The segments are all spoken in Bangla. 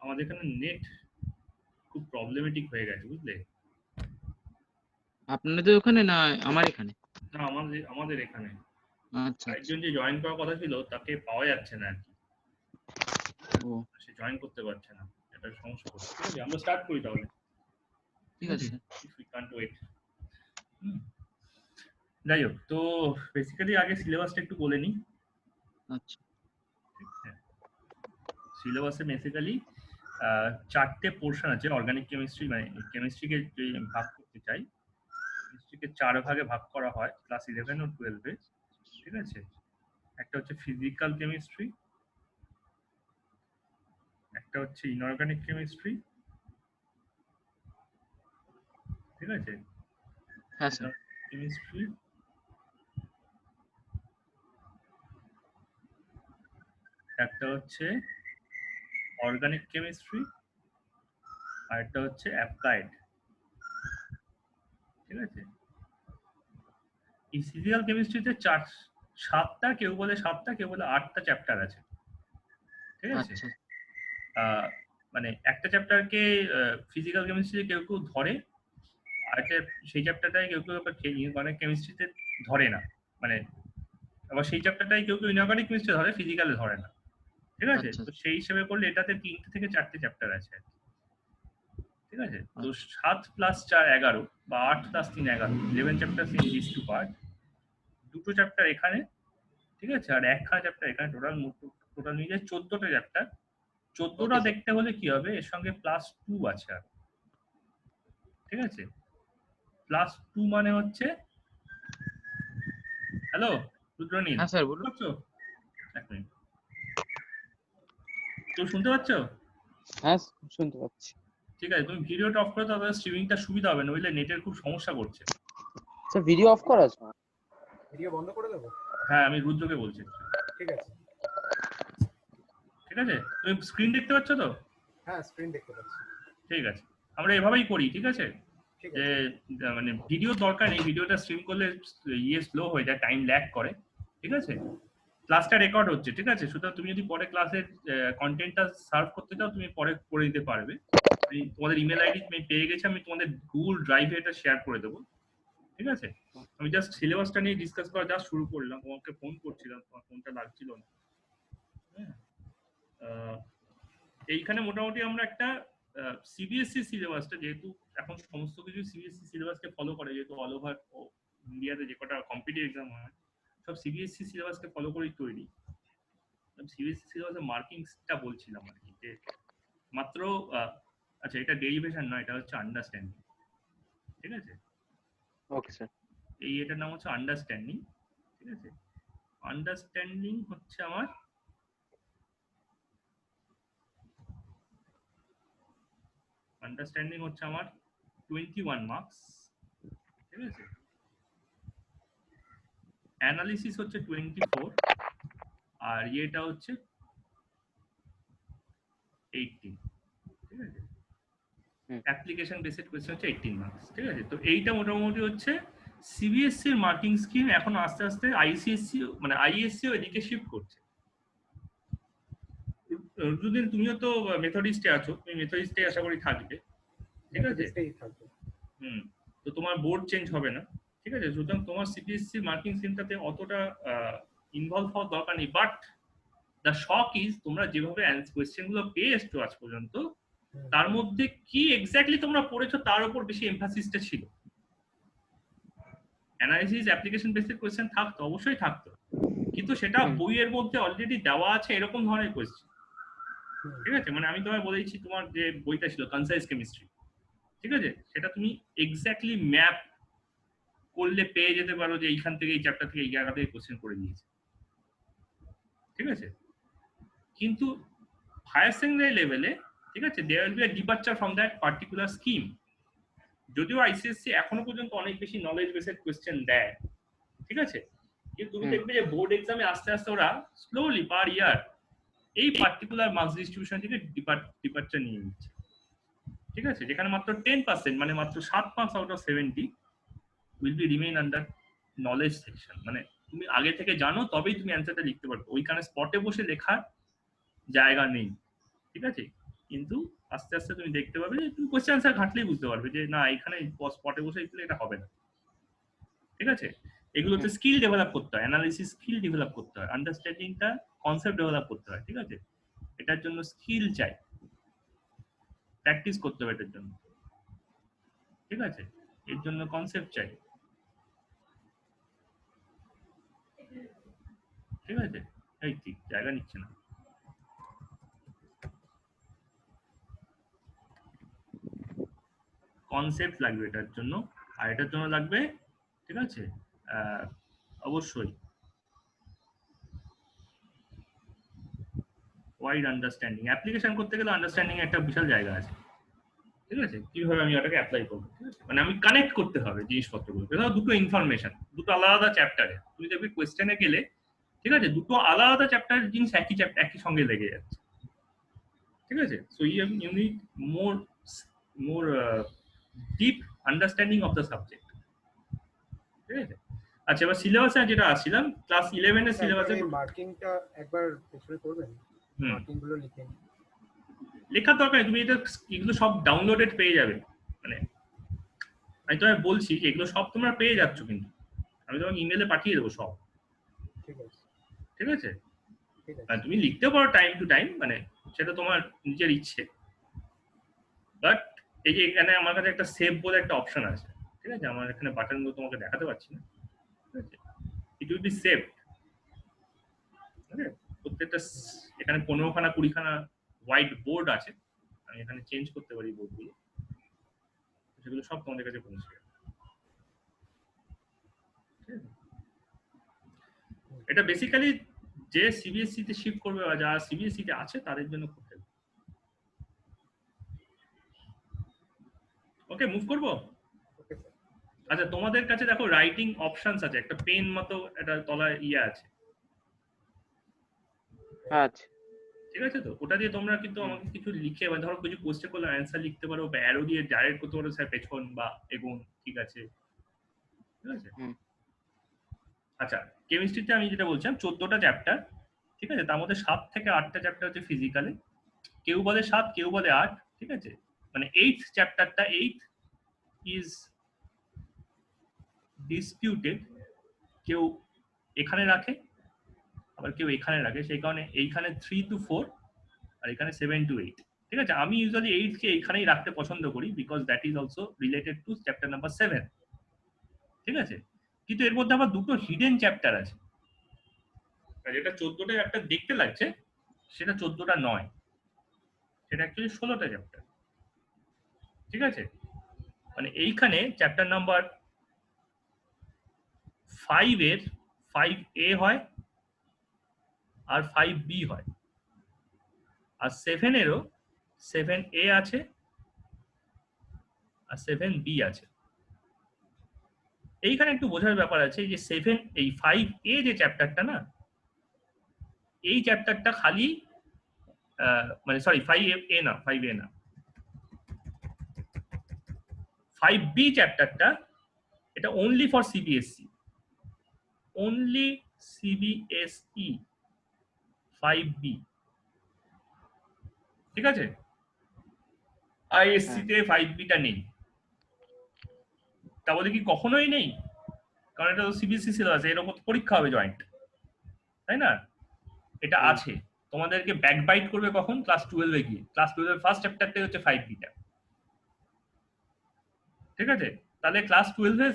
আমাদের এখানে নেট খুব প্রবলেমেটিক হয়ে গেছে, বুঝলে? আপনাদের ওখানে না আমার এখানে? না, আমাদের এখানে আচ্ছা আরেকজন যে জয়েন করার কথা ছিল তাকে পাওয়া যাচ্ছে না আর কি। ও সে জয়েন করতে পারছে না, এটা সমস্যা হচ্ছে। ঠিক আছে, আমরা স্টার্ট করি তাহলে। ঠিক আছে ইফ উই কান্ট ওয়েট। যাই হোক, তো বেসিক্যালি আগে সিলেবাসটা একটু বলে নিই। আচ্ছা সিলেবাসে বেসিক্যালি 4টে পোর্শন আছে অর্গানিক কেমিস্ট্রি, মানে কেমিস্ট্রিকে ভাগ করতে চাই, কেমিস্ট্রিকে 4 ভাগে ভাগ করা হয় ক্লাস 11 ও 12 এ। ঠিক আছে, একটা হচ্ছে ফিজিক্যাল কেমিস্ট্রি, একটা হচ্ছে ইনঅর্গানিক কেমিস্ট্রি, ঠিক আছে, হ্যাঁ স্যার কেমিস্ট্রি, একটা হচ্ছে অর্গানিক কেমিস্ট্রি, আর একটা হচ্ছে অ্যাপ্লাইড। ঠিক আছে, এই ফিজিক্যাল কেমিস্ট্রিতে 7টা, কেউ বলে 7টা, কেউ বলে 8টা চ্যাপ্টার আছে। ঠিক আছে, আচ্ছা মানে একটা চ্যাপ্টারকে ফিজিক্যাল কেমিস্ট্রি কেউ কেউ ধরে, আর সেই চ্যাপ্টারটাই কেউ কেউ আবার ইনঅর্গানিক কেমিস্ট্রিতে ধরে না, মানে আবার সেই চ্যাপ্টারটাই কেউ কেউ ইনঅর্গানিক কেমিস্ট্রি ধরে, ফিজিক্যালে ধরে না। ঠিক আছে, আচ্ছা তো সেই হিসেবে করলে এটাতে 3টে থেকে 4টে চ্যাপ্টার আছে। ঠিক আছে, তো 7 + 4 11, বা 8 + 3 11, 11 chapter in this two part. দুটো চ্যাপ্টার এখানে, ঠিক আছে, আর একখানা চ্যাপ্টার এখানে। টোটাল মিলে 14টা চ্যাপ্টার। 14টা ওকে দেখতে হলে কি হবে, এর সঙ্গে +2 আছে আর। ঠিক আছে, +2 মানে হচ্ছে, হ্যালো রুদ্রনীল, হ্যাঁ স্যার বলুন। পাচ্ছো? এক মিনিট, তুমি শুনতে পাচ্ছ? হ্যাঁ শুনতে পাচ্ছি। ঠিক আছে, তুমি ভিডিওটা অফ করে দাও, তাহলে স্ট্রিমিংটা সুবিধা হবে, নইলে নেটের খুব সমস্যা করছে। স্যার ভিডিও অফ করা আছে? ভিডিও বন্ধ করে দেবো? হ্যাঁ, আমি রুদ্রকে বলছি। ঠিক আছে। ঠিক আছে, তুমি স্ক্রিন দেখতে পাচ্ছ তো? হ্যাঁ, স্ক্রিন দেখতে পাচ্ছি। ঠিক আছে, আমরা এভাবেই করি। ঠিক আছে, ঠিক যে আছে। মানে ভিডিও দরকার নেই, ভিডিওটা স্ট্রিম করলে স্লো হয়ে যায়, টাইম ল্যাগ করে। ঠিক আছে, ক্লাসটা রেকর্ড হচ্ছে। ঠিক আছে, সুতরাং তুমি যদি পরে ক্লাসের কন্টেন্টটা সার্ভ করতে চাও, তুমি পরে করে দিতে পারবে। আমি তোমাদের ইমেল আইডি তুমি পেয়ে গেছি, আমি তোমাদের গুগল ড্রাইভে এটা শেয়ার করে দেবো। ঠিক আছে, আমি জাস্ট সিলেবাসটা নিয়ে ডিসকাস করা জাস্ট শুরু করলাম, তোমাকে ফোন করছিলাম, তোমার ফোনটা লাগছিল না। হ্যাঁ, এইখানে মোটামুটি আমরা একটা সিবিএসসি সিলেবাসটা, যেহেতু এখন সমস্ত কিছু সিবিএসসি সিলেবাসকে ফলো করে, যেহেতু অল ওভার ইন্ডিয়াতে যে কটা কম্পিটিটিভ এক্সাম হয় সব সিবিএসসি সিলেবাসকে ফলো করেই তৈরি। সিবিএসসি সিলেবাসের মার্কিংসটা বলছিলাম আর কি, যে মাত্র আচ্ছা, এটা ডেরিভেশন নয়, এটা হচ্ছে আন্ডারস্ট্যান্ডিং। ঠিক আছে, ওকে স্যার। এটার নাম হচ্ছে আন্ডারস্ট্যান্ডিং। ঠিক আছে, আন্ডারস্ট্যান্ডিং হচ্ছে আমার আন্ডারস্ট্যান্ডিং হচ্ছে আমার 21 মার্কস। ঠিক আছে, অ্যানালিসিস হচ্ছে 24, আর এটা হচ্ছে 18। ঠিক আছে, অ্যাপ্লিকেশন বেসড কোয়েশ্চেন হচ্ছে 18 মার্কস। ঠিক আছে, তো এইটা মোটামুটি হচ্ছে সিবিএসসি এর মার্কিং স্কিম। এখন আস্তে আস্তে আইসিএসসি মানে আইএসসি ও এদিকে শিফট করছে। যদি তুমিও তো মেথডিস্টে আছো, তুমি মেথডিস্টে আশা করি থাকবে। ঠিক আছে, তো তোমার বোর্ড চেঞ্জ হবে না। ঠিক আছে, সুতরাং তোমার সিবিএসসি মার্কিং স্কিমটাতে অতটা ইনভলভ হওয়ার দরকার নেই। বাট দ্য শক ইজ, তোমরা যেভাবে কোয়েশ্চেন গুলো পেয়ে এসছো আজ পর্যন্ত, তার মধ্যে কি এক্স্যাক্টলি তোমরা পড়েছো তার উপর বেশি এমফাসিসটা ছিল। অ্যানালিসিস অ্যাপ্লিকেশন বেসড কোয়েশ্চেন থাকতো, অবশ্যই থাকতো, কিন্তু সেটা বইয়ের মধ্যে অলরেডি দেওয়া আছে এরকম ধরনের কোয়েশ্চেন। ঠিক আছে, মানে আমি তোমায় বলেছি, তোমার যে বইটা ছিল কনসাইজ কেমিস্ট্রি, ঠিক আছে, সেটা তুমি এক্স্যাক্টলি ম্যাপ করলে পেয়ে যেতে পারো যে এইখান থেকে এই চ্যাপ্টার থেকে এই জায়গা থেকে কোশ্চেন করে দিয়েছে। ঠিক আছে, কিন্তু হায়ার সেকেন্ডারি লেভেলে, ঠিক আছে, there will be a departure from that particular scheme. যদিও আইসিএসসি এখনো পর্যন্ত অনেক বেশি নলেজ বেসড কোয়েশ্চেন দেয়, ঠিক আছে, কিন্তু তুমি দেখবে যে বোর্ড এক্সামে আস্তে আস্তে ওরা স্লোলি পার ইয়ার এই পার্টিকুলার মার্কস ডিস্ট্রিবিউশন থেকে ডিপারচার নিয়ে নিচ্ছে। ঠিক আছে, যেখানে মাত্র 10%, মানে মাত্র 7 marks out of 70 will be remain under knowledge section. মানে তুমি আগে থেকে জানো তবেই তুমি অ্যান্সারটা লিখতে পারবে, ওইখানে স্পটে বসে লেখার জায়গা নেই। ঠিক আছে, কিন্তু আস্তে আস্তে তুমি দেখতে পাবে যে তুমি কোশ্চেন আনসার ঘাটলেই বুঝতে পারবে যে না এখানে স্পটে বসে লিখলে এটা হবে না। ঠিক আছে, এগুলোতে স্কিল ডেভেলপ করতে হয়, অ্যানালিসিস স্কিল ডেভেলপ করতে হয়, আন্ডারস্ট্যান্ডিংটা কনসেপ্ট ডেভেলপ করতে হয়। ঠিক আছে, এটার জন্য স্কিল চাই, প্র্যাকটিস করতে হবে এটার জন্য। ঠিক আছে, এর জন্য কনসেপ্ট চাই। ঠিক আছে, এই ঠিক জায়গা নিচ্ছে না। কনসেপ্ট লাগবে এটার জন্য, আর এটার জন্য লাগবে, ঠিক আছে, অবশ্যই ওয়াইড আন্ডারস্ট্যান্ডিং। অ্যাপ্লিকেশন করতে গেলে আন্ডারস্ট্যান্ডিং একটা বিশাল জায়গা আছে। ঠিক আছে, কিভাবে আমি ওটাকে অ্যাপ্লাই করবো, ঠিক আছে, মানে আমি কানেক্ট করতে হবে জিনিসপত্রগুলো। ধরো দুটো ইনফরমেশন, দুটো আলাদা চ্যাপ্টারে তুমি দেখবে কোয়েশ্চেনে গেলে, ঠিক আছে, দুটো আলাদা চ্যাপ্টারের জিনিস একই সঙ্গে লেগে যাচ্ছে। ঠিক আছে, so you need more deep understanding of the subject. ঠিক আছে, আচ্ছা এবার সিলেবাসে যেটা আসছিলাম, ক্লাস 11 এর সিলেবাসে মার্কিংটা একবার পেছনে করবেন, মার্কিং গুলো লিখে লেখার দরকার নেই, তুমি এটা এগুলো সব ডাউনলোডেড পেয়ে যাবে। মানে আমি তোমায় বলছি যে এগুলো সব তোমরা পেয়ে যাচ্ছ, কিন্তু আমি তোমাকে ইমেলে পাঠিয়ে দেবো সব। ঠিক আছে, ঠিক আছে, ঠিক আছে, আর তুমি লিখতে পারো টাইম টু টাইম, মানে সেটা তোমার নিজের ইচ্ছে। বাট এই যে এখানে আমার কাছে একটা সেভ বলে একটা অপশন আছে। ঠিক আছে, আমার এখানে বাটনগুলো তোমাকে দেখাতে পারছি না। ঠিক আছে, ইট উইল বি সেভড। প্রত্যেকটা এখানে 15খানা 20খানা হোয়াইট বোর্ড আছে, আমি এখানে চেঞ্জ করতে পারি বোর্ডগুলো, সেগুলো সব তোমাদের কাছে পৌঁছে যাবে। এটা বেসিক্যালি যে সিবিএসসি তে শিফট করবে বা যারা সিবিএসসি তে আছে তাদের জন্য করতে হবে। ওকে, মুভ করবো। Okay sir. আচ্ছা, তোমাদের কাছে দেখো রাইটিং অপশনস আছে, একটা পেন মতো এটা তলায় আছে। আচ্ছা, ঠিক আছে, তো ওটা দিয়ে তোমরা কিন্তু আমাকে কিছু লিখে, বা ধরো কিছু কোশ্চেন করলে অ্যান্সার লিখতে পারো, বা অ্যারো দিয়ে ডাইরেক্ট করতে পারো স্যার পেছন বা এগুন। ঠিক আছে, ঠিক আছে। আচ্ছা, কেমিস্ট্রিতে আমি যেটা বলছিলাম 14টা চ্যাপ্টার। ঠিক আছে, তার মধ্যে 7 থেকে 8টা চ্যাপ্টার হচ্ছে ফিজিক্যালে, কেউ বলে 7 কেউ বলে 8। ঠিক আছে, মানে 8th চ্যাপ্টারটা 8 ইজ ডিসপিউটেড, কেউ এখানে রাখে আবার কেউ এখানে রাখে, সেই কারণে এইখানে 3 to 4 আর এখানে 7 to 8। ঠিক আছে, আমি ইউজুয়ালি 8 কে এখানেই রাখতে পছন্দ করি, because that is also related to chapter number 7। ঠিক আছে, কিন্তু এর মধ্যে আবার দুটো হিডেন চ্যাপ্টার আছে, যেটা 14টা চ্যাপ্টার দেখতে লাগছে সেটা 14টা নয়, সেটা অ্যাকচুয়ালি 16টা চ্যাপ্টার। ঠিক আছে, মানে এইখানে চ্যাপ্টার নাম্বার 5 এর 5A হয় আর 5B হয়, আর 7 এরও 7A আছে আর 7B আছে। এইখানে একটু বোঝার ব্যাপার আছে যে 7 এই 5A যে চ্যাপ্টারটা না, এই চ্যাপ্টারটা খালি মানে সরি 5A না, 5A না, 5B চ্যাপ্টারটা এটা only for CBSE, only CBSE 5B। ঠিক আছে, আইএসসি তে 5B টা নেই। তা বলে কি কখনোই নেই? কারণ এটা তো সিবিএসসি সিলেবাস, এর উপর পরীক্ষা হবে জয়েন্ট, তাই না? এটা আছে, তোমাদেরকে ব্যাকবাইট করবে কখন? ক্লাস 12 এ গিয়ে। ক্লাস 12 এর ফার্স্ট চ্যাপ্টারটাই হচ্ছে 5B টা। ঠিক আছে, তাহলে ক্লাস 12 এ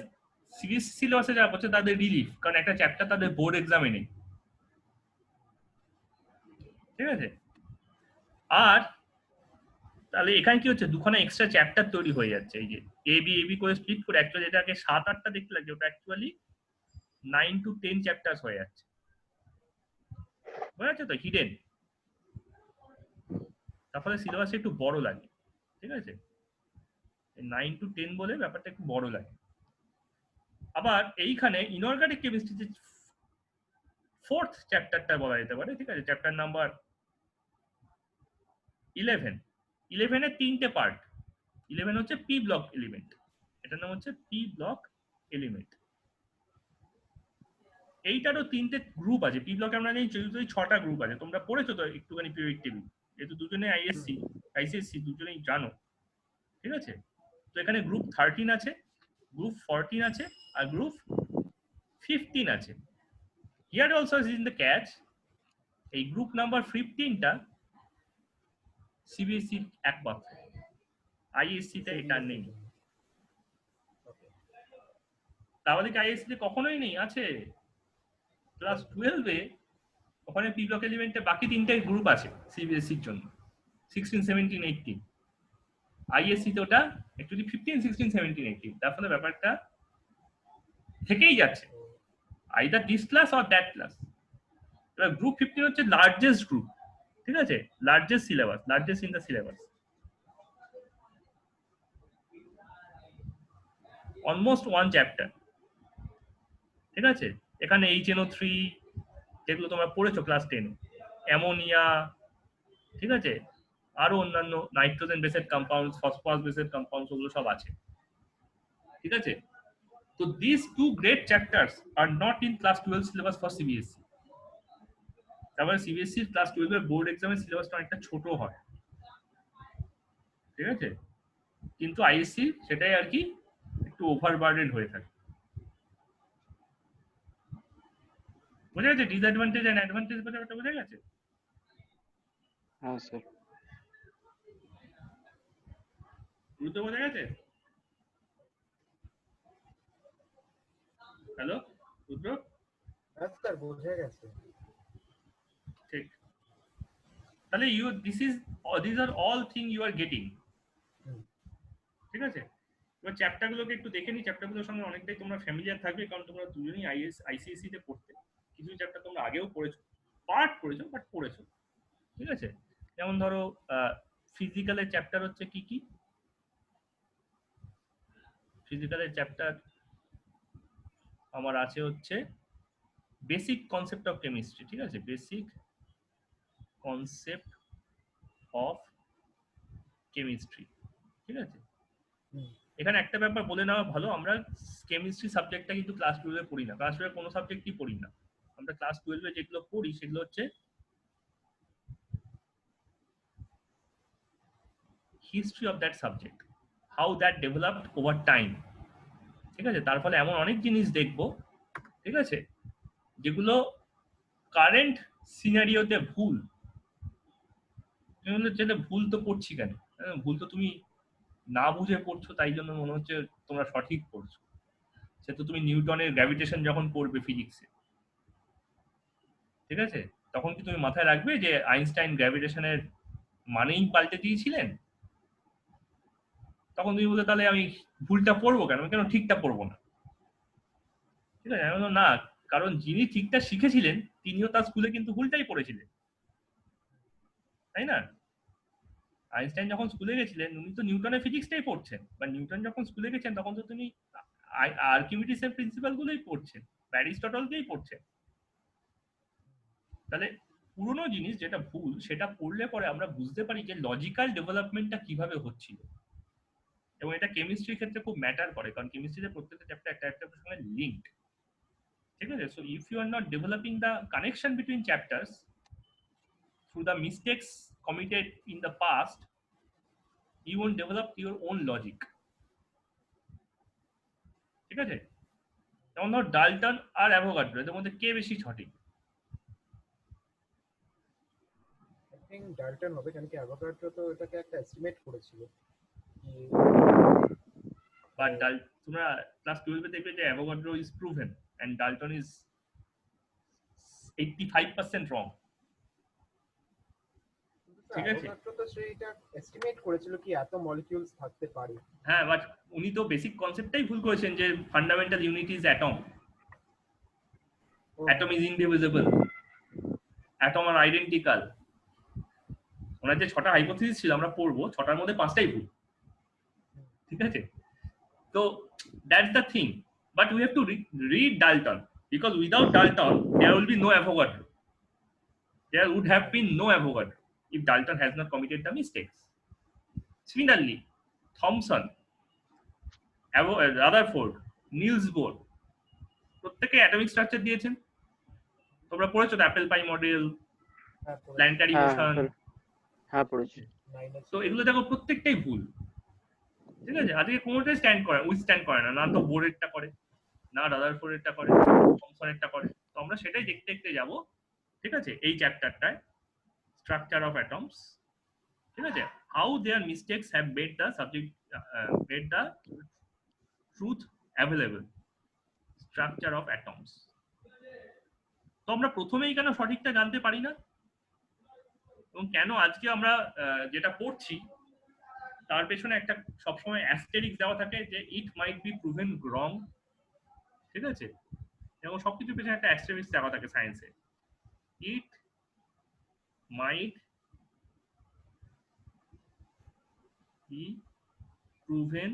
সিবিএসসি সিলেবাসে যারা পড়ছে তাদের রিলিফ, কারণ একটা চ্যাপ্টার তাদের বোর্ড এক্সামে নেই। ঠিক আছে, আর তাহলে এখানে কি হচ্ছে, দুখানা এক্সট্রা চ্যাপ্টার তৈরি হয়ে যাচ্ছে। এই যে এবি করে স্প্লিট করে অ্যাকচুয়ালি যেটাকে 7-8টা দেখতে লাগছে, ওটা অ্যাকচুয়ালি 9 to 10 চ্যাপ্টার্স হয়ে যাচ্ছে। বুঝা যাচ্ছে তো, হিডেন। তারপরে সিলেবাসটা একটু বড় লাগে। ঠিক আছে, 9 to 10 বলে ব্যাপারটা একটু বড় লাগে। আবার এইখানে ইনঅর্গানিক কেমিস্ট্রিতে 4th চ্যাপ্টারটা বলা যেতে পারে। ঠিক আছে, চ্যাপ্টার নাম্বার 11। 11 এর 3টে পার্ট। 11 হচ্ছে পি ব্লক এলিমেন্ট, এটার নাম হচ্ছে পি ব্লক এলিমেন্ট। এইটারও 3টে গ্রুপ আছে। পি ব্লকে আমরা জানি 6টা গ্রুপ আছে, তোমরা পড়েছো তো একটুখানি পিরিয়ডিক টেবিল, যেহেতু দুজনে আইসিএসসি দুজনেই জানো, ঠিক আছে? তো এখানে গ্রুপ 13 আছে, গ্রুপ 14 আছে, আর গ্রুপ 15 আছে। Here also is in the catch, এই গ্রুপ নাম্বার 15টা সিবিএসসি একমাত্র, আইএসসি তে এটা নেই। তাহলে কি আইএসসি তে কখনোই নেই? আছে। ক্লাস 12 এ ওখানে পি ব্লক এলিমেন্টে বাকি তিনটে গ্রুপ আছে সিবিএসসি এর জন্য, 16, 17, 18। আইএসসি তে ওটা অ্যাকচুয়ালি 15, 16, 17, 18। তার ফলে ব্যাপারটা থেকেই যাচ্ছে, either this class or that class. এবার গ্রুপ 15 হচ্ছে লার্জেস্ট গ্রুপ, ঠিক আছে? Largest syllabus, largest in the syllabus, almost 1 chapter, ঠিক আছে? এখানে HNO3 যেগুলো তোমরা পড়েছো ক্লাস 10, অ্যামোনিয়া, ঠিক আছে, আরো অন্যান্য nitrogen based compounds, phosphorus based compounds, ওগুলো সব আছে, ঠিক আছে? তো this two great chapters are not in class 12 syllabus for CBSE. তারপরে সিবিএসসি ক্লাস 12 এর বোর্ড এক্সামের সিলেবাসটা অনেকটা ছোট হয়, ঠিক আছে? কিন্তু আইএসসি সেটাই আর কি একটু ওভারবার্ডেন হয়ে থাকে। বোঝা গেছে ডিসঅ্যাডভান্টেজ এন্ড অ্যাডভান্টেজ ব্যাপারটা? বোঝা গেছে? হ্যাঁ স্যার। রুদ্র বোঝা গেছে? হ্যালো রুদ্র? হ্যাঁ স্যার, বোঝা গেছে। ঠিক। তাহলে these are all thing you are getting, ঠিক আছে? এবার চ্যাপ্টার গুলোকে একটু দেখে নি, চ্যাপ্টার গুলোর সঙ্গে অনেকটাই তোমরা ফ্যামিলিয়ার থাকবে, কারণ তোমরা দুজনেই আইসিএসসি তে পড়তে। কিছু চ্যাপ্টার তোমরা আগেও পড়েছো, পার্ট পড়েছো, বাট পড়েছো, ঠিক আছে? যেমন ধরো ফিজিক্যালের চ্যাপ্টার হচ্ছে কি কি? ফিজিক্যালের চ্যাপ্টার আমার আছে হচ্ছে বেসিক কনসেপ্ট অফ কেমিস্ট্রি, ঠিক আছে? বেসিক কনসেপ্ট অফ কেমিস্ট্রি, ঠিক আছে? এখানে একটা ব্যাপার বলে নেওয়া ভালো, আমরা কেমিস্ট্রি সাবজেক্টটা কিন্তু ক্লাস 12 এ পড়ি না, ক্লাস 12 কোনো সাবজেক্টই পড়ি না আমরা। ক্লাস 12 এ যেগুলো পড়ি সেগুলো হচ্ছে history of that subject, how that developed over time, ঠিক আছে? তার ফলে এমন অনেক জিনিস দেখবো, ঠিক আছে, যেগুলো কারেন্ট সিনারিওতে ভুল। যেটা ভুল তো পড়ছি কেন? ভুল তো তুমি না বুঝে পড়ছো, তাই জন্য মনে হচ্ছে তোমরা সঠিক পড়ছো। সে তো তুমি নিউটনের গ্র্যাভিটেশন যখন পড়বে ফিজিক্সে, ঠিক আছে, তখন কি তুমি মাথায় রাখবে যে আইনস্টাইন গ্র্যাভিটেশনের মানেই পাল্টে দিয়েছিলেন? তখন তুমি বলতে তাহলে আমি ভুলটা পড়বো কেন, কেন ঠিকটা পড়বো না? ঠিক আছে, আমি বললাম না, কারণ যিনি ঠিকটা শিখেছিলেন তিনিও তার স্কুলে কিন্তু ভুলটাই পড়েছিলেন, তাই না? আইনস্টাইন যখন স্কুলে গেছিলেন উনি তো নিউটনের ফিজিক্সটাই পড়ছেন, বা নিউটন যখন স্কুলে গেছেন তখন তো তিনি আর্কিমিডিসের প্রিন্সিপাল গুলোই পড়ছেন, অ্যারিস্টটলকেই পড়ছেন। তাহলে পুরোনো জিনিস যেটা ভুল সেটা পড়লে পরে আমরা বুঝতে পারি যে লজিক্যাল ডেভেলপমেন্টটা কিভাবে হচ্ছিল, এবং এটা কেমিস্ট্রির ক্ষেত্রে খুব ম্যাটার করে, কারণ কেমিস্ট্রিতে প্রত্যেকটা চ্যাপ্টার একটা একটা সঙ্গে লিঙ্কড, ঠিক আছে? So if you are not developing the connection between chapters through the mistakes committed in the past, you won't develop your own logic, ঠিক আছে? যেমন ধর ডাল্টন আর অ্যাভোগাড্রো, এদের মধ্যে কে বেশি সঠিক? আই থিংক ডাল্টন হবে, কারণ কি অ্যাভোগাড্রো তো এটাকে একটা এস্টিমেট করেছিল। বাট তোমরা ক্লাস 12 এ দেখবে যে Avogadro is proven and Dalton is 85% wrong, ঠিক আছে? অ্যাভোগাড্রো তো সেটা এস্টিমেট করেছিল কি এত মলিকিউলস থাকতে পারে। হ্যাঁ, বাট উনি তো বেসিক কনসেপ্টটাই ভুল করেছেন যে fundamental unit is atom, atom is indivisible, atom are identical. ওনার যে 6টা হাইপোথিসিস ছিল আমরা পড়বো, 6টার মধ্যে 5টাই ভুল, ঠিক আছে? তো that's the thing, but we have to read Dalton, because without Dalton there will be no Avogadro, there would have been no Avogadro if Dalton has not committed the mistakes. Similarly, Thomson, Rutherford, Niels Bohr প্রত্যেকে অ্যাটমিক স্ট্রাকচার দিয়েছেন, তোমরা পড়েছো তো apple pie model, planetary motion, হ্যাঁ পড়েছি। 9 তো এগুলো দেখো প্রত্যেকটাই ভুল, ঠিক আছে? আজকে কোনোটাই স্ট্যান্ড করে না, না তো বোরেরটা করে, না রাদারফোর্ডেরটা করে, থমসনেরটা করে। তো আমরা সেটাই দেখতে দেখতে যাব, ঠিক আছে? এই চ্যাপ্টারটায় স্ট্রাকচার অফ অ্যাটমস, ঠিক আছে? How their mistakes have made the subject made the truth available, structure of atoms. তো আমরা প্রথমেই কেন সঠিকটা জানতে পারি না, এবং কেন আজকে আমরা যেটা পড়ছি তার পেছনে একটা সবসময় অ্যাস্টেরিক্স দেওয়া থাকে যে ইট মাইট বি প্রুভেন রং, ঠিক আছে? এবং সবকিছুর পেছনে একটা অ্যাস্টেরিক্স দেওয়া থাকে সায়েন্সে, ইট মাইট বি প্রুভেন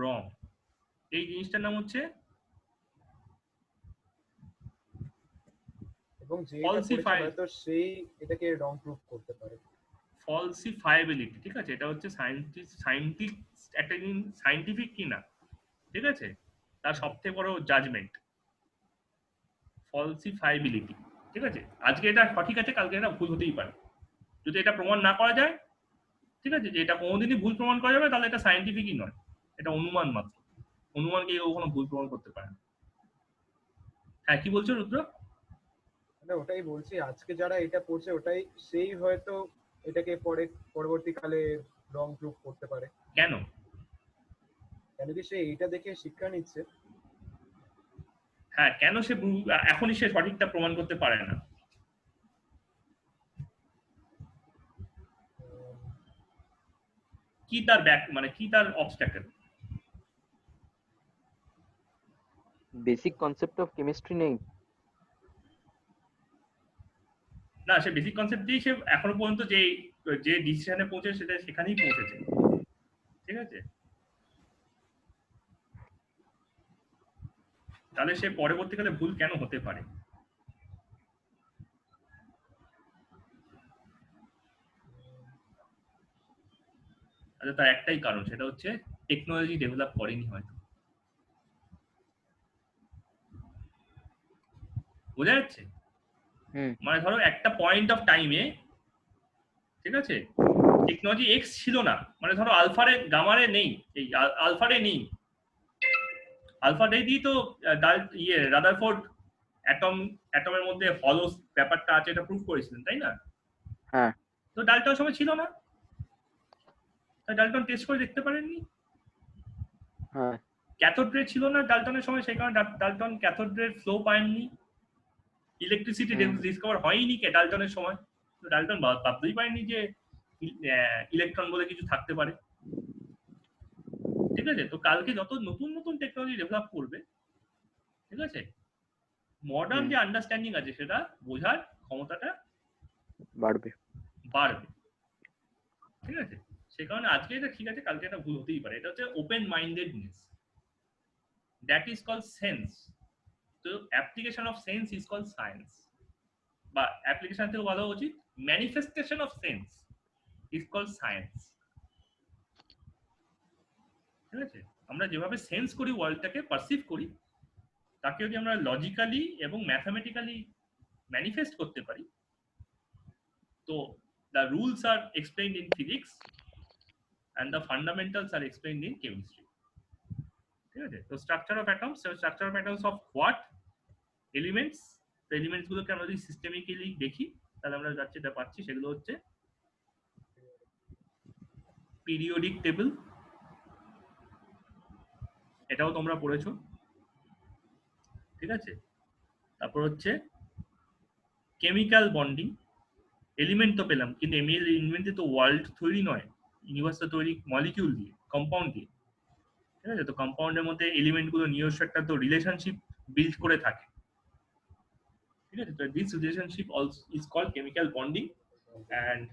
রং। এই জিনিসটার নাম হচ্ছে এবং যে এটা Falsify. পড়েছে হয়তো সেই এটাকে রং প্রুফ করতে পারে। ফলসিফাইবিলিটি, ঠিক আছে? এটা হচ্ছে একটা সায়েন্টিফিক কি না, ঠিক আছে? তার সবথেকে বড় জাজমেন্ট ফলসিফাইবিলিটি, ঠিক আছে? আজকে এটা সঠিক আছে, কালকে এটা ভুল হতেই পারে। যদি এটা প্রমাণ না করা যায়, ঠিক আছে, যে এটা কোনোদিনই ভুল প্রমাণ করা যাবে, তাহলে এটা সায়েন্টিফিকই নয়, এটা অনুমান মাত্র। অনুমানকে কেউ কখনো ভুল প্রমাণ করতে পারে না। হ্যাঁ, কি বলছো রুদ্র? মানে ওটাই বলছি, আজকে যারা এটা পড়ছে ওটাই সেই হয়তো এটাকে পরবর্তীকালে রং প্রুফ করতে পারে। কেন? কেন কি সে এইটা দেখে শিক্ষা নিচ্ছে। হ্যাঁ, কেন সে এখনই সে সঠিকটা প্রমাণ করতে পারে না? কি তার মানে কি তার obstacle? Basic concept of chemistry নেই। না, সে বেসিক কনসেপ্ট দিয়ে সে এখনো পর্যন্ত যে ডিসিশনে পৌঁছে সেটা সেখানেই পৌঁছেছে, ঠিক আছে? তাহলে সে পরবর্তীকালে ভুল কেন হতে পারে? আচ্ছা, তার একটাই কারণ, সেটা হচ্ছে টেকনোলজি ডেভেলপ করেনি হয়তো। বোঝা যাচ্ছে? মানে ধরো একটা পয়েন্ট অফ টাইমে, ঠিক আছে, টেকনোলজি এক্স ছিল না, মানে ধরো আলফারে গামারে নেই, এই আলফারে নেই, আলফা ডে দিয়ে তো রাদারফোর্ড অ্যাটমের মধ্যে হলো ব্যাপারটা আছে এটা প্রুভ করেছিলেন, তাই না? হ্যাঁ। তো ডাল্টন সময় ছিল না, তাই ডাল্টন টেস্ট করে দেখতে পারেননি। হ্যাঁ। ক্যাথোড রে ছিল না ডাল্টনের সময়, সেই কারণে ডাল্টন ক্যাথোড রে ফ্লো পায়নি, ইলেকট্রিসিটি ডিসকভার হয়নি কে ডাল্টনের সময়। তো ডাল্টন ভাবতেই পারেনি যে ইলেকট্রন বলে কিছু থাকতে পারে, ঠিক আছে? তো কালকে যত নতুন নতুন টেকনোলজি ডেভেলপ করবে, ঠিক আছে, মডার্ন যে আন্ডারস্ট্যান্ডিং আছে সেটা বোঝার ক্ষমতাটা বাড়বে, ঠিক আছে? সে কারণে আজকে এটা ঠিক আছে, কালকে এটা ভুল হতেই পারে। এটা হচ্ছে open mindedness, that is called sense. তো application of sense is called science, বা অ্যাপ্লিকেশন থেকে বলা উচিত manifestation of sense is called science, ঠিক আছে? আমরা যেভাবে সেন্স করি, ওয়ার্ল্ডটাকে পারসিভ করি, তাকে যদি আমরা লজিক্যালি এবং ম্যাথমেটিক্যালি ম্যানিফেস্ট করতে পারি, তো the rules are explained in physics and the fundamentals are explained in chemistry, ঠিক আছে? তো structure of atoms, structure of atoms of what elements. তো এলিমেন্টস গুলোকে আমরা যদি সিস্টেমিক্যালি দেখি, তাহলে আমরা যেটা পাচ্ছি সেগুলো হচ্ছে পিরিয়ডিক টেবিল, এটাও তোমরা পড়েছো, ঠিক আছে? তারপর হচ্ছে কেমিক্যাল বন্ডিং, এলিমেন্ট তো পেলাম, কিন্তু এলিমেন্টে তো ওয়ার্ল্ড তৈরি নয়, ইউনিভার্সটা তৈরি মলিকিউল দিয়ে, কম্পাউন্ড দিয়ে, ঠিক আছে? তো কম্পাউন্ডের মধ্যে এলিমেন্ট গুলো নিজস্ব একটা তো রিলেশনশিপ বিল্ড করে থাকে, ঠিক আছে? তো this relationship also is called chemical bonding, and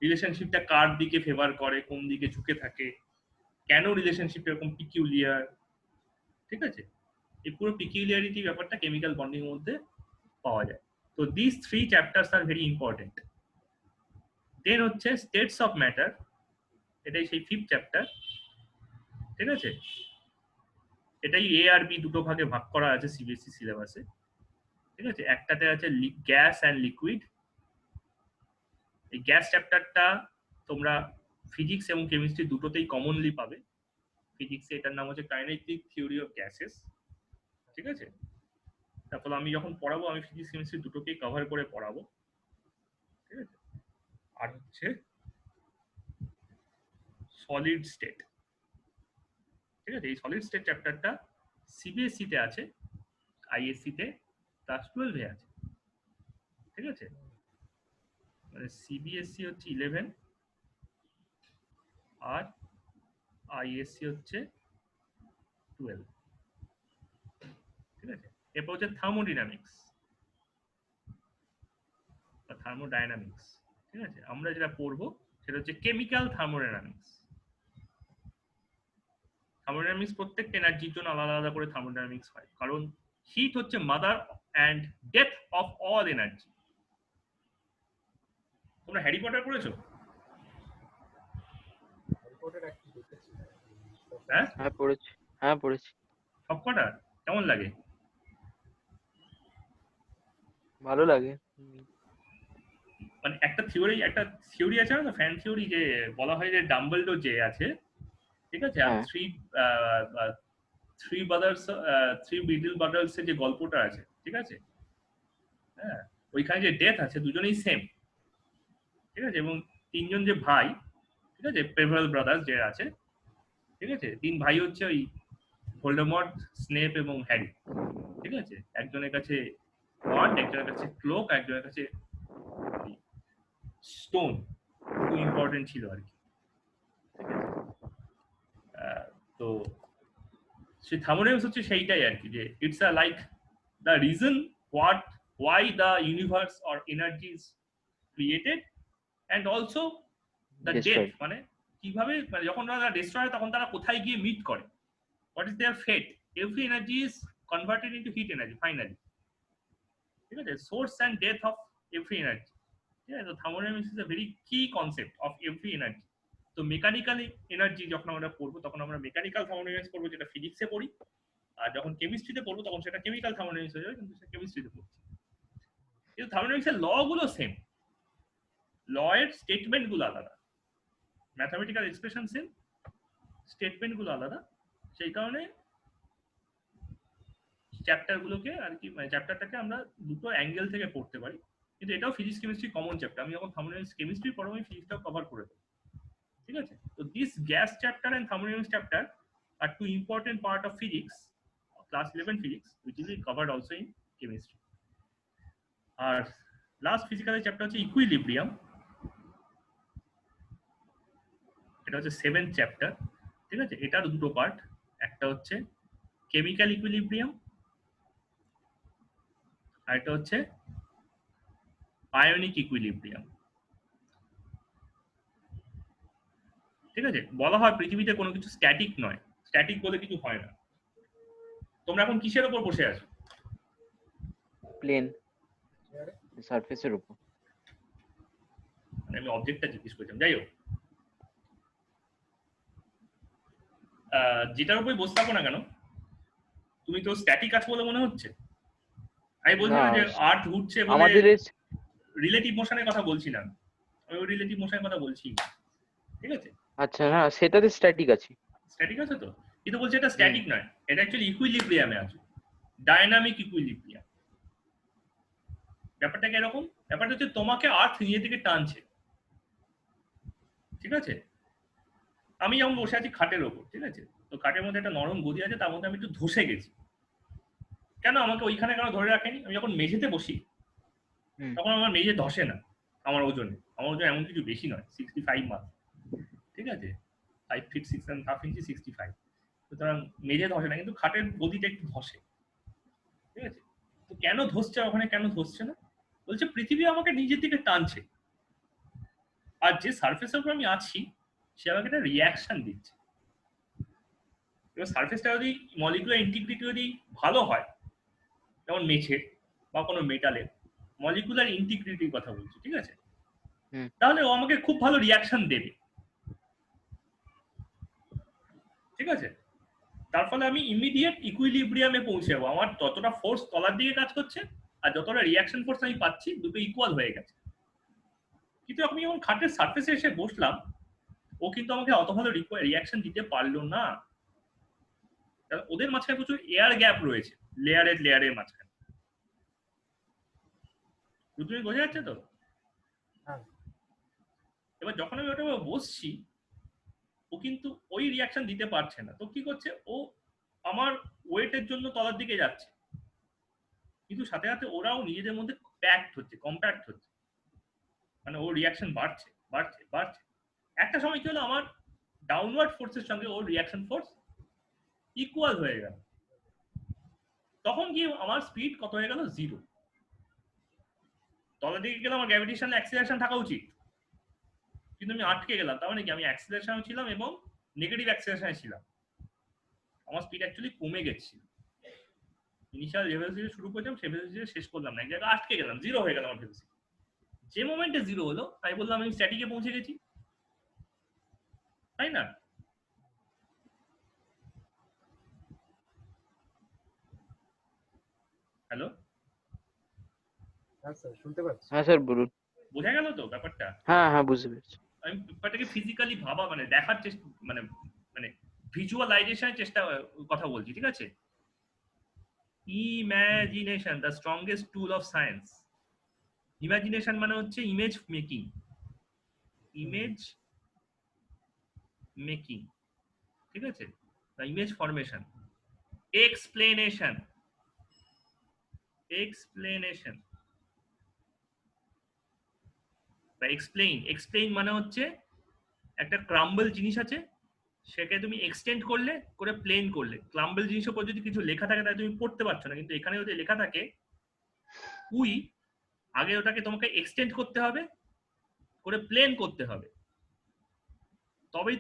রিলেশনশিপটা কার দিকে ফেভার করে, কোন দিকে ঝুঁকে থাকে, কেন রিলেশনশিপ এরকম পিকিউলিয়ার, ঠিক আছে? এই পুরো পিকিউলিয়ারিটি ব্যাপারটা কেমিক্যাল বন্ডিং এর মধ্যে পাওয়া যায়। তো this 3 chapters are very important. Then হচ্ছে স্টেটস অফ ম্যাটার, এটাই সেই 5th চ্যাপ্টার, ঠিক আছে? এটাই এ আর বি দুটো ভাগে ভাগ করা আছে সিবিএসই সিলেবাসে, ঠিক আছে? একটাতে আছে গ্যাস অ্যান্ড লিকুইড, এই গ্যাস চ্যাপ্টারটা তোমরা ফিজিক্স এবং কেমিস্ট্রি দুটোতেই কমনলি পাবে। ফিজিক্সে এটার নাম হচ্ছে কাইনেটিক থিওরি অফ গ্যাসেস, ঠিক আছে? তারপর আমি যখন পড়াবো আমি ফিজিক্স কেমিস্ট্রি দুটোকেই কভার করে পড়াবো, ঠিক আছে? আর হচ্ছে সলিড স্টেট, ঠিক আছে? এই সলিড স্টেট চ্যাপ্টারটা সিবিএসসি তে আছে, আইএসসি তে ক্লাস 12 এ আছে, ঠিক আছে? মানে সিবিএসসি হচ্ছে 11 আর আইএসসি হচ্ছে 12, ঠিক আছে? এরপর হচ্ছে থার্মোডাইনামিক্স বা থার্মোডাইনামিক্স, ঠিক আছে? আমরা যেটা পড়বো সেটা হচ্ছে কেমিক্যাল থার্মোডাইনামিক্স। থার্মোডাইনামিক্স প্রত্যেকটা এনার্জির জন্য আলাদা আলাদা করে থার্মোডাইনামিক্স হয়, কারণ হিট হচ্ছে mother and death of all energy. তোমরা হ্যারি পটার পড়েছো? রিপোর্টের একটু দেখেছি। হ্যাঁ, হ্যাঁ পড়েছি। সবকটা কেমন লাগে? ভালো লাগে। মানে একটা থিওরি আছে না, ফ্যান থিওরি, যে বলা হয় যে ডাম্বলডোর যে আছে, ঠিক আছে, আর হ্যাঁ। থ্রি বিডল ব্রাদার্স এর যে গল্পটা আছে, ঠিক আছে, হ্যাঁ, ওইখানে যে ডেথ আছে দুজনেই সেম, ঠিক আছে? এবং তিনজন যে ভাই, ঠিক আছে, পেভাল ব্রাদার্স যে আছে, ঠিক আছে, তিন ভাই হচ্ছে ওই ভোল্ডেমর্ট, স্নেপ এবং হ্যারি, ঠিক আছে? একজনের কাছে ওয়ান্ড, একজনের কাছে ক্লোক, একজনের কাছে স্টোন, খুব ইম্পর্টেন্ট ছিল আর কি, ঠিক আছে? তো সেই থার্মোডাইনামিক্স হচ্ছে সেইটাই আর কি, যে it's a like the reason why the universe or energy is created and also the Destroyed. death, মানে কিভাবে, মানে যখন তারা ডিস্ট্রয় হয় তখন তারা কোথায় গিয়ে মিট করে, what is their fate, every energy is converted into heat energy finally, ঠিক আছে? source and death of every energy, ঠিক আছে? তো thermodynamics is a very key concept of every energy. তো মেকানিক্যাল এনার্জি যখন আমরা পড়বো তখন আমরা মেকানিক্যাল থার্মোডাইনামিক্স পড়বো, যেটা ফিজিক্সে পড়ি, আর যখন কেমিস্ট্রিতে পড়বো তখন সেটা কেমিক্যাল থার্মোডাইনামিক্স হয়ে যাবে, কিন্তু সেটা কেমিস্ট্রিতে পড়ছি। কিন্তু থার্মোডাইনামিক্সের ল গুলো সেম, ল এর স্টেটমেন্ট গুলো আলাদা, ম্যাথমেটিক্যাল এক্সপ্রেশন সেম, স্টেটমেন্ট গুলো আলাদা। সেই কারণে চ্যাপ্টার গুলোকে আর কি, মানে চ্যাপ্টারটাকে আমরা দুটো অ্যাঙ্গেল থেকে পড়তে পারি, কিন্তু এটাও ফিজিক্স কেমিস্ট্রি কমন চ্যাপ্টার। আমি যখন থার্মোডাইনামিক্স কেমিস্ট্রি পড়াবো আমি ফিজিক্সটাও কভার করে দেবো, ঠিক আছে? তো this gas chapter and thermodynamics chapter are two important part of physics, class 11 physics, which is covered also in chemistry. আর লাস্ট ফিজিক্যালের চ্যাপ্টার হচ্ছে ইকুইলিব্রিয়াম, এটা হচ্ছে 7th চ্যাপ্টার, ঠিক আছে? এটার দুটো পার্ট, একটা হচ্ছে কেমিক্যাল ইকুইলিব্রিয়াম আর এটা হচ্ছে আয়নিক ইকুইলিব্রিয়াম, ঠিক আছে? বলা হয় পৃথিবীতে কোনো কিছু স্ট্যাটিক নয়, স্ট্যাটিক বলে কিছু হয় না। তোমরা এখন কিসের উপর বসে আছো? প্লেন সারফেসের উপর। মানে আমি অবজেক্টটা জিজ্ঞেস করছিলাম, যাই হোক, যেটার উপরে বসে থাকো না কেন, তুমি তো স্ট্যাটিক আছো বলে মনে হচ্ছে। আমি বলছি না যে আর্থ ঘুরছে বলে, আমাদের রিলেটিভ মোশনের কথা বলছি না, আমি ওই রিলেটিভ মোশনের কথা বলছি, ঠিক আছে? আচ্ছা, না সেটাতে স্ট্যাটিক আছে। স্ট্যাটিক আছে তো, কিন্তু বলছি এটা স্ট্যাটিক নয়, এটা অ্যাকচুয়ালি ইকুইলিব্রিয়ামে আছে, ডায়নামিক ইকুইলিব্রিয়াম। ব্যাপারটা কি এরকম? ব্যাপারটা হচ্ছে তোমাকে আর্থ নিজে থেকে টানছে, ঠিক আছে? আমি যেমন বসে আছি খাটের ওপর, ঠিক আছে? তো খাটের মধ্যে একটা নরম গদি আছে, তার মধ্যে আমি একটু ধসে গেছি। কেন আমাকে ওইখানে কেন ধরে রাখেনি? আমি যখন মেঝেতে বসি তখন আমার মেঝে ধসে না আমার ওজনে, আমার ওজন এমন কিছু বেশি নয়, 65 মাত্র, ঠিক আছে? 5 feet 6.5 inches, 65, সুতরাং মেঝে ধসে না, কিন্তু খাটের গদিটা একটু ধসে, ঠিক আছে? তো কেন ধসছে ওখানে, কেন ধসছে না? বলছে পৃথিবী আমাকে নিজের দিকে টানছে, আর যে সারফেসের উপর আমি আছি সে আমাকে একটা রিয়াকশন দিচ্ছে। এবার সারফেসটা যদি মলিকুলার ইন্টিগ্রিটি যদি ভালো হয়, যেমন মেঝের বা কোনো মেটালের মলিকুলার ইন্টিগ্রিটির কথা বলছি, ঠিক আছে, তাহলে ও আমাকে খুব ভালো রিয়াকশন দেবে, ঠিক আছে? তার ফলে আমি ইমিডিয়েট ইকুইলিব্রিয়ামে পৌঁছে যাবো, আমার যতটা ফোর্স তলার দিকে কাজ করছে আর যতটা রিয়াকশন ফোর্স আমি পাচ্ছি দুটো ইকুয়াল হয়ে গেছে, কিন্তু আমি যখন খাটের সারফেসে এসে বসলাম, ও কিন্তু আমাকে অত ভালো রিয়াকশন দিতে পারলো না। কারণ ওদের মাঝখানে প্রচুর এয়ার গ্যাপ রয়েছে, লেয়ারের মাঝখানে। তুমি বোঝা যাচ্ছে তো? হ্যাঁ এবার যখন আমি ওটা বসছি, ও কিন্তু ওই রিয়াকশন দিতে পারছে না। তো কি করছে, ও আমার ওয়েটের জন্য তলার দিকে যাচ্ছে, কিন্তু সাথে সাথে ওরাও নিজেদের মধ্যে কম্প্যাক্ট হচ্ছে, মানে ওর রিয়াকশন বাড়ছে। একটা সময় কি হলো, আমার ডাউনওয়ার্ড ফোর্সের সঙ্গে ওর রিয়াকশন ফোর্স ইকুয়াল হয়ে গেল। তখন কি আমার স্পিড কত হয়ে গেল? 0। তলার দিকে গেলে আমার গ্র্যাভিটেশনাল অ্যাক্সিলারেশন থাকা উচিত, কিন্তু আমি আটকে গেলাম। তার মানে কি, আমি অ্যাক্সিলারেশনে ছিলাম এবং নেগেটিভ অ্যাক্সিলারেশনে ছিলাম। আমার স্পিড অ্যাকচুয়ালি কমে গেছে। ইনিশিয়াল ভেলোসিটি শুরু করলাম, সেই ভেলোসিটি শেষ করলাম না, এক জায়গায় আটকে গেলাম, 0 হয়ে গেল আমার ভেলোসিটি। যে মোমেন্টে 0 হলো, তাই বললাম আমি স্ট্যাটিকে পৌঁছে গেছি, তাই না? হ্যালো, হ্যাঁ স্যার শুনতে পাচ্ছি। হ্যাঁ স্যার বলুন। বোঝা গেল তো ব্যাপারটা? হ্যাঁ বুঝতে পেরেছি। আমি ব্যাপারটাকে ফিজিক্যালি ভাবা, মানে দেখার চেষ্টা, মানে মানে ভিজুয়ালাইজেশনের চেষ্টা কথা বলছি, ঠিক আছে? Imagination the strongest tool of science. Imagination মানে হচ্ছে ইমেজ মেকিং, ঠিক আছে? বা ইমেজ ফরমেশন। এক্সপ্লেনেশন বা এক্সপ্লেইন মানে হচ্ছে একটা ক্রাম্বল জিনিস আছে, সেকে তুমি এক্সটেন্ড করে প্লেন করলে। ক্রাম্বল জিনিসের উপর যদি কিছু লেখা থাকে তাহলে তুমি পড়তে পারছো না, কিন্তু এখানে যদি লেখা থাকে উই, আগে ওটাকে তোমাকে এক্সটেন্ড করতে হবে, করে প্লেন করতে হবে, তবেই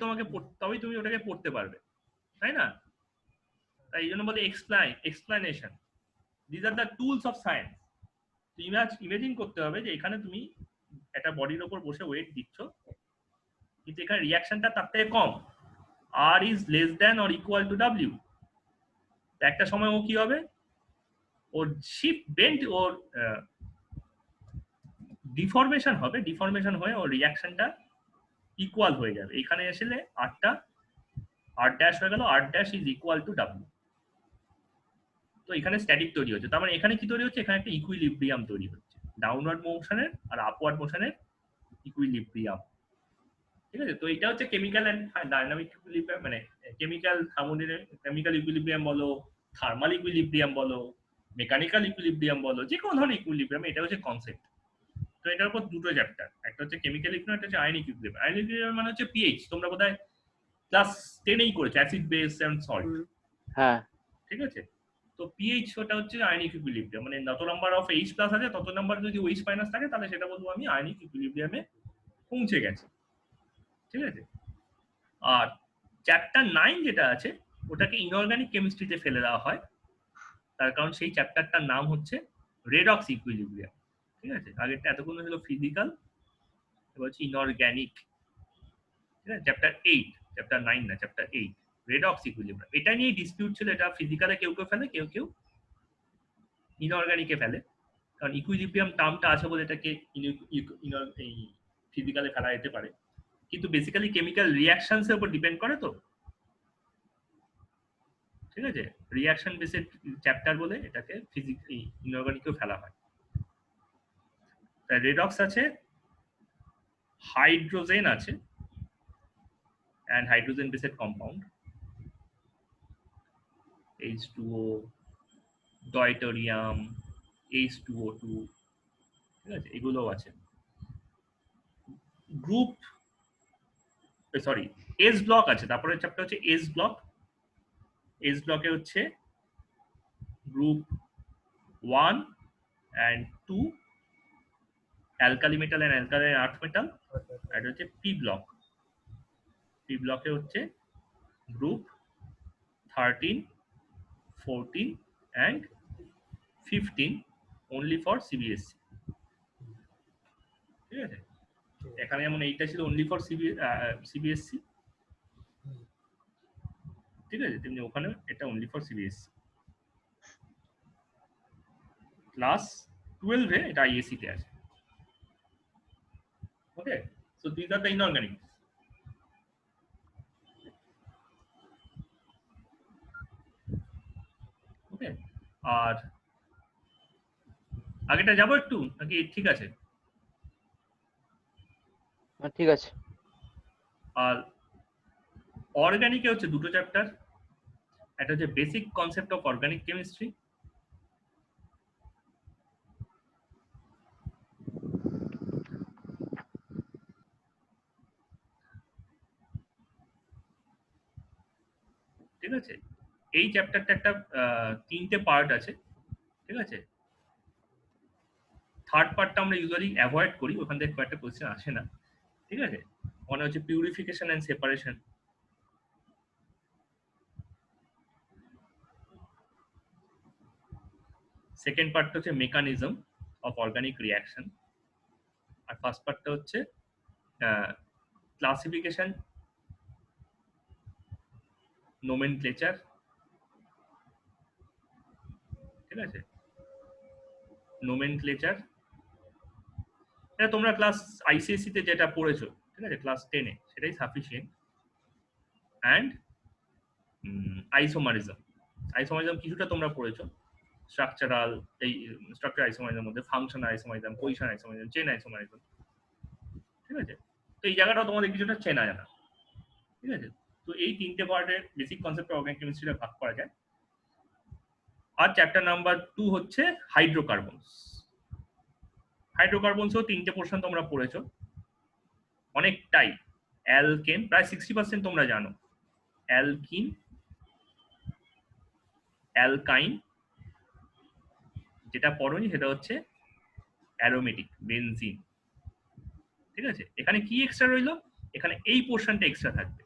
তুমি ওটাকে পড়তে পারবে, তাই না? তাই এই জন্য বলে explanation. This are the tools of science. Imagine করতে হবে যে এখানে তুমি একটা বডির ওপর বসে ওয়েট দিচ্ছ, কিন্তু এখানে রিয়াকশনটা তার থেকে কম, R is less than or equal to W. একটা সময় ও কি হবে, ওর ওর ডিফরমেশন হয়ে ওর রিয়াকশনটা ইকুয়াল হয়ে যাবে। এখানে এসে আর ড্যাশ হয়ে গেল, R dash is equal to W. তো এখানে স্ট্যাটিক তৈরি হচ্ছে। তার মানে এখানে কি তৈরি হচ্ছে, এখানে একটা ইকুইলিব্রিয়াম তৈরি হচ্ছে, ডাউনওয়ার্ড মোশনের আর আপওয়ার্ড মোশনের ইকুইলিব্রিয়াম, ঠিক আছে? তো এটা হচ্ছে কেমিক্যাল এন্ড ডাইনামিক ইকুইলিব্রিয়াম, মানে কেমিক্যাল ইকুইলিব্রিয়াম বলো, থার্মাল ইকুইলিব্রিয়াম বলো, মেকানিক্যাল ইকুইলিব্রিয়াম বলো, যে কোনো ধরনের ইকুইলিব্রিয়াম, এটা হচ্ছে কনসেপ্ট। তো এটার উপর দুটো চ্যাপ্টার, একটা হচ্ছে কেমিক্যাল ইকুইলিব্রিয়াম, একটা হচ্ছে আয়নিক ইকুইলিব্রিয়াম। আয়নিক ইকুইলিব্রিয়াম মানে হচ্ছে পিএইচ, তোমরা বোধহয় ক্লাস 10-এই করেছো, অ্যাসিড বেস এন্ড সল্ট, হ্যাঁ ঠিক আছে? তো পিএইচ ওটা হচ্ছে আয়নিক ইকুইলিব্রিয়াম, মানে যত নাম্বার অফ এইচ প্লাস আছে তত নাম্বার যদি ওইচ মাইনাস থাকে, তাহলে সেটা বলবো আমি আয়নিক ইকুইলিব্রিয়ামে পৌঁছে গেছি, ঠিক আছে? আর চ্যাপ্টার 9 যেটা আছে, ওটাকে ইনঅর্গানিক কেমিস্ট্রিতে ফেলে দেওয়া হয়, তার কারণ সেই চ্যাপ্টারটার নাম হচ্ছে রেডক্স ইকুইলিব্রিয়াম, ঠিক আছে? আগেরটা এতক্ষণ ছিল ফিজিক্যাল, এবার হচ্ছে ইনঅর্গানিক, ঠিক আছে? চ্যাপ্টার 9 না, চ্যাপ্টার 8 রেডক্স ইকুইলিব্রিয়াম। এটা নিয়ে ডিসপিউট ছিল, এটা ফিজিক্যালে কেউ ফেলে, কেউ ইনঅর্গানিকে ফেলে, কারণ ইকুইলিব্রিয়াম টার্মটা আছে বলে এটাকে ফিজিক্যালে ফেলা যেতে পারে, কিন্তু বেসিক্যালি কেমিক্যাল রিঅ্যাকশনস এর উপর ডিপেন্ড করে। তো ঠিক আছে, রিঅ্যাকশন বেসড চ্যাপ্টার বলে এটাকে ইনঅর্গানিকেও ফেলা হয়। তাই রেডক্স আছে, হাইড্রোজেন আছে and hydrogen based compound, H2O, deuterium, H2O2, ঠিক আছে? এগুলোও আছে। গ্রুপ সরি এস ব্লক আছে, তারপরে চ্যাপ্টার হচ্ছে এস ব্লকে হচ্ছে group 1 and 2 alkali metal and alkaline earth metal, আর হচ্ছে পি ব্লকে হচ্ছে group 13, 14 and 15 only for CBSE, ঠিক আছে? এখানে যেমন এইটা ছিল অনলি ফর সিবিএসসি, ঠিক আছে? তেমনি ওখানে এটা অনলি ফর সিবিএসসি। ক্লাস 12-এ এটা আইএসসি তে আছে। Okay, so these are the inorganic. Okay, আর আগেটা যাবো একটু নাকি ঠিক আছে? ঠিক আছে। আর অর্গানিকে হচ্ছে দুটো চ্যাপ্টার, একটা হচ্ছে basic concept of organic chemistry, ঠিক আছে? এই চ্যাপ্টারটা একটা 3টে পার্ট আছে, ঠিক আছে? থার্ড পার্টটা আমরা ইউজুয়ালি অ্যাভয়েড করি, ওখান থেকে কয়েকটা কোয়েশ্চেন আসে না, ঠিক আছে? মনে হচ্ছে পিউরিফিকেশন অ্যান্ড সেপারেশন, সেকেন্ড পার্টটা হচ্ছে মেকানিজম অফ অর্গানিক রিয়াকশন, আর ফার্স্ট পার্টটা হচ্ছে ক্লাসিফিকেশন, নোমেনক্লেচার, ঠিক আছে? নোমেনক্লেচার এটা তোমরা ক্লাস আইসিএসসি তে যেটা পড়েছো, ঠিক আছে, ক্লাস 10-এ, সেটাই সাফিসিয়েন্ট। অ্যান্ড আইসোমারিজম, আইসোমারিজম কিছুটা তোমরা পড়েছো, স্ট্রাকচারাল, এই স্ট্রাকচার আইসোমারিজমের মধ্যে function isomerism, position isomerism, chain isomerism, ঠিক আছে? তো এই জায়গাটাও তোমাদের কিছুটা চেনা জানা, ঠিক আছে? তো এই 3টে পার্টের বেসিক কনসেপ্ট অফ অর্গানিক কেমিস্ট্রিটা ভাগ করা যায়। আর চ্যাপ্টার নাম্বার 2 হচ্ছে হাইড্রোকার্বনস। হাইড্রোকার্বনসও 3টে পোর্শন তোমরা পড়েছো, অনেকটাই। অ্যালকেন প্রায় 60% তোমরা জানো, অ্যালকিন, অ্যালকাইন, যেটা পড়োনি সেটা হচ্ছে অ্যারোমেটিক, বেনজিন, ঠিক আছে? এখানে কি এক্সট্রা রইলো? এখানে এই পোর্শনটা এক্সট্রা থাকবে,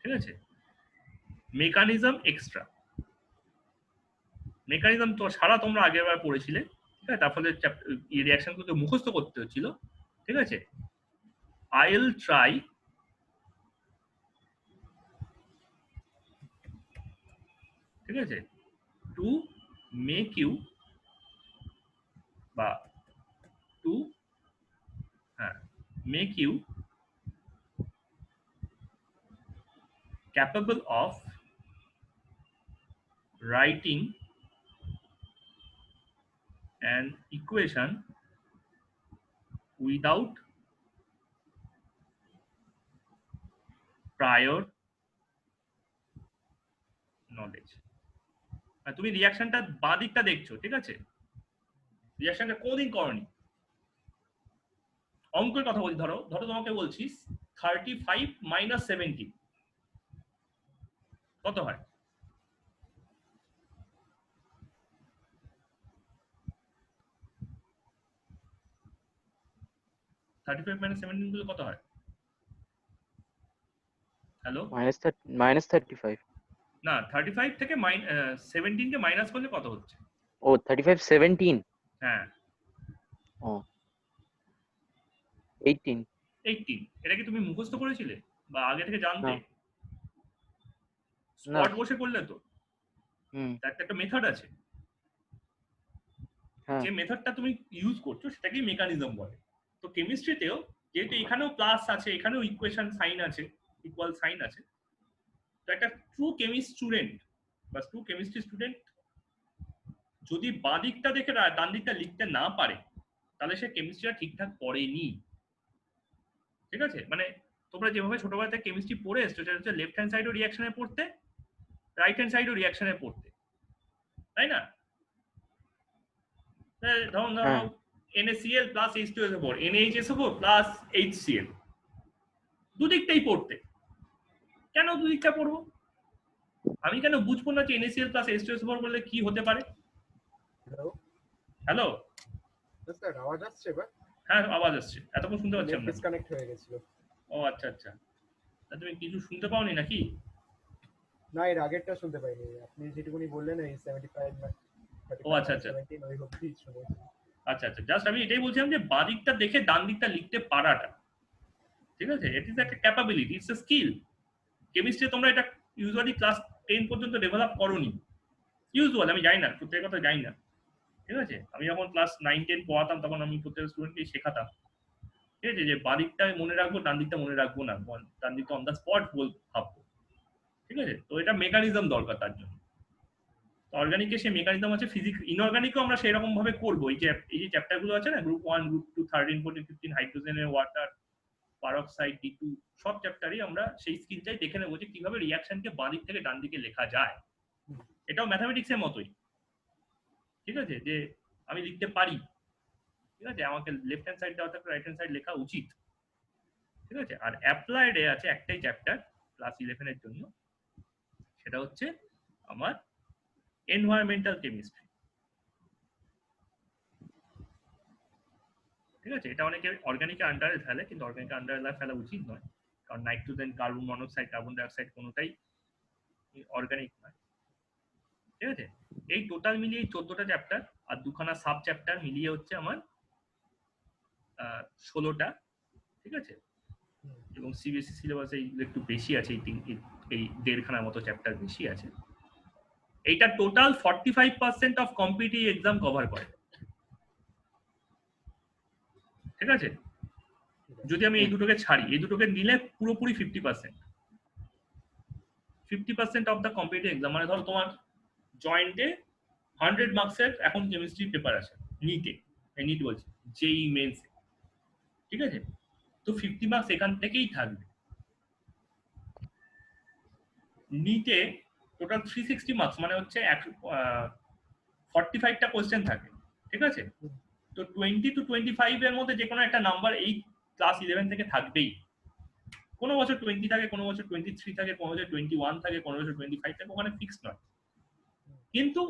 ঠিক আছে? মেকানিজম এক্সট্রা, মেকানিজম তো সারা তোমরা আগেরবার পড়েছিলে, ঠিক আছে? তার ফলে এই রিঅ্যাকশনগুলোকে মুখস্থ করতে হচ্ছিল, ঠিক আছে? I'll try ঠিক আছে টু মেক ইউ বা to make you capable of writing an equation without prior knowledge। তুমি রিঅ্যাকশনটা বাঁ দিকটা দেখছো, ঠিক আছে? রিঅ্যাকশনটা কোনদিন করনি, অঙ্কের কথা বলছি। ধরো ধরো তোমাকে বলছি 35 মাইনাস 17 কত হয়? $35 মাইনাস 17 গুলো কত হয়? হ্যালো, -35। না 35 থেকে 17 কে মাইনাস করলে কত হচ্ছে? ও 35 17। হ্যাঁ, ও 18। 18। এটা কি তুমি মুখস্থ করেছিলে বা আগে থেকে জানতে? না। স্পট বসে করলে তো? তার একটা মেথড আছে, হ্যাঁ। যে মেথডটা তুমি ইউজ করছো সেটাকেই মেকানিজম বলে। তো কেমিস্ট্রিতেও যেহেতু এখানেও প্লাস আছে, এখানেও ইকুয়েশন সাইন আছে, ইকুয়াল সাইন আছে, তো একটা ট্রু কেমিস্ট স্টুডেন্ট বা ট্রু কেমিস্ট্রি স্টুডেন্ট যদি বাঁ দিকটা দেখে ডান দিকটা লিখতে না পারে, তাহলে সে কেমিস্ট্রিটা ঠিকঠাক পড়েনি, ঠিক আছে? মানে তোমরা যেভাবে ছোটবেলা থেকে কেমিস্ট্রি পড়ে এসছো, সেটা হচ্ছে লেফট হ্যান্ড সাইডও রিঅ্যাকশনে পড়তে, রাইট হ্যান্ড সাইডও রিঅ্যাকশনে পড়তে, তাই না? ধরুন ধরো NaCl plus H2SO4, NaHSO4 plus HCl, দুদিকটাই পড়তে। কেন দুদিকটা পড়বো? আমি কেন বুঝবো না যে NaCl প্লাস H2SO4 বললে কি হতে পারে? হ্যালো হ্যালো, স্যার, আওয়াজ আসছে এবার? হ্যাঁ আওয়াজ আসছে, এতক্ষণ শুনতে পাচ্ছি না। ডিসকানেক্ট হয়ে গেছিল। ও আচ্ছা আচ্ছা, তা তুমি কিছু শুনতে পাওনি নাকি? না, এর আগেরটা শুনতে পাইনি। আপনি যেটুকুনি বললেন এই 75 ও আচ্ছা আচ্ছা 17 ওই অবধি শুনেছি। আচ্ছা আচ্ছা, জাস্ট আমি এটাই বলছিলাম যে বাঁ দিকটা দেখে ডান দিকটা লিখতে পারাটা, ঠিক আছে? ইট ইজ একটা capability, it's a skill. Chemistry তোমরা এটা ইউজুয়ালি ক্লাস 10 পর্যন্ত ডেভেলপ করোনি, ইউজুয়াল, আমি জানি না, সত্যি কথা জানি না, ঠিক আছে? আমি যখন ক্লাস 9-10 পড়াতাম তখন আমি প্রত্যেকটা স্টুডেন্টকে শেখাতাম, ঠিক আছে, যে বাঁ দিকটা মনে রাখবো, ডান দিকটা মনে রাখবো না, ডান দিকটা অন দ্য স্পট ভাববো, ঠিক আছে? তো এটা মেকানিজম দরকার তার জন্য। অর্গানিকে সে মেকানিজম আছে, ফিজিক্স ইনঅর্গানিকও আমরা সেই রকম ভাবে করবো। এই যে চ্যাপ্টার গুলো আছে না, গ্রুপ 1, গ্রুপ 2, 13, 14, 15, হাইড্রোজেনের ওয়াটার, পারক্সাইড, D2, সব চ্যাপ্টারই আমরা সেই স্কিলটাই দেখে নেবো যে কিভাবে রিঅ্যাকশনকে বাঁ দিক থেকে ডান দিকে লেখা যায়। এটাও ম্যাথামেটিক্সের মতোই, ঠিক আছে, যে আমি লিখতে পারি, ঠিক আছে, আমাকে লেফট হ্যান্ড সাইড দেওয়া থাকলে রাইট হ্যান্ড সাইড লেখা উচিত, ঠিক আছে। আর অ্যাপ্লাইডে আছে একটাই চ্যাপ্টার ক্লাস 11 এর জন্য, সেটা হচ্ছে আমার এনভায়রনমেন্টাল কেমিস্ট্রি, ঠিক আছে। এটা অনেকে অর্গানিকের আন্ডারে ফেলে, কিন্তু অর্গানিকের আন্ডারে ফেলা উচিত নয়, কারণ nitrogen, carbon monoxide, carbon dioxide কোনোটাই অর্গানিক নয়, ঠিক আছে। এই টোটাল মিলিয়ে 14টা চ্যাপ্টার আর দুখানা সাব চ্যাপ্টার মিলিয়ে হচ্ছে আমার 16টা, ঠিক আছে। এবং সিবিএসসি সিলেবাসে একটু বেশি আছে, এই 1.5খানার মতো চ্যাপ্টার বেশি আছে। এইটা total 45% of competitive exam cover করে, ঠিক আছে। যদি আমি এই দুটোকে ছাড়ি, এই দুটোকে নিলে পুরোপুরি 50% অফ দ্য কম্পিটিটিভ এক্সাম। মানে ধরো তোমার জয়েন্টে 100 মার্কসের এখন কেমিস্ট্রি পেপার আছে, নিট বলছি, জেই মেন্স, ঠিক আছে। তো 50 মার্কস এখান থেকেই থাকবে। নিটে টোটাল 360 মার্কস, মানে হচ্ছে 45টা কোশ্চেন থাকে, ঠিক আছে। তো 20 to 25 এর মধ্যে যে কোনো একটা নাম্বার এই ক্লাস 11 থেকে থাকবেই। কোনো বছর 20 থাকে, কোনো বছর 23 থাকে, কোনো বছর 21 থাকে, কোনো বছর 25 থাকে, ওখানে ফিক্সড নয়। কিন্তু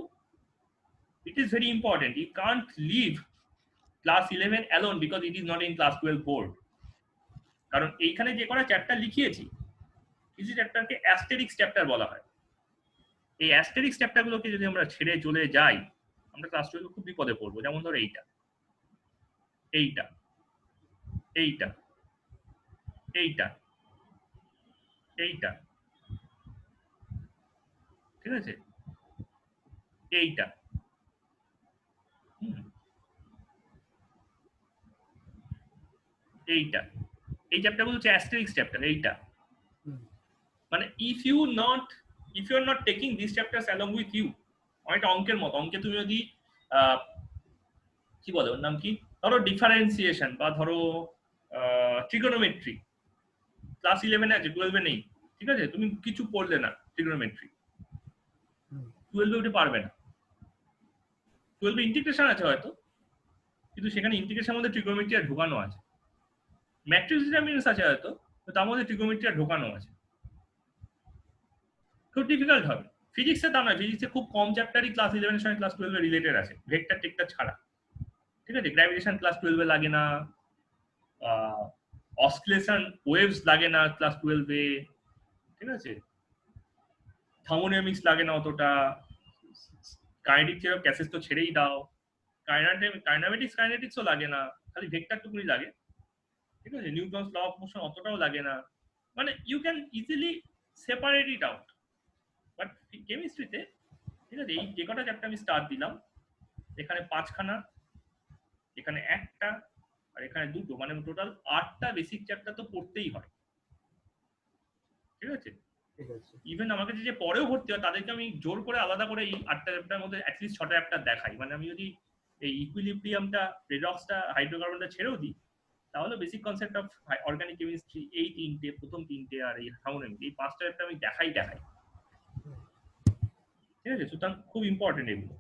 it is very important, you can't leave class 11 alone because it is not in class 12 board. কারণ এইখানে যে কটা চ্যাপ্টার লিখিয়েছি, কিছু চ্যাপ্টারকে অ্যাস্টেরিক্স চ্যাপ্টার বলা হয়। এই অ্যাস্টেরিক্স চ্যাপ্টারগুলোকে যদি আমরা ছেড়ে চলে যাই, আমরা ক্লাস 12 খুব বিপদে পড়বো। যেমন ধরো এইটা, এইটা, এইটা, এইটা, এইটা, ঠিক আছে, এইটা, এইটা, এই চ্যাপ্টারগুলো হচ্ছে অ্যাস্টেরিক্স চ্যাপ্টার। এইটা মানে if you are not taking these chapters along with you, অনেকটা অঙ্কের মতো। অঙ্কে তুমি যদি কি বলে ওর নাম কি, ধরো ডিফারেন্সিয়েশন বা ধরো ট্রিগোনোমেট্রি, ক্লাস 11 আছে, 12 নেই, ঠিক আছে, তুমি কিছু পড়লে না ট্রিগোনোমেট্রি, 12 ওটা পারবে না। 12 ইন্টিগ্রেশন আছে হয়তো, কিন্তু সেখানে ইন্টিগ্রেশনের মধ্যে ট্রিগোনোমেট্রি আর ঢোকানো আছে। ম্যাট্রিক্স ডিটারমিনেন্টস আছে হয়তো, তো তার মধ্যে ট্রিগোনোমেট্রি আর ঢোকানো আছে, খুব ডিফিকাল্ট হবে। ফিজিক্সে তা নয়, ফিজিক্সে খুব কম চ্যাপ্টারই ক্লাস 11 এর সঙ্গে ক্লাস 12 এর রিলেটেড আছে, ভেক্টর টেক্টর ছাড়া, ঠিক আছে। গ্র্যাভিটেশন ক্লাস 12 এ লাগে না, অসিলেশন ওয়েভস লাগে না ক্লাস 12 এ, ঠিক আছে, থার্মোডাইনামিক্স লাগে না অতটা, কাইনেটিক থিওরি অফ গ্যাসেস তো ছেড়েই দাও, কাইনেটিক্সও লাগে না, খালি ভেক্টর টুকুনি লাগে, ঠিক আছে। নিউটনস ল অফ মোশন অতটাও লাগে না, মানে you can easily separate it out. But কেমিস্ট্রিতে, ঠিক আছে, এই যে কটা চ্যাপ্টার আমি স্টার দিলাম, এখানে 5খানা, এখানে 1টা, আর এখানে 2টো, মানে টোটাল 8টা বেসিক চ্যাপ্টার তো পড়তেই হয়, ঠিক আছে। ইভেন আমাকে যে পরেও ভর্তি হয় তাদেরকে আমি জোর করে আলাদা করে এই 8টা চ্যাপ্টারের মধ্যে অ্যাটলিস্ট 6টা চ্যাপ্টার দেখাই। মানে আমি যদি এই ইকুইলিব্রিয়ামটা, রেডক্সটা, হাইড্রোকার্বনটা ছেড়েও দিই, তাহলে basic concept of organic chemistry, এই 3টে, প্রথম 3টে, আর এই থার্মোডাইনামিক্স, এই 5টা চ্যাপ্টার আমি দেখাই, ঠিক আছে। সুতরাং খুব ইম্পর্টেন্ট এগুলো।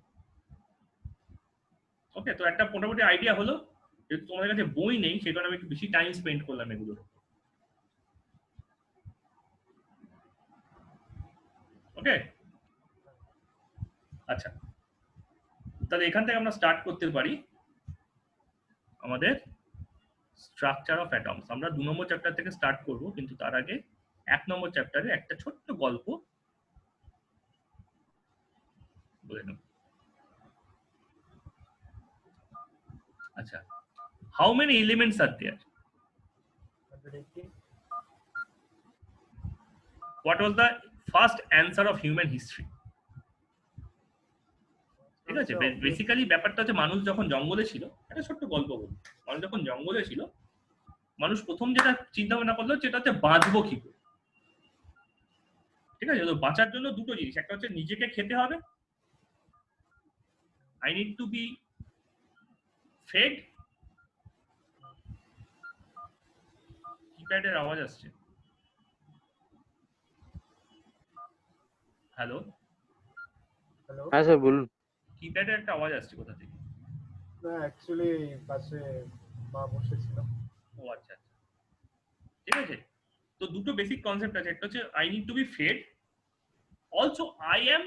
ওকে, তো একটা মোটামুটি আইডিয়া হলো। যেহেতু তোমাদের কাছে বই নেই, সেই কারণে আমি একটু বেশি টাইম স্পেন্ড করলাম এগুলোর। ওকে, আচ্ছা, তাহলে এখান থেকে আমরা স্টার্ট করতে পারি আমাদের স্ট্রাকচার অফ অ্যাটমস। আমরা 2 নম্বর চ্যাপ্টার থেকে স্টার্ট করব, কিন্তু তার আগে 1 নম্বর চ্যাপ্টারে একটা ছোট্ট গল্প বলে নেব। আচ্ছা, how many elements are there? What was the first answer of human history? ঠিক ঠিক আছে? আচ্ছা, বেসিক্যালি ব্যাপারটা হচ্ছে মানুষ যখন জঙ্গলে ছিল, একটা ছোট্ট গল্প বলি। মানুষ যখন জঙ্গলে ছিল, মানুষ প্রথম যেটা চিন্তা ভাবনা করলো সেটা হচ্ছে বাঁচবো কি করে। ঠিক আছে? তো বাঁচার জন্য দুটো জিনিস, একটা হচ্ছে নিজেকে খেতে হবে, I need to be fed. কিপ্যাডের আওয়াজ আসছে। Hello, hello. হ্যাঁ স্যার বলুন। কিপ্যাডের একটা আওয়াজ আসছে কোথা থেকে? না অ্যাকচুয়ালি পাশে মা বসেছিল। ও আচ্ছা আচ্ছা, ঠিক আছে। তো দুটো বেসিক কনসেপ্ট আছে, একটা হচ্ছে I need to be fed, also I am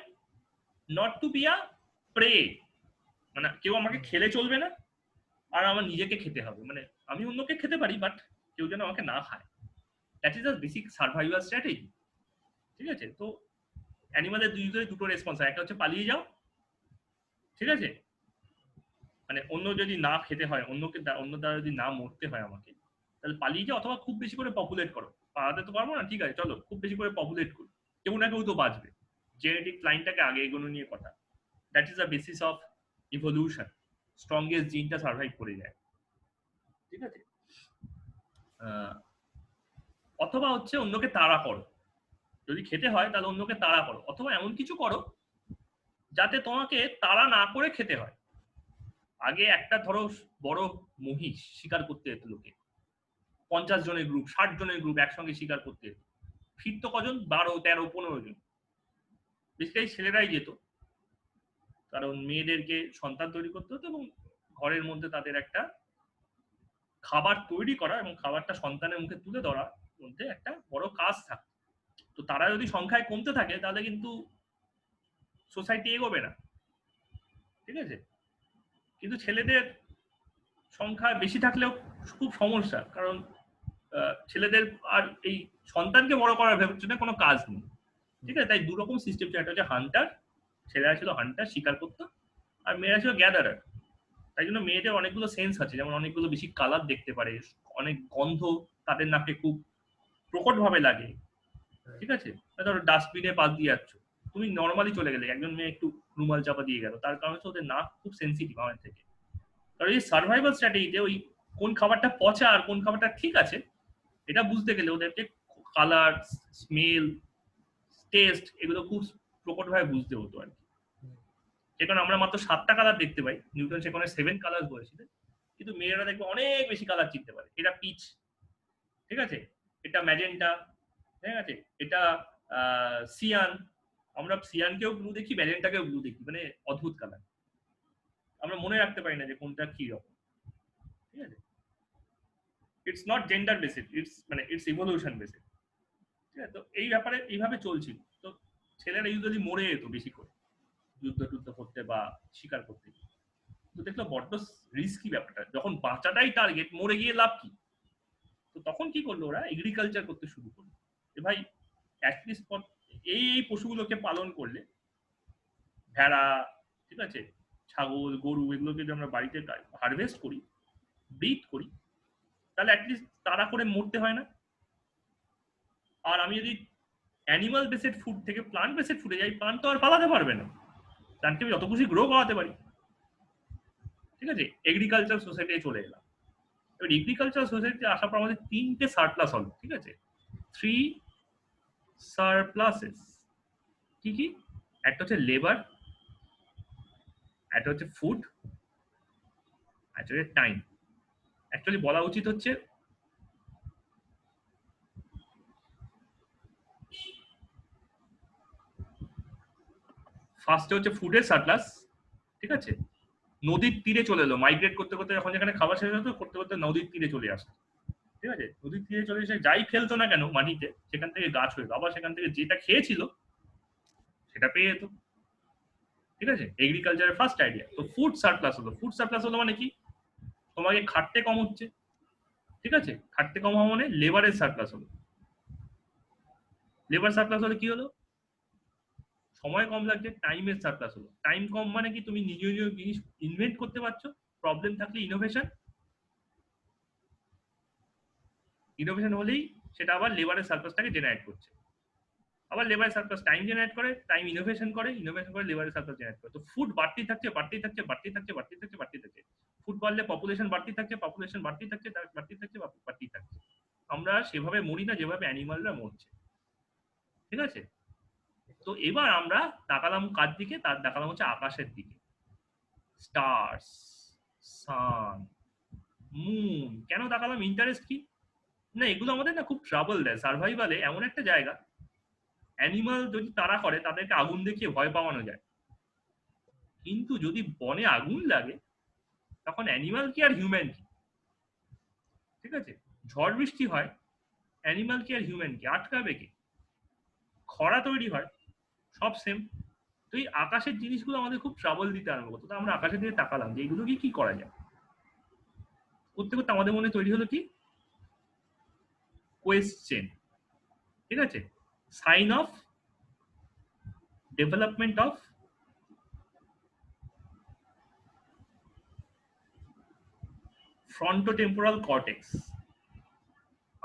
not to be a prey, মানে কেউ আমাকে খেলে চলবে না, আর আমার নিজেকে খেতে হবে। মানে আমি অন্যকে খেতে পারি, বাট কেউ যেন আমাকে না খায়। That is a basic survival strategy. ঠিক আছে? তো অ্যানিমালের দুটো রেসপন্স হয়, একটা হচ্ছে পালিয়ে যাও, ঠিক আছে, মানে অন্য যদি না খেতে হয়, অন্য দ্বারা যদি না মরতে হয় আমাকে, তাহলে পালিয়ে যাও, অথবা খুব বেশি করে পপুলেট করো। পালাতে তো পারবো না, ঠিক আছে, চলো খুব বেশি করে পপুলেট করি, কেউ না কেউ তো বাঁচবে। জেনেটিক লাইনটাকে আগে এগোনো নিয়ে কথা। That is the basis of evolution. Strongest জিনটা সার্ভাইভ করে যায়, ঠিক আছে। অথবা হচ্ছে অন্যকে তাড়া করো, যদি খেতে হয় তাহলে অন্যকে তাড়া করো, অথবা এমন কিছু করো যাতে তোমাকে তাড়া না করে খেতে হয়। আগে একটা ধরো বড় মহিষ শিকার করতে যেত লোকে, 50 জনের গ্রুপ, 60 জনের গ্রুপ একসঙ্গে শিকার করতে যেত। ফিরতো কজন? 12, 13, 15 জন। বেশিরভাগ ছেলেরাই যেত, কারণ মেয়েদেরকে সন্তান তৈরি করতে হতো এবং ঘরের মধ্যে তাদের একটা খাবার তৈরি করা এবং খাবারটা সন্তানের মুখে তুলে দেওয়ার মধ্যে একটা বড় কাজ থাকে। তো তারা যদি সংখ্যায় কমতে থাকে তাহলে কিন্তু সোসাইটি এগোবে না, ঠিক আছে। কিন্তু ছেলেদের সংখ্যা বেশি থাকলেও খুব সমস্যা, কারণ ছেলেদের আর এই সন্তানকে বড় করার জন্য কোনো কাজ নেই, ঠিক আছে। তাই দুরকম সিস্টেম ছিল, একটা হচ্ছে হান্টার, ছেলেরা ছিল হান্টার, শিকার করতো, আর মেয়েরা ছিল গ্যাদারার। তাই জন্য মেয়েদের অনেকগুলো সেন্স আছে, যেমন অনেকগুলো বেশি কালার দেখতে পারে, অনেক গন্ধ তাদের নাকে খুব প্রকট ভাবে লাগে, ঠিক আছে। ধরো ডাস্টবিনে পাশ দিয়ে যাচ্ছ, তুমি নর্মালি চলে গেলে, একজন মেয়ে একটু রুমাল চাপা দিয়ে গেল, তার কারণে ওদের নাক খুব সেন্সিটিভ আমার থেকে। কারণ এই সার্ভাইভাল স্ট্র্যাটেজিতে ওই কোন খাবারটা পচা আর কোন খাবারটা ঠিক আছে এটা বুঝতে গেলে ওদেরকে কালার, স্মেল, টেস্ট এগুলো খুব প্রকটভাবে বুঝতে হতো আর কি। যেখানে আমরা মাত্র 7টা কালার দেখতে পাই, নিউটন সেখানে 7 কালার বলেছিলেন, কিন্তু মেয়েরা দেখবে অনেক বেশি কালার চিনতে পারে। এটা পিচ, ঠিক আছে, এটা ম্যাজেন্টা, ঠিক আছে, এটা সিয়ান। আমরা সিয়ানকেও ব্লু দেখি, ম্যাজেন্টাকেও ব্লু দেখি, মানে অদ্ভুত কালার। আমরা মনে রাখতে পারি না যে কোনটা কি রকম, ঠিক আছে। It's not gender basis, it's evolution basis, ঠিক আছে। তো এই ব্যাপারে এইভাবে চলছিল। তো ছেলেরা ইউজুয়ালি মরে যেত বেশি করে যুদ্ধ করতে বা শিকার করতে। তো দেখলো বড্ড রিস্কি ব্যাপারটা, যখন বাঁচাটাই টার্গেট, মরে গিয়ে লাভ কি। তো তখন কি করলো ওরা, এগ্রিকালচার করতে শুরু করলো, যে ভাই অ্যাটলিস্ট এই পশুগুলোকে পালন করলে, ভেড়া, ঠিক আছে, ছাগল, গরু, এগুলোকে যদি আমরা বাড়িতে হারভেস্ট করি, ব্রিড করি, তাহলে অ্যাটলিস্ট তাড়া করে মরতে হয় না। আর আমি যদি অ্যানিমাল বেসেড ফুড থেকে প্লান্ট বেসেড ফুডে যাই, প্লান্ট তো আর পালাতে পারবে না, প্লান্টকে আমি যত খুশি গ্রো করাতে পারি, ঠিক আছে। এগ্রিকালচার সোসাইটি চলে এলাম। এবার এগ্রিকালচার সোসাইটিতে আসার পর আমাদের 3টে সারপ্লাস হলো, ঠিক আছে, 3 সারপ্লাসেস। কি কি? একটা হচ্ছে লেবার, একটা হচ্ছে ফুড, একটা হচ্ছে টাইম। অ্যাকচুয়ালি বলা উচিত হচ্ছে ফার্স্টে হচ্ছে ফুডের সারপ্লাস, ঠিক আছে। নদীর তীরে চলে এলো, মাইগ্রেট করতে করতে যখন যেখানে খাবার শেষ হতো, করতে করতে নদীর তীরে চলে আসতো, ঠিক আছে। নদীর তীরে চলে এসে যাই ফেলতো না কেন মাটিতে, সেখান থেকে গাছ হয়ে, আবার সেখান থেকে যেটা খেয়েছিল সেটা পেয়ে যেত, ঠিক আছে। এগ্রিকালচারের ফার্স্ট আইডিয়া। তো ফুড সারপ্লাস হলো। ফুড সারপ্লাস হলো মানে কি, তোমাকে খাটতে কম হচ্ছে, ঠিক আছে। খাটতে কম হওয়া মানে লেবারের সারপ্লাস হলো। লেবার সারপ্লাস হলে কি হলো, সময় কম লাগছে, টাইমের সারপ্লাস হলো। টাইম কম মানে কি, তুমি নিজ নিজ জিনিস ইনভেন্ট করতে পারছো, প্রবলেম থাকলে ইনোভেশন হলেই সেটা আবার লেবারের সারপ্লাসটাকে জেনারেট করছে। আবার লেবার সার্প্লাস টাইম জেনারেট করে, টাইম ইনোভেশন করে, ইনোভেশন করে লেবার সার্প্লাস জেনারেট করে। তো ফুড বাড়তি থাকছে, বাড়তি থাকছে, বাড়তি থাকছে, বাড়তি থাকছে, বাড়তি থাকছে। ফুড বাড়লে পপুলেশন বাড়তি থাকছে, পপুলেশন বাড়তি থাকছে, বাড়তি থাকছে, বাড়তি থাকছে। আমরা সেভাবে মরি না যেভাবে অ্যানিমালরা মরছে, ঠিক আছে? তো এবার আমরা তাকালাম কার দিকে? তার তাকালাম হচ্ছে আকাশের দিকে। স্টার্স, সান, মুন। কেন তাকালাম? ইন্টারেস্ট কি না, এগুলো আমাদের না খুব ট্রাবল দেয় সার্ভাইভালে। এমন একটা জায়গা, অ্যানিমাল যদি তারা করে তাদেরকে আগুন দেখিয়ে ভয় পাওয়ানো যায়, কিন্তু যদি বনে আগুন লাগে তখন অ্যানিমাল কি আর হিউম্যান কি, ঠিক আছে? ঝড় বৃষ্টি হয়, অ্যানিমাল কি আর হিউম্যান কি, আটকাবে কে? খরা তৈরি হয়, সব সেম। তো এই আকাশের জিনিসগুলো আমাদের খুব ট্রাবল দিতে আরম্ভ করতো। তো আমরা আকাশের দিকে তাকালাম যে এগুলোকে কি করা যায়। করতে করতে আমাদের মনে তৈরি হলো কি? কোয়েশ্চেন, ঠিক আছে? Sign of development of frontotemporal cortex.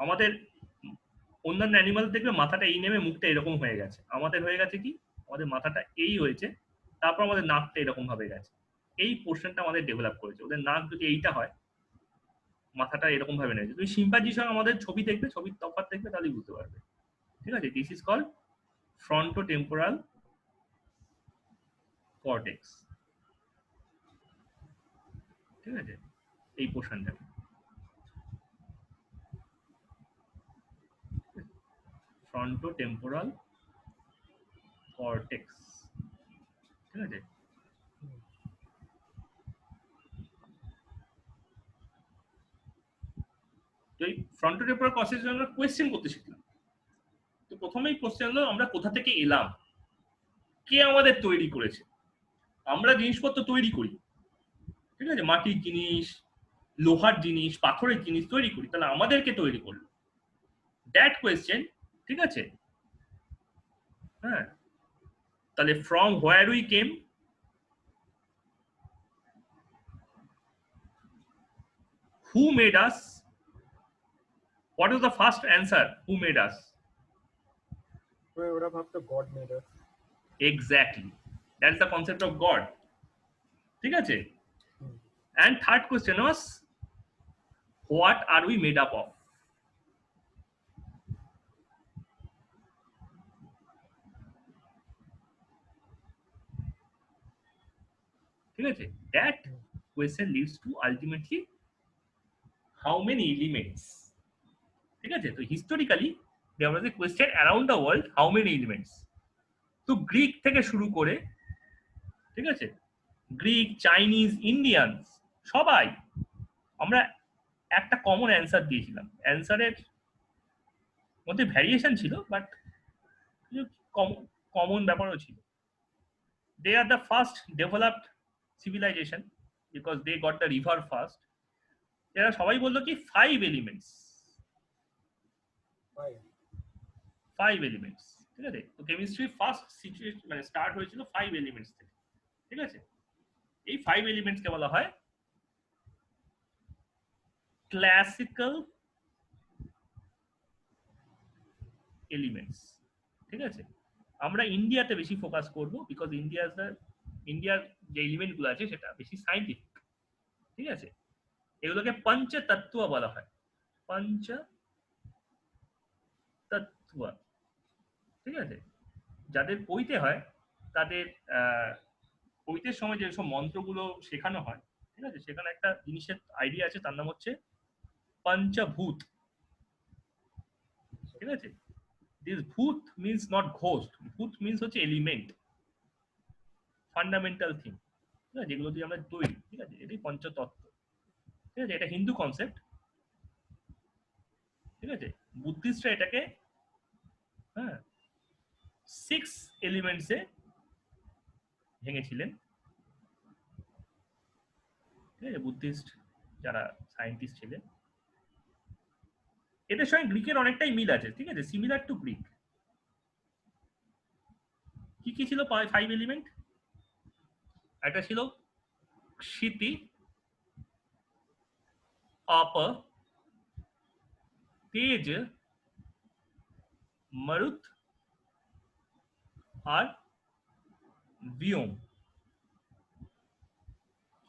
আমাদের অন্যান্য অ্যানিমাল দেখবে মাথাটা এই নেমে মুখটা এরকম হয়ে গেছে, আমাদের হয়ে গেছে কি? আমাদের মাথাটা এই হয়েছে, তারপর আমাদের নাকটা এরকম ভাবে গেছে। এই পোর্শনটা আমাদের ডেভেলপ করেছে। ওদের নাক যদি এইটা হয়, মাথাটা এরকম ভাবে নেছে। তুমি শিম্পাঞ্জির সঙ্গে আমাদের ছবি দেখবে, ছবির তফাৎ দেখবে, তাহলেই বুঝতে পারবে, ঠিক আছে? This is called frontotemporal cortex, ঠিক আছে? এই পোর্শনটা ফ্রন্টোটেম্পোরাল কর্টেক্স, ঠিক আছে? তো এই ফ্রন্টোটেম্পোরাল কর্টেক্স আমরা কোয়েশ্চেন করতে শিখলাম। তো প্রথমেই কোশ্চেন হলো আমরা কোথা থেকে এলাম, কে আমাদের তৈরি করেছে। আমরা জিনিসপত্র তৈরি করি, ঠিক আছে? মাটির জিনিস, লোহার জিনিস, পাথরের জিনিস তৈরি করি, তাহলে আমাদেরকে তৈরি করলো, দ্যাট কোয়েশ্চেন, ঠিক আছে? হ্যাঁ, তাহলে from where we came, who made us, what is the first answer? Who made us? ওরা ভাবতো god made us. Exactly, that's the concept of god, ঠিক আছে? And third question was, what are we made up of? ঠিক আছে? That question leads to ultimately how many elements? ঠিক আছে? তো historically there was a question around the world, how many elements? তো গ্রিক থেকে শুরু করে, ঠিক আছে, গ্রিক, চাইনিজ, ইন্ডিয়ানস, সবাই আমরা একটা কমন অ্যান্সার দিয়েছিলাম। অ্যান্সারের মধ্যে ভ্যারিয়েশন ছিল, বাট কমন ব্যাপারও ছিল। They are the first developed civilization because they got the river first. এরা সবাই বললো কি 5 elements, 5 elements, ঠিক আছে? তো কেমিস্ট্রি ফার্স্ট সিচুয়েশন মানে স্টার্ট হয়েছিল 5 এলিমেন্টস থেকে, ঠিক আছে? এই 5 এলিমেন্টস কে বলা হয় ক্লাসিক্যাল এলিমেন্টস, ঠিক আছে? আমরা ইন্ডিয়াতে বেশি ফোকাস করব বিকজ ইন্ডিয়ার যে এলিমেন্ট গুলো আছে সেটা বেশি সাইন্টিফিক, ঠিক আছে? এগুলোকে পঞ্চতত্ত্ব বলা হয়, পঞ্চতত্ত্ব, ঠিক আছে? যাদের পইতে হয় তাদের পইতের সময় যেসব মন্ত্রগুলো শেখানো হয়, ঠিক আছে, সেখানে একটা জিনিসের আইডিয়া আছে, তার নাম হচ্ছে পঞ্চভূত, ঠিক আছে? দিস ভূত মিনস নট ঘোস্ট, ভূত মিনস হচ্ছে এলিমেন্ট, ফান্ডামেন্টাল থিং, ঠিক আছে, যেগুলো দিয়ে আমরা তৈরি, ঠিক আছে? এটাই পঞ্চতত্ত্ব, ঠিক আছে? এটা হিন্দু কনসেপ্ট, ঠিক আছে? বুদ্ধিস্টরা এটাকে 6 এলিমেন্টসে ভেঙেছিলেন, ঠিক আছে? বুদ্ধিস্ট যারা সায়েন্টিস্ট ছিলেন, এদের সঙ্গে গ্রিকের অনেকটাই মিল আছে, ঠিক আছে? Similar to Greek. কি কি ছিল 5 এলিমেন্ট? একটা ছিল ক্ষিতি, আপ, তেজ, মরুত, আর ভিয়োম।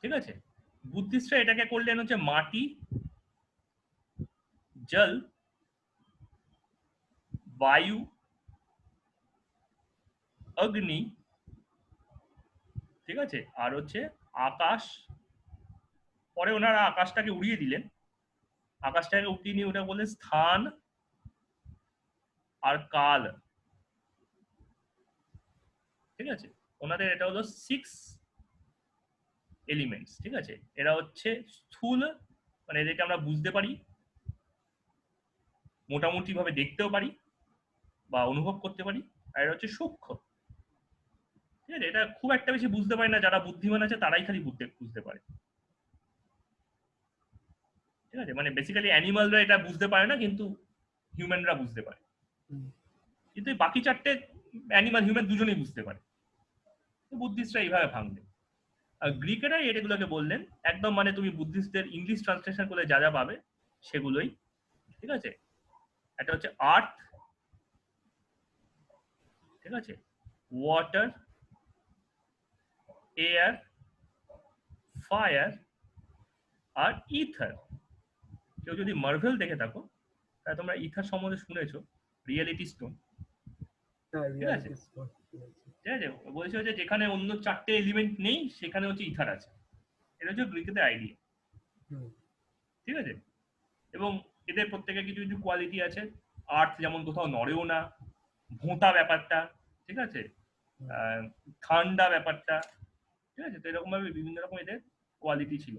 ঠিক আছে, বুদ্ধিস্টরা এটাকে করলেন হচ্ছে মাটি, জল, বায়ু, অগ্নি, ঠিক আছে, আর হচ্ছে আকাশ। পরে ওনারা আকাশটাকে উড়িয়ে দিলেন, আকাশটাকে উঠিয়ে নিয়ে ওটা বললেন স্থান আর কাল। ঠিক আছে, ওনাদের এটা হলো 6 এলিমেন্টস। ঠিক আছে, এরা হচ্ছে স্থূল, মানে এদেরকে আমরা বুঝতে পারি, মোটামুটি ভাবে দেখতেও পারি বা অনুভব করতে পারি। আর এটা হচ্ছে সূক্ষ্ম। ঠিক আছে, এটা খুব একটা বেশি বুঝতে পারি না, যারা বুদ্ধিমান আছে তারাই খালি বুঝতে পারে। ঠিক আছে, মানে বেসিক্যালি অ্যানিমালরা এটা বুঝতে পারে না, কিন্তু হিউম্যানরা বুঝতে পারে। কিন্তু এই বাকি চারটে অ্যানিমাল হিউম্যান দুজনেই বুঝতে পারে। বুদ্ধিস্টরা এইভাবে ভাঙবে। আর গ্রিকেরা এটাগুলোকে বললেন একদম, মানে তুমি বুদ্ধিস্টদের ইংলিশ ট্রান্সলেশন করলে যা যা পাবে সেগুলোই। ঠিক আছে, এটা হচ্ছে আর্থ, ঠিক আছে, ওয়াটার, এয়ার, ফায়ার আর ইথার। কেউ যদি মার্ভেল দেখে থাকো তাহলে তোমরা ইথার সম্বন্ধে শুনেছো, রিয়েলিটি স্টোন। ঠিক আছে, ঠিক আছে, বলছে যে যেখানে অন্য চারটে এলিমেন্ট নেই সেখানে হচ্ছে ইথার আছে। এটা হচ্ছে গ্রিকদের আইডিয়া। ঠিক আছে, এবং এদের প্রত্যেকের কিছু কিছু কোয়ালিটি আছে। আর্থ যেমন কোথাও নড়েও না, ভোঁতা ব্যাপারটা, ঠিক আছে, ঠান্ডা ব্যাপারটা। ঠিক আছে, তো এরকম ভাবে বিভিন্ন রকম এদের কোয়ালিটি ছিল।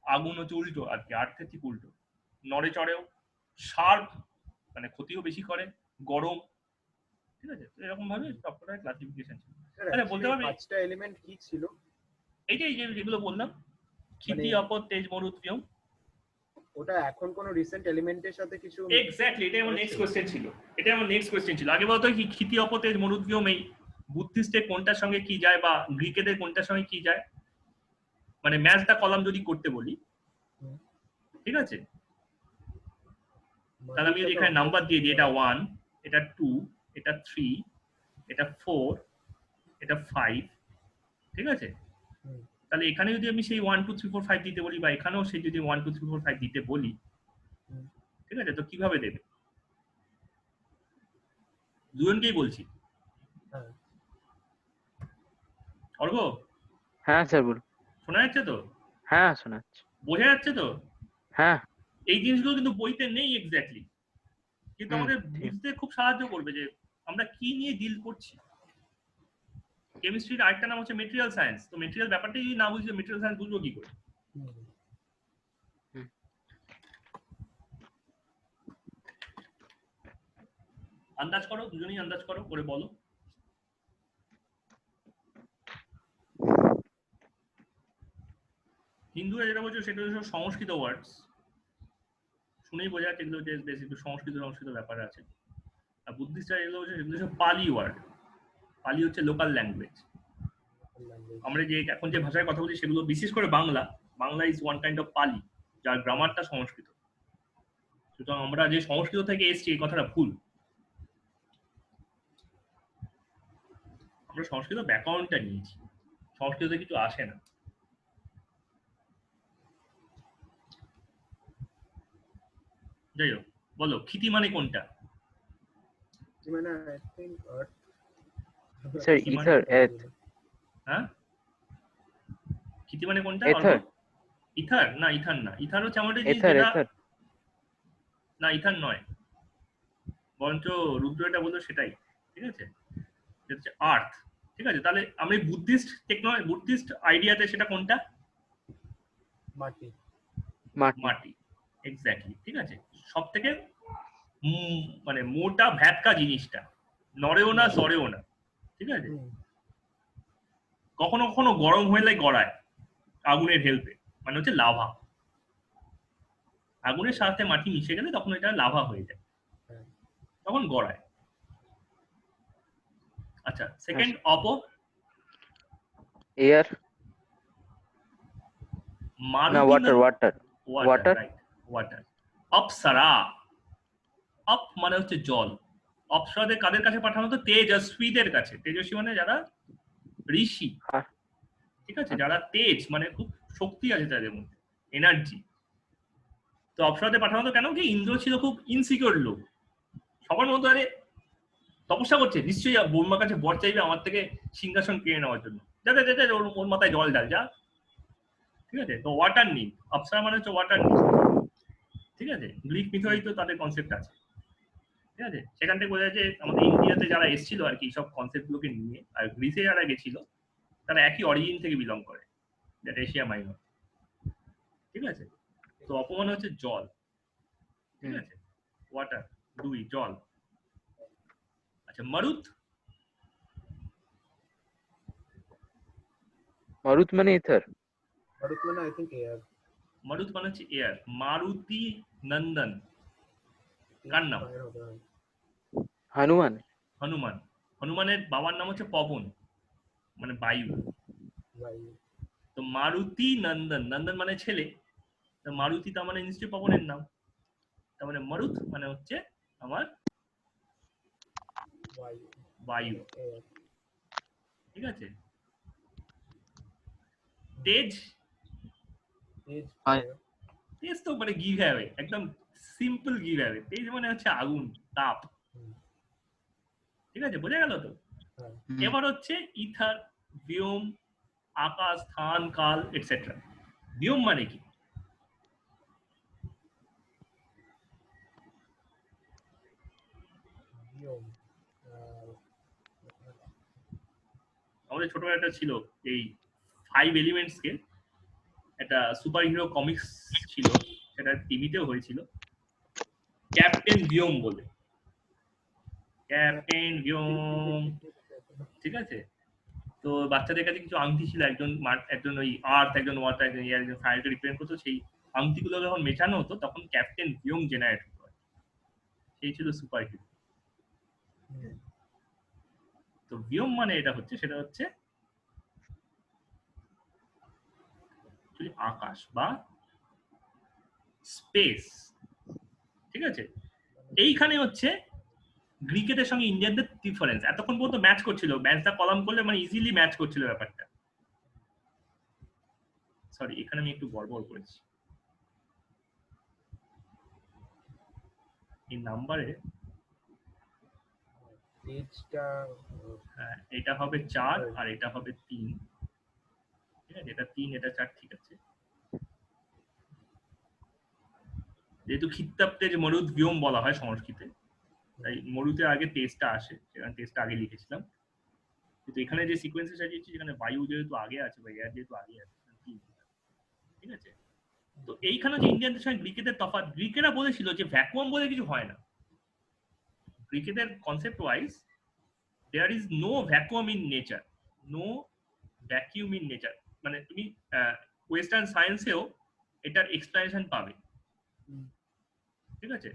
আগুন হচ্ছে উল্টো আর কি, আর্থের ঠিক উল্টো, নড়ে চড়েও, শার্প মানে ক্ষতিও বেশি করে, গরম। ঠিক আছে, তো এরকম ভাবে সবকটা ক্লাসিফিকেশন ছিল। তাহলে বলতে পারবে পাঁচটা এলিমেন্ট কি ছিল? এইটাই যেগুলো বললাম, ক্ষিতি, অপর, তেজ, মরুদ, ভিয়োম। ওটা এখন কোন রিসেন্ট এলিমেন্টের সাথে কিছু? এক্স্যাক্টলি, এটাই আমার নেক্সট কোশ্চেন ছিল। এটাই আমার নেক্সট কোশ্চেন ছিল। আগে বলতো কি ক্ষিতি, অপর, তেজ, মরুদ, ভিয়োম এই বুদ্ধিস্টের কোনটার সঙ্গে কি যায় বা গ্রিকেদের কোনটার সঙ্গে কি যায়, মানে ম্যাচ দা কলাম যদি করতে বলি। ঠিক আছে, তাহলে আমি এখানে নাম্বার দিয়ে দিই, এটা 1, এটা 2, এটা 3, এটা 4, এটা 5। ঠিক আছে, তাহলে এখানে যদি আমি সেই 1 2 3 4 5 দিতে বলি, বা এখানেও সেই যদি 1 2 3 4 5 দিতে বলি, ঠিক আছে, তো কিভাবে দেবে? দুজনকেই বলছি। অর্ঘ, হ্যাঁ স্যার বলুন। শোনা যাচ্ছে তো? হ্যাঁ শোনা যাচ্ছে। বোঝা যাচ্ছে তো? হ্যাঁ, এই জিনিসগুলো কিন্তু বইতে নেই এক্স্যাক্টলি, কিন্তু আমাদের বুঝতে খুব সাহায্য করবে যে আমরা কি নিয়ে ডিল করছি। কেমিস্ট্রির আরেকটা নাম হচ্ছে মেটেরিয়াল সায়েন্স। তো মেটেরিয়াল ব্যাপারটা যদি না বুঝলে মেটেরিয়াল সায়েন্স বুঝবো কি করে? আন্দাজ করো, দুজনেই আন্দাজ করো, করে বলো। হিন্দুরা যেটা বলছে সেটা হচ্ছে সংস্কৃত ওয়ার্ডস, শুনেই বোঝা যাচ্ছে এগুলো যে বেশ একটু সংস্কৃত ব্যাপার আছে। আর বুদ্ধিস্টরা এগুলো হচ্ছে সেগুলো হচ্ছে পালি ওয়ার্ড। পালি হচ্ছে লোকাল ল্যাঙ্গুয়েজ। আমরা যে এখন যে ভাষায় কথা বলি সেগুলো, বিশেষ করে Bangla is one kind of পালি, যার গ্রামারটা সংস্কৃত। সুতরাং আমরা যে সংস্কৃত থেকে এসছি এই কথাটা ভুল। আমরা সংস্কৃত ব্যাকরণটা নিয়েছি, সংস্কৃতে কিছু আসে না। যাই হোক, বলো ক্ষিতি মানে কোনটা? মানে I think earth. Sir ether, earth. হ্যাঁ, ক্ষিতি মানে কোনটা? এথার। ইথার না, ইথার না, ইথার হচ্ছে আমাদের এথার, যেটা, এথার না ইথার নয়, বরঞ্চ রুদ্র এটা বললো সেটাই। ঠিক আছে, এটা হচ্ছে আর্থ। ঠিক আছে, তাহলে আমি বুদ্ধিস্ট আইডিয়াতে সেটা কোনটা? মাটি। মাটি, এক্স্যাক্টলি। ঠিক আছে, সব থেকে মানে মোটা ভ্যাটকা জিনিসটা, নড়েও না সরেও না। ঠিক আছে, কখনো কখনো গরম হয়ে গড়ায় আগুনের হেল্পে, মানে হচ্ছে লাভা। আগুনের সাথে মাটি মিশে গেলে তখন এটা লাভা হয়ে যায়, তখন গড়ায়। আচ্ছা, সেকেন্ড অপো, এয়ার না Maruti, water. Water. Apsara, up মানে হচ্ছে জল, অপ্সরাদের কাদের কাছে পাঠানো হতো? তেজস্বীদের কাছে। তেজস্বী মানে যারা ঋষি, হ্যাঁ। ঠিক আছে, যারা তেজ মানে খুব শক্তি আছে তাদের মধ্যে, এনার্জি। তো অপ্সরাদের পাঠানো হতো কেন? কি ইন্দ্র ছিল খুব ইনসিকিউর লোক, সবার মধ্যে আরে তপস্যা করছে, নিশ্চয়ই ব্রহ্মার কাছে বর চাইবে আমার থেকে সিংহাসন কেড়ে নেওয়ার জন্য, যাতে যাতে ওর মাথায় জল ঢাল যা, ঠিক আছে। তো ওয়াটার নিড, অপ্সরা মানে হচ্ছে ওয়াটার নিড, ঠিক আছে। গ্রিক মিথোলজি তো তাদের কনসেপ্ট আছে, ঠিক আছে। সেখান থেকে বোঝা যায় যে আমাদের ইন্ডিয়াতে যারা এসেছিল আর কি সব কনসেপ্ট গুলোকে নিয়ে, আর গ্রিসে যারা গেছিল তারা একই অরিজিন থেকে বিলং করে, দ্যাট এশিয়া মাইনর, ঠিক আছে। তো অপমান হচ্ছে জল, ঠিক আছে, ওয়াটার, দুই জল। আচ্ছা মারুত, মারুত মানে ইথার। মারুত মানে আই থিংক এয়ার। মারুত মানে হচ্ছে এয়ার। মারুতি নন্দন কার নাম? হনুমান। হনুমান। হনুমানের বাবার নাম হচ্ছে পবন, মানে বায়ু। তো মারুতি নন্দন, নন্দন মানে ছেলে, তো মারুতি তার মানে নিশ্চয়ই পবনের নাম, তার মানে মারুত মানে হচ্ছে আমার বায়ু, ঠিক আছে। তেজ, তেজ তো মানে গিভ অ্যাওয়ে, একদম সিম্পল গিভ অ্যাওয়ে। তেজ মানে হচ্ছে আগুন, তাপ, ঠিক আছে, বোঝা গেল তো। এবার হচ্ছে ইথার, ভিওম, আকাশ, স্থান, কাল এটসেট্রা। ভিওম মানে কি? আমাদের ছোটবেলায় একটা ছিল এই 5 এলিমেন্টস কে একটা সুপার হিরো কমিক্স ছিল, সেটা টিভিতেও হয়েছিল, ক্যাপ্টেন ভিওম বলে, ক্যাপ্টেন ভিওম, ঠিক আছে। তো বাচ্চাদের কাছে কিছু আংটি ছিল, একজন ওই আর্থ, একজন ওয়াটার, একজন এয়ার, একজন ফায়ারকে রিপ্রেজেন্ট করতো। সেই আংটিগুলো যখন মেটানো হতো তখন ক্যাপ্টেন ভিওম জেনারেট হতো, সেই ছিল সুপার হিরো। তো ভিওম মানে এটা হচ্ছে, সেটা হচ্ছে আকাশ বা স্পেস, ঠিক আছে। এইখানে হচ্ছে গ্রিকেদের সঙ্গে ইন্ডিয়ানদের ডিফারেন্স। এতক্ষণ পর্যন্ত ম্যাচ করছিল, ম্যাচটা কলাম করলে মানে ইজিলি ম্যাচ করছিল ব্যাপারটা। সরি, এখানে আমি একটু গড়বড় করেছি, এই নাম্বারে এটা হবে 4 আর এটা হবে 3, ঠিক আছে। এটা 3, এটা 4, ঠিক আছে। যেহেতু খিত্তাবতে যে মরুদ ভিওম বলা হয় সংস্কৃতে, তাই মরুতে আগে তেজটা আসে, সেখানে তেজটা আগে লিখেছিলাম। কিন্তু এখানে যে সিকোয়েন্সে সাজিয়েছি, যেখানে বায়ু যেহেতু আগে আছে বা এয়ার যেহেতু আগে আছে, ঠিক আছে। তো এইখানে যে ইন্ডিয়ানদের সঙ্গে গ্রিকেদের তফাৎ, গ্রিকেরা বলেছিল যে ভ্যাকুয়াম বলে কিছু হয় না। গ্রিকেদের concept wise there is no vacuum in nature, no vacuum in nature. মানে তুমি ওয়েস্টার্ন সায়েন্সেও এটার এক্সপ্লেনেশন পাবে, ঠিক আছে,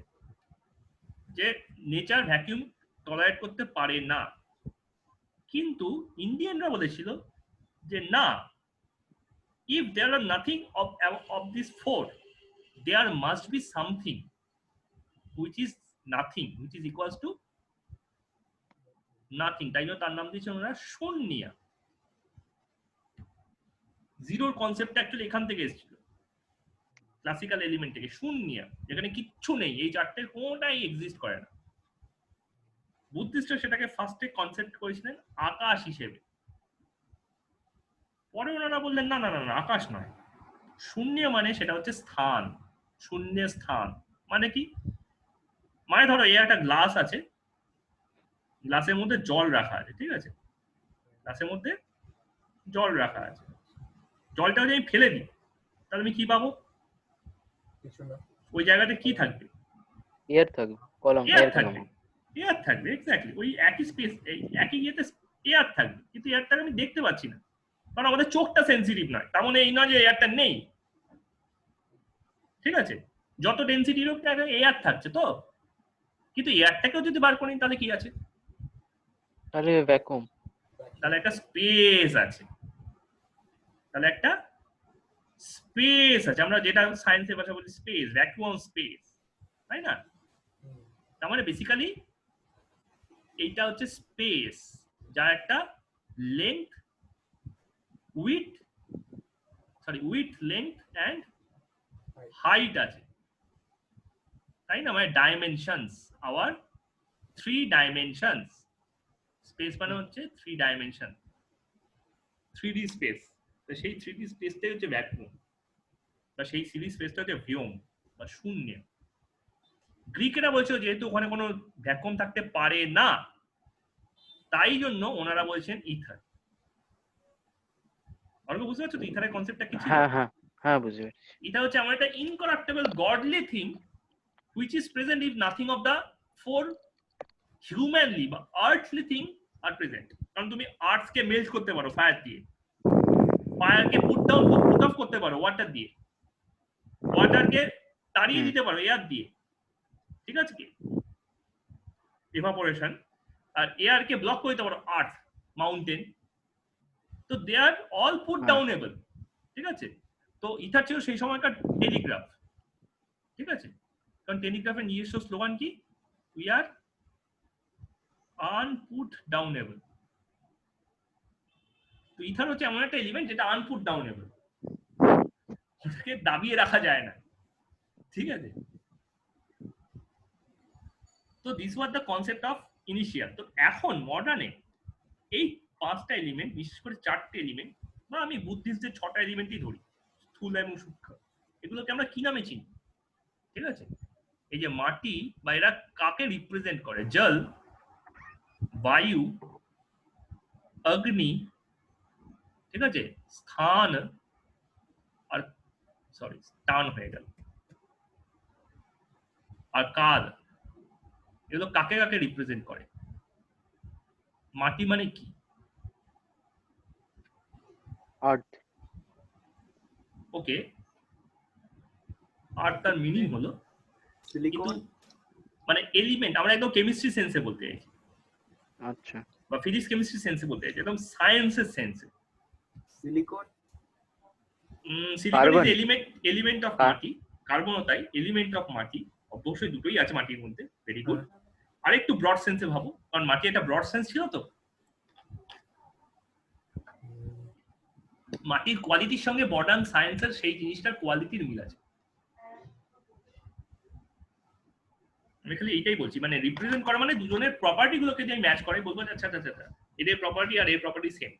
যে নেচার ভ্যাকিউম টলারেট করতে পারে না। কিন্তু ইন্ডিয়ানরা বলেছিল যে না, if there are nothing of these four, there must be something which is nothing, which is equals to nothing. তাই জন্য তার নাম দিয়েছে ওনারা শূন্যা। জিরোর কনসেপ্ট অ্যাকচুয়ালি এখান থেকে এসেছিল, ক্লাসিক্যাল এলিমেন্ট থেকে, শূন্যা, যেখানে কিচ্ছু নেই, এই চারটের কোনোটাই এক্সিস্ট করে না। বুদ্ধিস্টরা সেটাকে ফার্স্টে কনসেপ্ট করেছিলেন আকাশ হিসেবে, পরে ওনারা বললেন না না না না, আকাশ নয়, শূন্য মানে সেটা হচ্ছে স্থান, শূন্য স্থান। মানে কি? মানে ধরো এই একটা গ্লাস আছে, গ্লাসের মধ্যে জল রাখা আছে, ঠিক আছে, গ্লাসের মধ্যে জল রাখা আছে, জলটা যদি আমি ফেলে দিই তাহলে আমি কি পাবো? ওই জায়গাতে কি থাকবে? এয়ার থাকবে, কলম এয়ার থাকবে, এয়ার থাকবে, এক্স্যাক্টলি ওই একই স্পেস, একই ইয়েতে এয়ার থাকবে, কিন্তু এয়ারটাকে আমি দেখতে পাচ্ছি না, কারণ আমাদের চোখটা সেন্সিটিভ নয়। তার মানে এই নয় যে এয়ারটা নেই, ঠিক আছে, যত ডেনসিটি হোক এয়ার থাকছে তো, কিন্তু এয়ারটাকেও যদি বার করি তাহলে কি আছে? তাহলে ভ্যাকুয়াম, তাহলে একটা স্পেস আছে, তাহলে একটা স্পেস আছে, আমরা যেটা সায়েন্সের ভাষা বলি স্পেস, ভ্যাকুয়াম স্পেস, তাই না? তার মানে বেসিক্যালি এইটা হচ্ছে স্পেস যার একটা length with length and height আছে, তাই না? মানে ডাইমেনশনস, আওয়ার 3 ডাইমেনশনস। স্পেস মানে হচ্ছে 3 ডাইমেনশন, 3D স্পেস। তো সেই 3D স্পেসটাই হচ্ছে ভ্যাকুয়াম, বা সেই 3D স্পেসটা হচ্ছে ভিওম বা শূন্য। গ্রিকেরা বলছিল যেহেতু ওখানে কোনো ভ্যাকুয়াম থাকতে পারে না, তাই জন্য ওনারা বলছেন ইথার। অর্ঘ বুঝতে পারছো তো ইথারের কনসেপ্টটা কি ছিল? হ্যাঁ হ্যাঁ হ্যাঁ, বুঝতে পারছি। এটা হচ্ছে আমার একটা incorruptible godly thing which is present if nothing of the four humanly বা আর্থলি থিং আর প্রেজেন্ট। কারণ তুমি আর্থকে মেল্ট করতে পারো ফায়ার দিয়ে, ফায়ারকে পুট অফ করতে পারো ওয়াটার দিয়ে, ওয়াটারকে তাড়িয়ে দিতে পারো এয়ার দিয়ে, ঠিক আছে কি ইভাপোরেশন। আর এয়ারকে ব্লক করে দিতে পারো আর্থ, মাউন্টেন। তো দে আর অল পুট ডাউনেবল, ঠিক আছে? তো ইথার ছিল সেই সময়কার টেলিগ্রাফ, ঠিক আছে? কারণ টেলিগ্রাফের নিজস্ব স্লোগান কি? We are unputdownable. তো ইথার হচ্ছে এমন একটা এলিমেন্ট যেটা আনপুট ডাউনেবল, ওটাকে দাবিয়ে রাখা যায় না, ঠিক আছে? তো this was the concept of initial. তো এখন মডার্নে এই 5টা এলিমেন্ট, বিশেষ করে 4টে এলিমেন্ট, বা আমি বুদ্ধিস্টদের 6টা এলিমেন্টই ধরি, স্থূল এবং সূক্ষ্ম, এগুলোকে আমরা কি নামে চিনি? ঠিক আছে, এই যে মাটি বা এরা কাকে রিপ্রেজেন্ট করে? জল, বায়ু, অগ্নি, ঠিক আছে, স্থান, আর স্থান হয়ে গেল, আর কাল। এগুলো কাকে কাকে রিপ্রেজেন্ট করে? মাটি মানে কি? আর্থ। ওকে, আর তার মিনিং হলো সিলিকন, মানে এলিমেন্ট, আমরা একদম কেমিস্ট্রি সেন্সে বলতে চাইছি, আচ্ছা। বা ফিজিক্স কেমিস্ট্রি সেন্সে বলতে চাইছি, একদম সায়েন্সের সেন্সে। Silicon, silicon is element of মাটি, কার্বনও তাই এলিমেন্ট অফ মাটি। অবশ্যই দুটোই আছে মাটির মধ্যে, ভেরি গুড। আর একটু ব্রড সেন্সে ভাবো, কারণ মাটি একটা ব্রড সেন্স ছিল। তো মাটির কোয়ালিটির সঙ্গে মডার্ন সায়েন্সের সেই জিনিসটার কোয়ালিটির মিল আছে। আমি খালি এইটাই বলছি, মানে রিপ্রেজেন্ট করা মানে দুজনের প্রপার্টি গুলোকে যে ম্যাচ করে, বলবো আচ্ছা আচ্ছা আচ্ছা এদের প্রপার্টি আর এর প্রপার্টি সেম।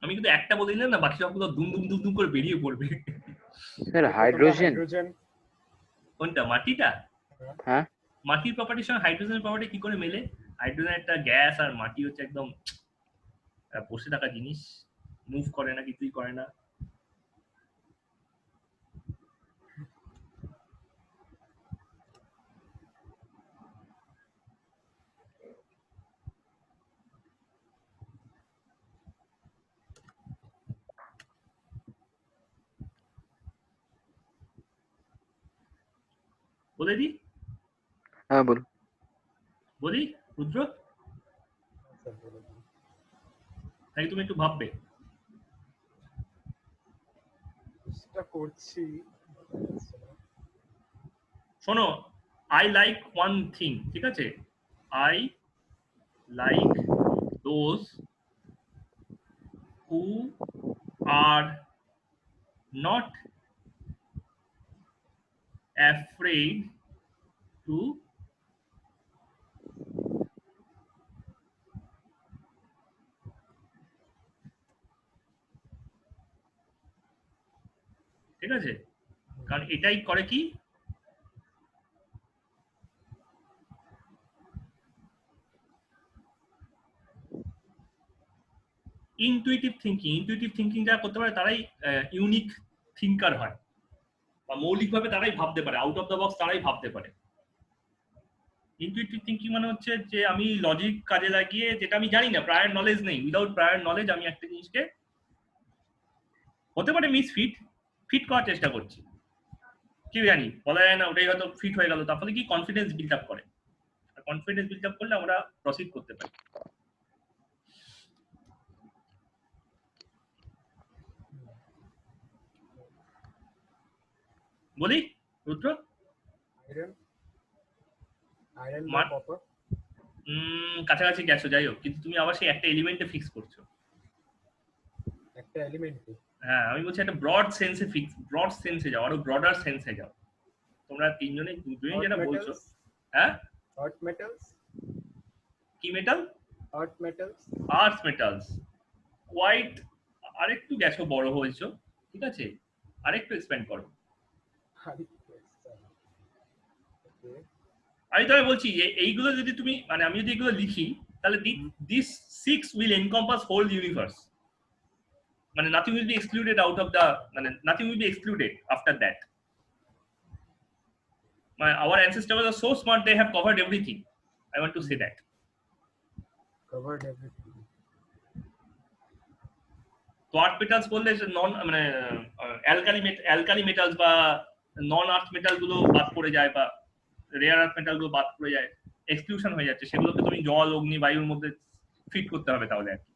আমি কিন্তু একটা বলে দিলাম না, বাকি সবগুলো দুম দুম দুম দুম করে বেরিয়ে পড়বে। স্যার হাইড্রোজেন কোনটা? মাটিটা? হ্যাঁ, মাটির প্রপার্টির সঙ্গে হাইড্রোজেনের প্রপার্টি কি করে মেলে? হাইড্রোজেন একটা গ্যাস, আর মাটি হচ্ছে একদম বসে থাকা জিনিস, মুভ করে না, কিছুই করে না। বলে দি, হ্যাঁ বলুন। বলি রুদ্র, নাকি তুমি একটু ভাববে? চেষ্টা করছি। শোনো, আই লাইক ওয়ান থিং, ঠিক আছে? I like those who are not afraid to ঠিক আছে, কারণ এটাই করে কি, ইনটুইটিভ থিঙ্কিং যারা করতে পারে তারাই ইউনিক থিঙ্কার হয়, বা মৌলিকভাবে তারাই ভাবতে পারে, আউট অফ দ্য বক্স তারাই ভাবতে পারে। ইনটুইটিভ থিঙ্কিং মানে হচ্ছে যে আমি লজিক কাজে লাগিয়ে, যেটা আমি জানি না, প্রায়র নলেজ নেই, উইদাউট প্রায়র নলেজ আমি একটা জিনিসকে, হতে পারে ফিট করার চেষ্টা করছি, কি জানি বলা যায় না, ওটাই হয়তো ফিট হয়ে গেল, তার ফলে কি কনফিডেন্স বিল্ড আপ করে। কনফিডেন্স বিল্ড আপ করলে আমরা প্রসিড করতে পারি। বলি রুদ্র, আয়রন বা মার- কপার। কাছাকাছি গেছো, যাই হোক, কিন্তু তুমি আবার সেই একটা এলিমেন্টে ফিক্স করছো। একটা এলিমেন্ট। হ্যাঁ, আমি বলছি একটা ব্রড সেন্সে ফিক্স, ব্রড সেন্সে যাও, আরো ব্রডার সেন্সে যাও। তোমরা তিনজনে দুজনেই যেটা বলছো। হ্যাঁ, আর্থ মেটালস। কি মেটাল? আর্থ মেটালস। আর্থ মেটালস। কোয়াইট আরেকটু গেছো, বড় হয়েছো, ঠিক আছে, আরেকটু এক্সপ্যান্ড করো। আমি তবে বলছি যে এইগুলো যদি তুমি, মানে আমি যদি এগুলো লিখি, তাহলে this 6 will encompass whole universe. মানে nothing will be excluded out of the, মানে nothing will be excluded after that. Our ancestors are so smart, they have covered everything. I want to say that. Covered everything. তো আর্থ মেটালস বললে নন, মানে অ্যালকালি মেটালস বা নন আর্থ মেটাল গুলো বাদ পড়ে যায়, বা রেয়ার আর্থ মেটাল গুলো বাদ পড়ে যায়, এক্সক্লুশন হয়ে যাচ্ছে। সেগুলোকে তুমি জল, অগ্নি, বায়ুর মধ্যে ফিট করতে হবে তাহলে আর কি।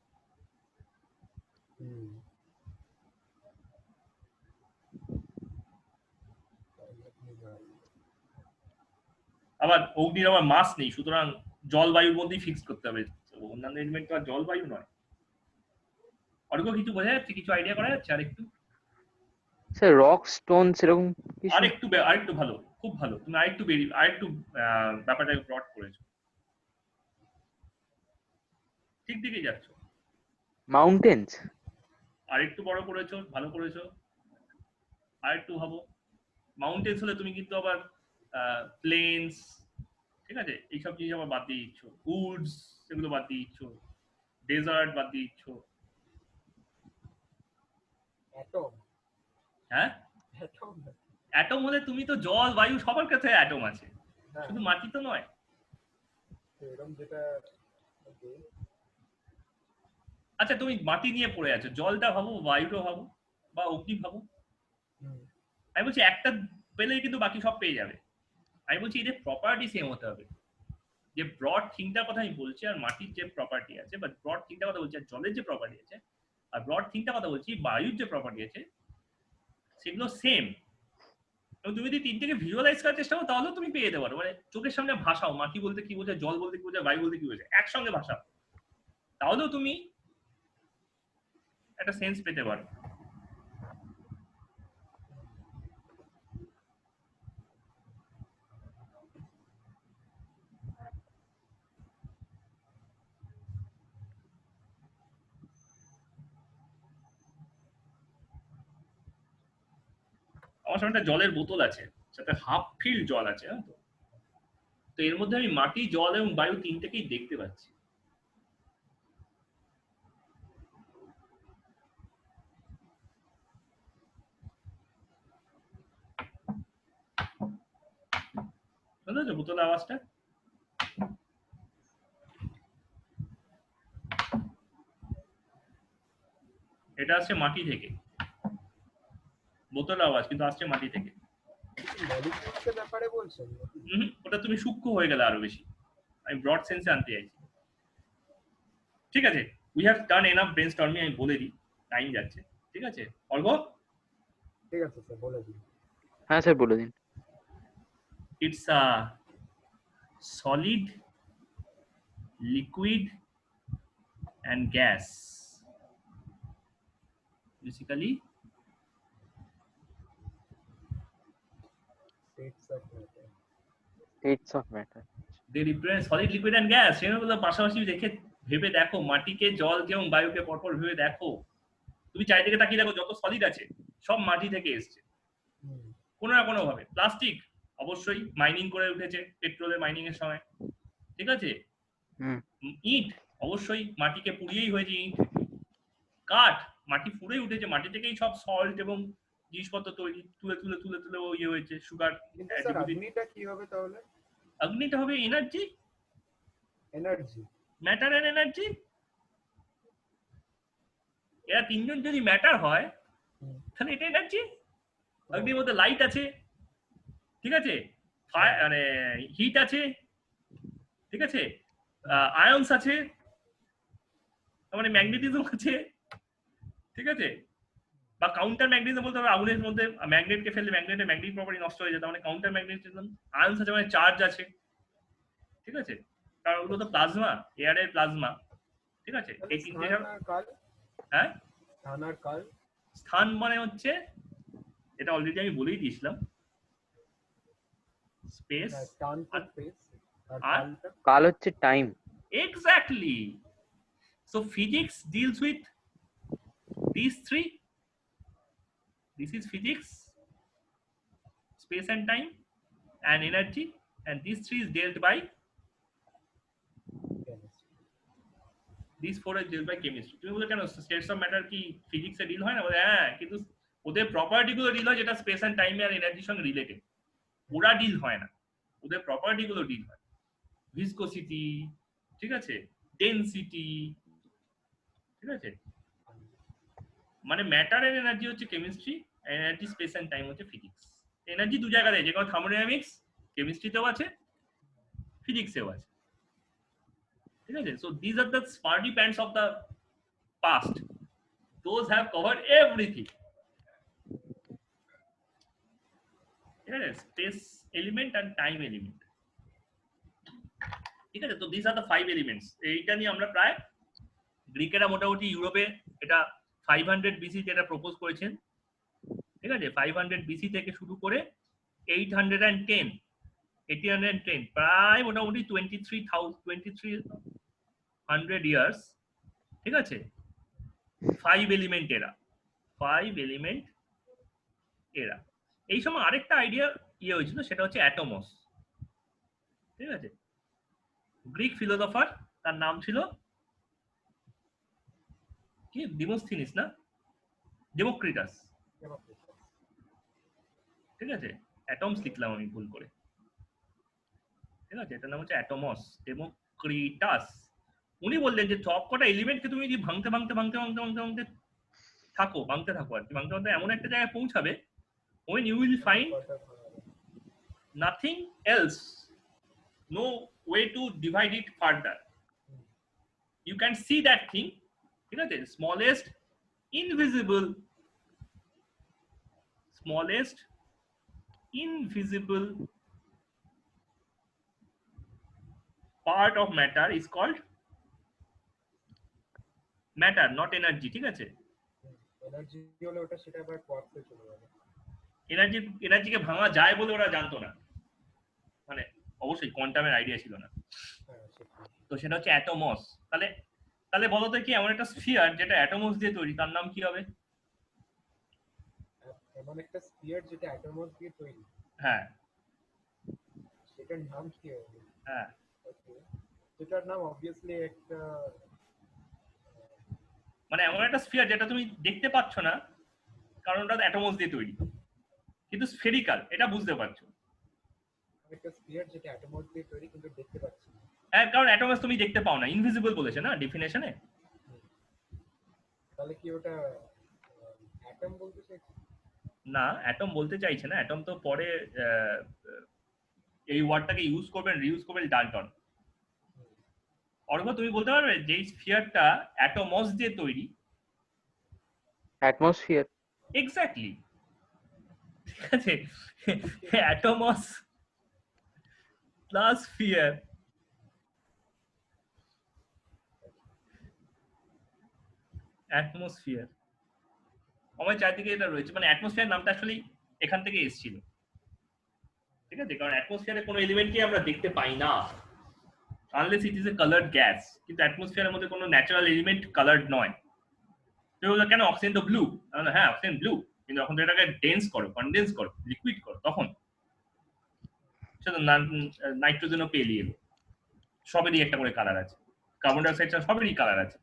আবার অগ্নির আবার মাস নেই, সুতরাং জল বায়ুর মধ্যেই ফিক্স করতে হবে। অন্যান্য এলিমেন্ট তো আর জল বায়ু নয়। অর্ঘ কিছু বোঝা যাচ্ছে, কিছু আইডিয়া করা যাচ্ছে? আরেকটু স্যার রক স্টোন সেরকম কিছু? আরেকটু ভালো, খুব ভালো। তুমি আরেকটু ব্যাপারটাকে ব্রড করেছো, ঠিক দিকে যাচ্ছ। মাউন্টেন্স? আরেকটু বড় করেছো, ভালো করেছো। আরেকটু ভাবো। মাউন্টেন্স হলে তুমি কিন্তু আবার প্লেনস, ঠিক আছে, এইসব জিনিস আবার বাদ দিয়ে দিচ্ছ। উডস এগুলো বাদ দিয়ে দিচ্ছ, ডেজার্ট বাদ দিয়ে দিচ্ছ। অ্যাটম। হ্যাঁ, অ্যাটম। অ্যাটম হলে তুমি তো জল, বায়ু সবার কাছে অ্যাটম আছে, হ্যাঁ, শুধু মাটি তো নয়। এরকম যেটা। ওকে। আচ্ছা, তুমি মাটি নিয়ে পড়ে আছো, জলটা ভাবো, বায়ুটা ভাবো, বা অগ্নি ভাবো। আমি বলছি একটা পেলেই কিন্তু বাকি সব পেয়ে যাবে। আমি বলছি এদের প্রপার্টি সেম হতে হবে। যে ব্রড থিংটার কথা আমি বলছি, আর মাটির যে প্রপার্টি আছে, বা ব্রড থিংটার কথা বলছি, আর জলের যে প্রপার্টি আছে, আর ব্রড থিংটার কথা বলছি, বায়ুর যে প্রপার্টি আছে, সেগুলো সেম। এবং তুমি যদি তিনটেকে ভিজুয়ালাইজ করার চেষ্টা করো, তাহলেও তুমি পেয়ে যেতে পারো। মানে চোখের সামনে ভাষাও, মাটি বলতে কি বোঝায়, জল বলতে কি বোঝায়, বায়ু বলতে কি বোঝায়, একসঙ্গে ভাষা, তাহলেও তুমি একটা সেন্স পেতে পারো। আমার সামনে একটা জলের বোতল আছে, সাথে হাফ ফিল জল আছে, হ্যাঁ। তো এর মধ্যে আমি মাটি, জল এবং বায়ু তিনটেকেই দেখতে পাচ্ছি। শুনতে বোতলের আওয়াজটা? এটা আসছে মাটি থেকে, বোতলের আওয়াজ কিন্তু আসছে মাটি থেকে। মলিকিউলসের ব্যাপারে বলছেন? ওটা তুমি সূক্ষ্ম হয়ে গেলে আরো বেশি, আমি ব্রড সেন্সে আনতে চাইছি। ঠিক আছে, we have done enough brainstorming, আমি বলে দিই, টাইম যাচ্ছে। ঠিক আছে অর্ঘ? ঠিক আছে স্যার, বলে দিন। হ্যাঁ স্যার বলে দিন। It's a solid, liquid and gas. Basically, States of matter. they represent solid, liquid and gas. সেগুলো পাশাপাশি রেখে ভেবে দেখো, মাটিকে, জলকে এবং বায়ুকে পরপর ভেবে দেখো। তুমি চারিদিকে তাকিয়ে দেখো, যত সলিড আছে সব মাটি থেকে এসছে কোনো না কোনো ভাবে। প্লাস্টিক অবশ্যই মাইনিং করে উঠেছে, পেট্রোলের মাইনিং এর সময়, ঠিক আছে। ইট অবশ্যই মাটিকে পুড়িয়েই হয়েছে ইট। কাঠ মাটি ফুড়েই উঠেছে, মাটি থেকেই সব সল্ট এবং জিনিসপত্র তৈরি, তুলে তুলে তুলে তুলে ইয়ে হয়েছে, সুগার। অগ্নিটা কি হবে তাহলে? অগ্নিটা হবে এনার্জি, ম্যাটার এন্ড এনার্জি। এরা তিনজন যদি ম্যাটার হয়, তাহলে এটা এনার্জি। অগ্নির মধ্যে লাইট আছে, ঠিক আছে, মানে হিট আছে, ঠিক আছে, আয়ন্স আছে, মানে ম্যাগনেটিজম আছে, ঠিক আছে, বা কাউন্টার ম্যাগনেটিজম বলতে হবে আগুনের মধ্যে ম্যাগনেটকে ফেললে ম্যাগনেটের ম্যাগনেটিক প্রপার্টি নষ্ট হয়ে যেত, মানে কাউন্টার ম্যাগনেটিজম। আয়ন্স আছে মানে চার্জ আছে, ঠিক আছে, কারণ ওগুলো তো প্লাজমা, এয়ারের প্লাজমা, ঠিক আছে, এই তিনটে স্থান আর কাল, হ্যাঁ, স্থান আর কাল, স্থান মানে হচ্ছে, এটা অলরেডি আমি বলেই দিয়েছিলাম, স্পেস স্থান তো স্পেস আর আর কালটা কাল হচ্ছে time. exactly. So physics deals with these three. This is physics, space and time, and energy, and these three is dealt by, these four is dealt by chemistry. তুমি বলে কেন states of matter কি physics এ ডিল হয় না? বলে হ্যাঁ, কিন্তু ওদের প্রপার্টি গুলো ডিল হয় যেটা স্পেস এন্ড টাইম আর এনার্জির সঙ্গে রিলেটেড, ওরা ডিল হয় না, ওদের প্রপার্টি গুলো ডিল হয়, ভিসকোসিটি, ঠিক আছে, ডেনসিটি, ঠিক আছে, মানে ম্যাটার এর এনার্জি হচ্ছে chemistry, energy space and time হচ্ছে ফিজিক্স। এনার্জি দু জায়গায় যে কোনো থার্মোডাইনামিক্স কেমিস্ট্রিতেও আছে, ফিজিক্সেও আছে, ঠিক আছে। So this are the smarty pants of the past, those have covered everything, ঠিক আছে, space element and time element, ঠিক আছে। তো দিস আর দ্য 5 এলিমেন্টস। এইটা নিয়ে আমরা প্রায়, গ্রিকেরা মোটামুটি ইউরোপে এটা 500 বিসি তে এটা প্রপোজ করেছেন, ঠিক আছে, 500 বিসি থেকে শুরু করে 1810 প্রায় মোটামুটি 2300 ইয়ার্স, ঠিক আছে। 5 এলিমেন্ট এরা। এই সময় আরেকটা আইডিয়া হয়েছিল, সেটা হচ্ছে অ্যাটমস, ঠিক আছে। গ্রিক ফিলোসফার, তার নাম ছিল কি, ডিমোস্থিনিস না, ডেমোক্রিটাস, ঠিক আছে। অ্যাটমস লিখলাম আমি ভুল করে, ঠিক আছে, এটার নাম হচ্ছে অ্যাটমস, ডেমোক্রিটাস। উনি বললেন যে সব কটা এলিমেন্টকে তুমি যদি ভাঙতে থাকো আর কি, ভাঙতে এমন একটা জায়গায় পৌঁছাবে, when you will find nothing else, no way to divide it further, you can see that thing, ঠিক আছে, smallest invisible part of matter is called matter, not energy, ঠিক আছে। এনার্জি হলে ওটা সেটা আবার কোয়ার্কসে চলে যাবে। এনার্জিকে ভাঙা যায় বলে ওরা জানতো না, মানে অবশ্যই কোয়ান্টামের আইডিয়া ছিল না, হ্যাঁ সেটাই। তো সেটা হচ্ছে অ্যাটমস। তাহলে বলো তো কি এমন একটা স্ফিয়ার যেটা অ্যাটমস দিয়ে তৈরি, তার নাম কি হবে? এমন একটা স্ফিয়ার যেটা অ্যাটমস দিয়ে তৈরি, হ্যাঁ, সেটার নাম কি হবে? হ্যাঁ, Okay. সেটার নাম অবভিয়াসলি একটা মানে এমন একটা স্ফিয়ার যেটা তুমি দেখতে পাচ্ছ না, কারণ ওটা অ্যাটমস দিয়ে তৈরি, কিন্তু স্ফেরিক্যাল, এটা বুঝতে পারছো। একটা স্ফিয়ার যেটা অ্যাটমস দিয়ে তৈরি কিন্তু দেখতে পাচ্ছি না। হ্যাঁ, কারণ অ্যাটমস তুমি দেখতে পাও না, ইনভিজিবল বলেছে না ডেফিনেশনে। তাহলে কি ওটা অ্যাটম বলতে চাইছে? না, অ্যাটম বলতে চাইছে না, অ্যাটম তো পরে এই ওয়ার্ডটাকে ইউজ করবেন, রিউজ করবেন ডাল্টন। অর্ঘ, তুমি বলতে পারবে যে স্ফিয়ারটা অ্যাটমস দিয়ে তৈরি? অ্যাটমসফিয়ার। এক্স্যাক্টলি, ঠিক আছে, অ্যাটমস প্লাস স্ফিয়ার, অ্যাটমসফিয়ার। আমার চারদিকে এটা রয়েছে, মানে অ্যাটমসফিয়ার নামটা আসলে এখান থেকে এসেছিল, ঠিক আছে, কারণ অ্যাটমসফিয়ারে কোনো এলিমেন্টকে আমরা দেখতে পাই না, unless it is a coloured gas, কিন্তু অ্যাটমসফিয়ারের মধ্যে কোনো ন্যাচারাল এলিমেন্ট কালার্ড নয়। তুমি বলছো কেন অক্সিজেন তো ব্লু, হ্যাঁ অক্সিজেন ব্লু, কিন্তু যখন এটাকে ডেন্স করো, কনডেন্স করো, লিকুইড করো, তখন সেটা নাইট্রোজেনও পেলিয়ে এলো, সবেরই একটা করে কালার আছে, কার্বন ডাইঅক্সাইড সবেরই কালার আছে,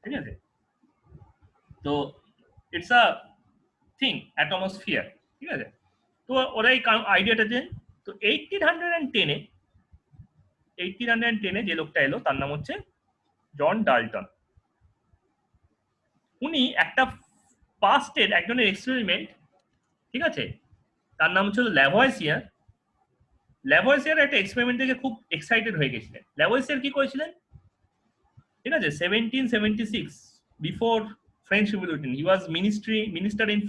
ঠিক আছে। তো ইটস আ থিং, অ্যাটমসফিয়ার, ঠিক আছে। তো ওরা এই আইডিয়াটা যে, তো 1810 যে লোকটা এলো তার নাম হচ্ছে জন ডাল্টন। উনি একটা পাস্টের একজনের এক্সপেরিমেন্ট, ঠিক আছে, তার নাম ছিল ল্যাভয়েসিয়ার, ল্যাভয়েসিয়ার একটা এক্সপেরিমেন্ট থেকে খুব এক্সাইটেড হয়ে গেছিলেন। ল্যাভয়েসিয়ার কি করেছিলেন, ঠিক আছে, 1776 before French revolution he was minister in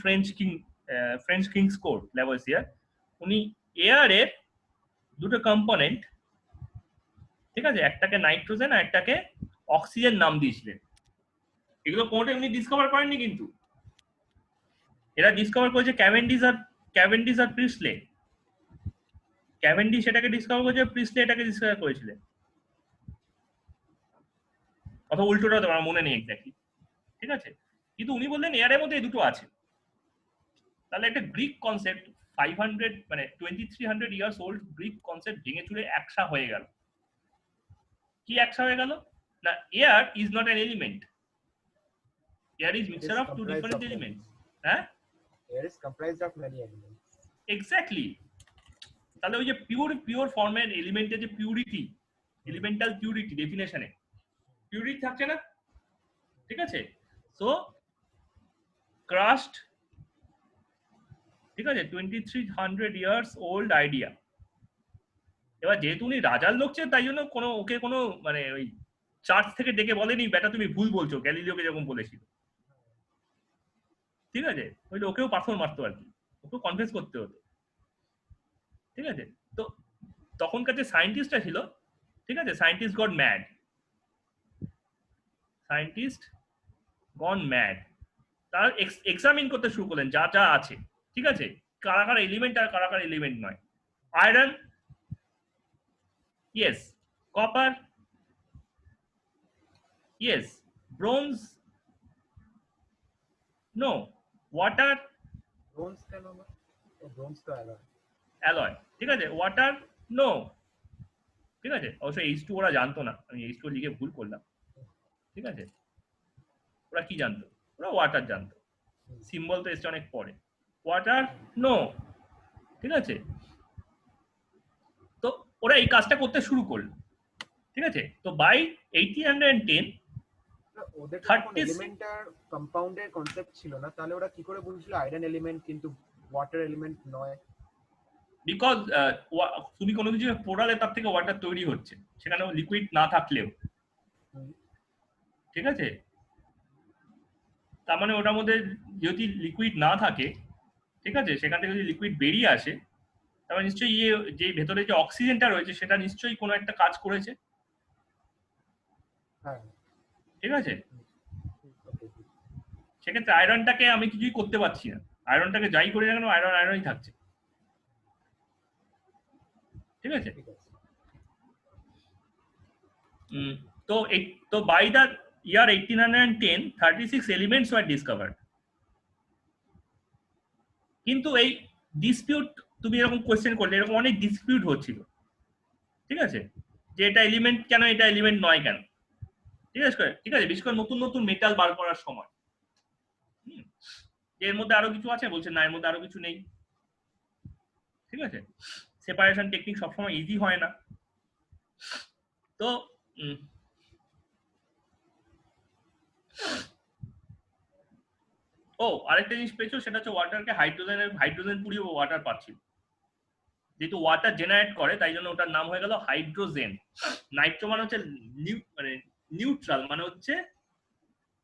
French king's court. Lavoisier উনি এয়ারের দুটো কম্পোনেন্ট, ঠিক আছে, একটাকে নাইট্রোজেন আর একটাকে অক্সিজেন নাম দিয়েছিলেন। এগুলো কোনোটা উনি ডিসকভার করেননি, কিন্তু এরা ডিসকভার করেছে ক্যাভেন্ডিশ আর প্রিসলে। ক্যাভেন্ডিশ এটাকে ডিসকভার করেছে, প্রিসলে এটাকে ডিসকভার করেছিলেন, অথবা উল্টোটা হতে পারে, আমার মনে নেই এক্স্যাক্টলি, ঠিক আছে। কিন্তু উনি বললেন এয়ারের মধ্যে এই দুটো আছে। তাহলে একটা গ্রিক কনসেপ্ট 500 মানে 2300 ইয়ার্স ওল্ড গ্রিক কনসেপ্ট ভেঙে চুরে একসা হয়ে গেল। কি একসা হয়ে গেল না, air is not an element, air is mixture of two different elements. হ্যাঁ, Air is comprised of many elements. Exactly. তাহলে ওই যে পিওর ফর্মের এলিমেন্টের যে পিউরিটি, এলিমেন্টাল পিউরিটি ডেফিনেশনে পিউরিটি থাকছে না, ঠিক আছে। সো ক্রাস্ট, ঠিক আছে, 2300 ইয়ার্স ওল্ড আইডিয়া। এবার যেহেতু উনি রাজার লোক ছিলেন, তাই জন্য ওকে কোনো মানে ওই চার্চ থেকে ডেকে বলেনি বেটা তুমি ভুল বলছো, গ্যালিলিওকে যখন বলেছিল, ঠিক আছে, ওই ওকেও পাথর মারতো আর কি, ওকেও কনফেস করতে হতো, ঠিক আছে। তো তখনকার যে সায়েন্টিস্টরা ছিল, ঠিক আছে, সায়েন্টিস্ট গন ম্যাড। তারা এক্সামিন করতে শুরু করলেন যা যা আছে, ঠিক আছে, কারা কারা এলিমেন্ট আর কারা কারা এলিমেন্ট নয়। Iron, yes. Copper, yes. Bronze, no. Water, Bronze কেন না? Bronze তো alloy. অ্যালয়, ঠিক আছে। ওয়াটার, নো, ঠিক আছে। অবশ্য H2 ওরা জানতো না, আমি H2 লিখে ভুল করলাম, ঠিক আছে। ওরা কি জানতো? ওরা ওয়াটার জানতো, সিম্বল তো এসছে অনেক পরে। ওয়াটার, নো, ঠিক আছে। তো ওরা এই কাজটা করতে শুরু করলো, ঠিক আছে। তো বাই 1810 না, ওদের তো 36 এলিমেন্ট আর কম্পাউন্ডের কনসেপ্ট ছিল না, তাহলে ওরা কি করে বলছিল আয়রন এলিমেন্ট কিন্তু ওয়াটার এলিমেন্ট নয়? বিকজ তুমি কোনো কিছু পোড়ালে তার থেকে ওয়াটার তৈরি হচ্ছে, সেখানে লিকুইড না থাকলেও, ঠিক আছে। তার মানে ওটার মধ্যে যদি লিকুইড না থাকে, ঠিক আছে, সেখান থেকে যদি লিকুইড বেরিয়ে আসে, তার মানে নিশ্চয়ই যে ভেতরে যে অক্সিজেনটা রয়েছে সেটা নিশ্চয়ই কোনো একটা কাজ করেছে, হ্যাঁ, ঠিক আছে। ওকে। সেক্ষেত্রে আয়রনটাকে আমি কিছুই করতে পারছি না, আয়রনটাকে যাই করি না কেন আয়রনই থাকছে, ঠিক আছে। ঠিক আছে। তো by the year 1810 36 elements were discovered. কিন্তু এই ডিসপিউট, তুমি এরকম কোয়েশ্চেন করলে, এরকম অনেক ডিসপিউট হচ্ছিল, ঠিক আছে, যে এটা এলিমেন্ট কেন, এটা এলিমেন্ট নয় কেন, ঠিক আছে, ঠিক আছে। বিশেষ করে নতুন নতুন মেটাল বার করার সময়, যে এর মধ্যে আরো কিছু আছে, বলছে না এর মধ্যে আরো কিছু নেই, ঠিক আছে। সেপারেশন টেকনিক সবসময় ইজি হয় না। তো ও আরেকটা জিনিস পেয়েছো, সেটা হচ্ছে ওয়াটারকে হাইড্রোজেন পুড়িয়ে ওয়াটার পাচ্ছিল। যেহেতু ওয়াটার জেনারেট করে, তাই জন্য ওটার নাম হয়ে গেল হাইড্রোজেন। নাইট্রো মানে হচ্ছে নিউট্রাল, মানে হচ্ছে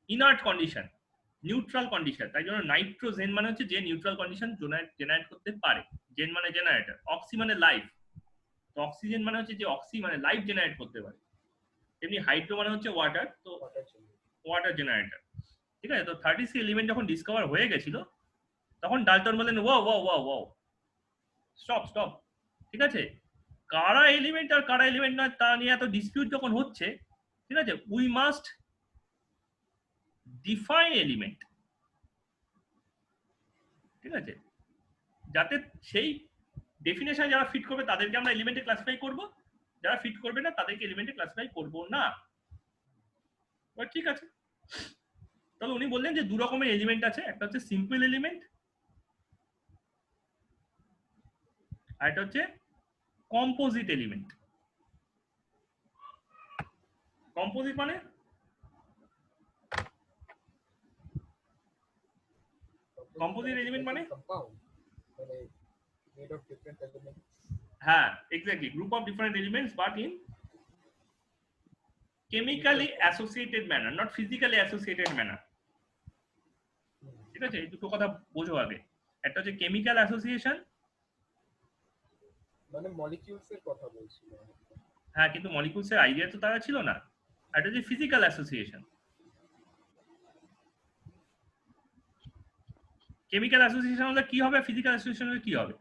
ইনার্ট কন্ডিশন, নিউট্রাল কন্ডিশন, তাই জন্য নাইট্রোজেন মানে হচ্ছে যে নিউট্রাল কন্ডিশন জেনারেট করতে পারে। জেন মানে জেনারেটর, অক্সি মানে লাইফ, তো অক্সিজেন মানে হচ্ছে যে অক্সি মানে লাইফ জেনারেট করতে পারে। তেমনি হাইড্রো মানে হচ্ছে ওয়াটার, তো ওয়াটার জেনারেটর, ঠিক আছে। তো 36 এলিমেন্ট যখন ডিসকভার হয়ে গেছিল, তখন ডাল্টন বলেন ও স্টপ, ঠিক আছে, কারা এলিমেন্ট আর কারা এলিমেন্ট নয় তা নিয়ে এত ডিসপিউট যখন হচ্ছে, ঠিক আছে, উই মাস্ট ডিফাইন এলিমেন্ট, ঠিক আছে, যাতে সেই ডেফিনেশন যারা ফিট করবে তাদেরকে আমরা এলিমেন্টে ক্লাসিফাই করব, যারা ফিট করবে না তাদেরকে এলিমেন্টে ক্লাসিফাই করব না। ঠিক আছে, তাহলে উনি বললেন যে দু রকমের এলিমেন্ট আছে, একটা হচ্ছে সিম্পল এলিমেন্ট আর একটা হচ্ছে কম্পোজিট এলিমেন্ট। কম্পোজিট মানে কম্পোজিট এলিমেন্ট মানে কম্পাউন্ড, মানে মেড অফ ডিফারেন্ট এলিমেন্টস। হ্যাঁ exactly group of different elements but in chemically associated manner, not physically associated manner. ঠিক আছে, এই দুটো কথা বোঝো আগে। একটা হচ্ছে কেমিক্যাল অ্যাসোসিয়েশন, মানে মলিকিউলস এর কথা বলছি। হ্যাঁ কিন্তু মলিকিউলস এর আইডিয়া তো তারা ছিল না। আর এটা হচ্ছে ফিজিক্যাল অ্যাসোসিয়েশন। কেমিক্যাল অ্যাসোসিয়েশন হলে কি হবে, ফিজিক্যাল অ্যাসোসিয়েশন হলে কি হবে,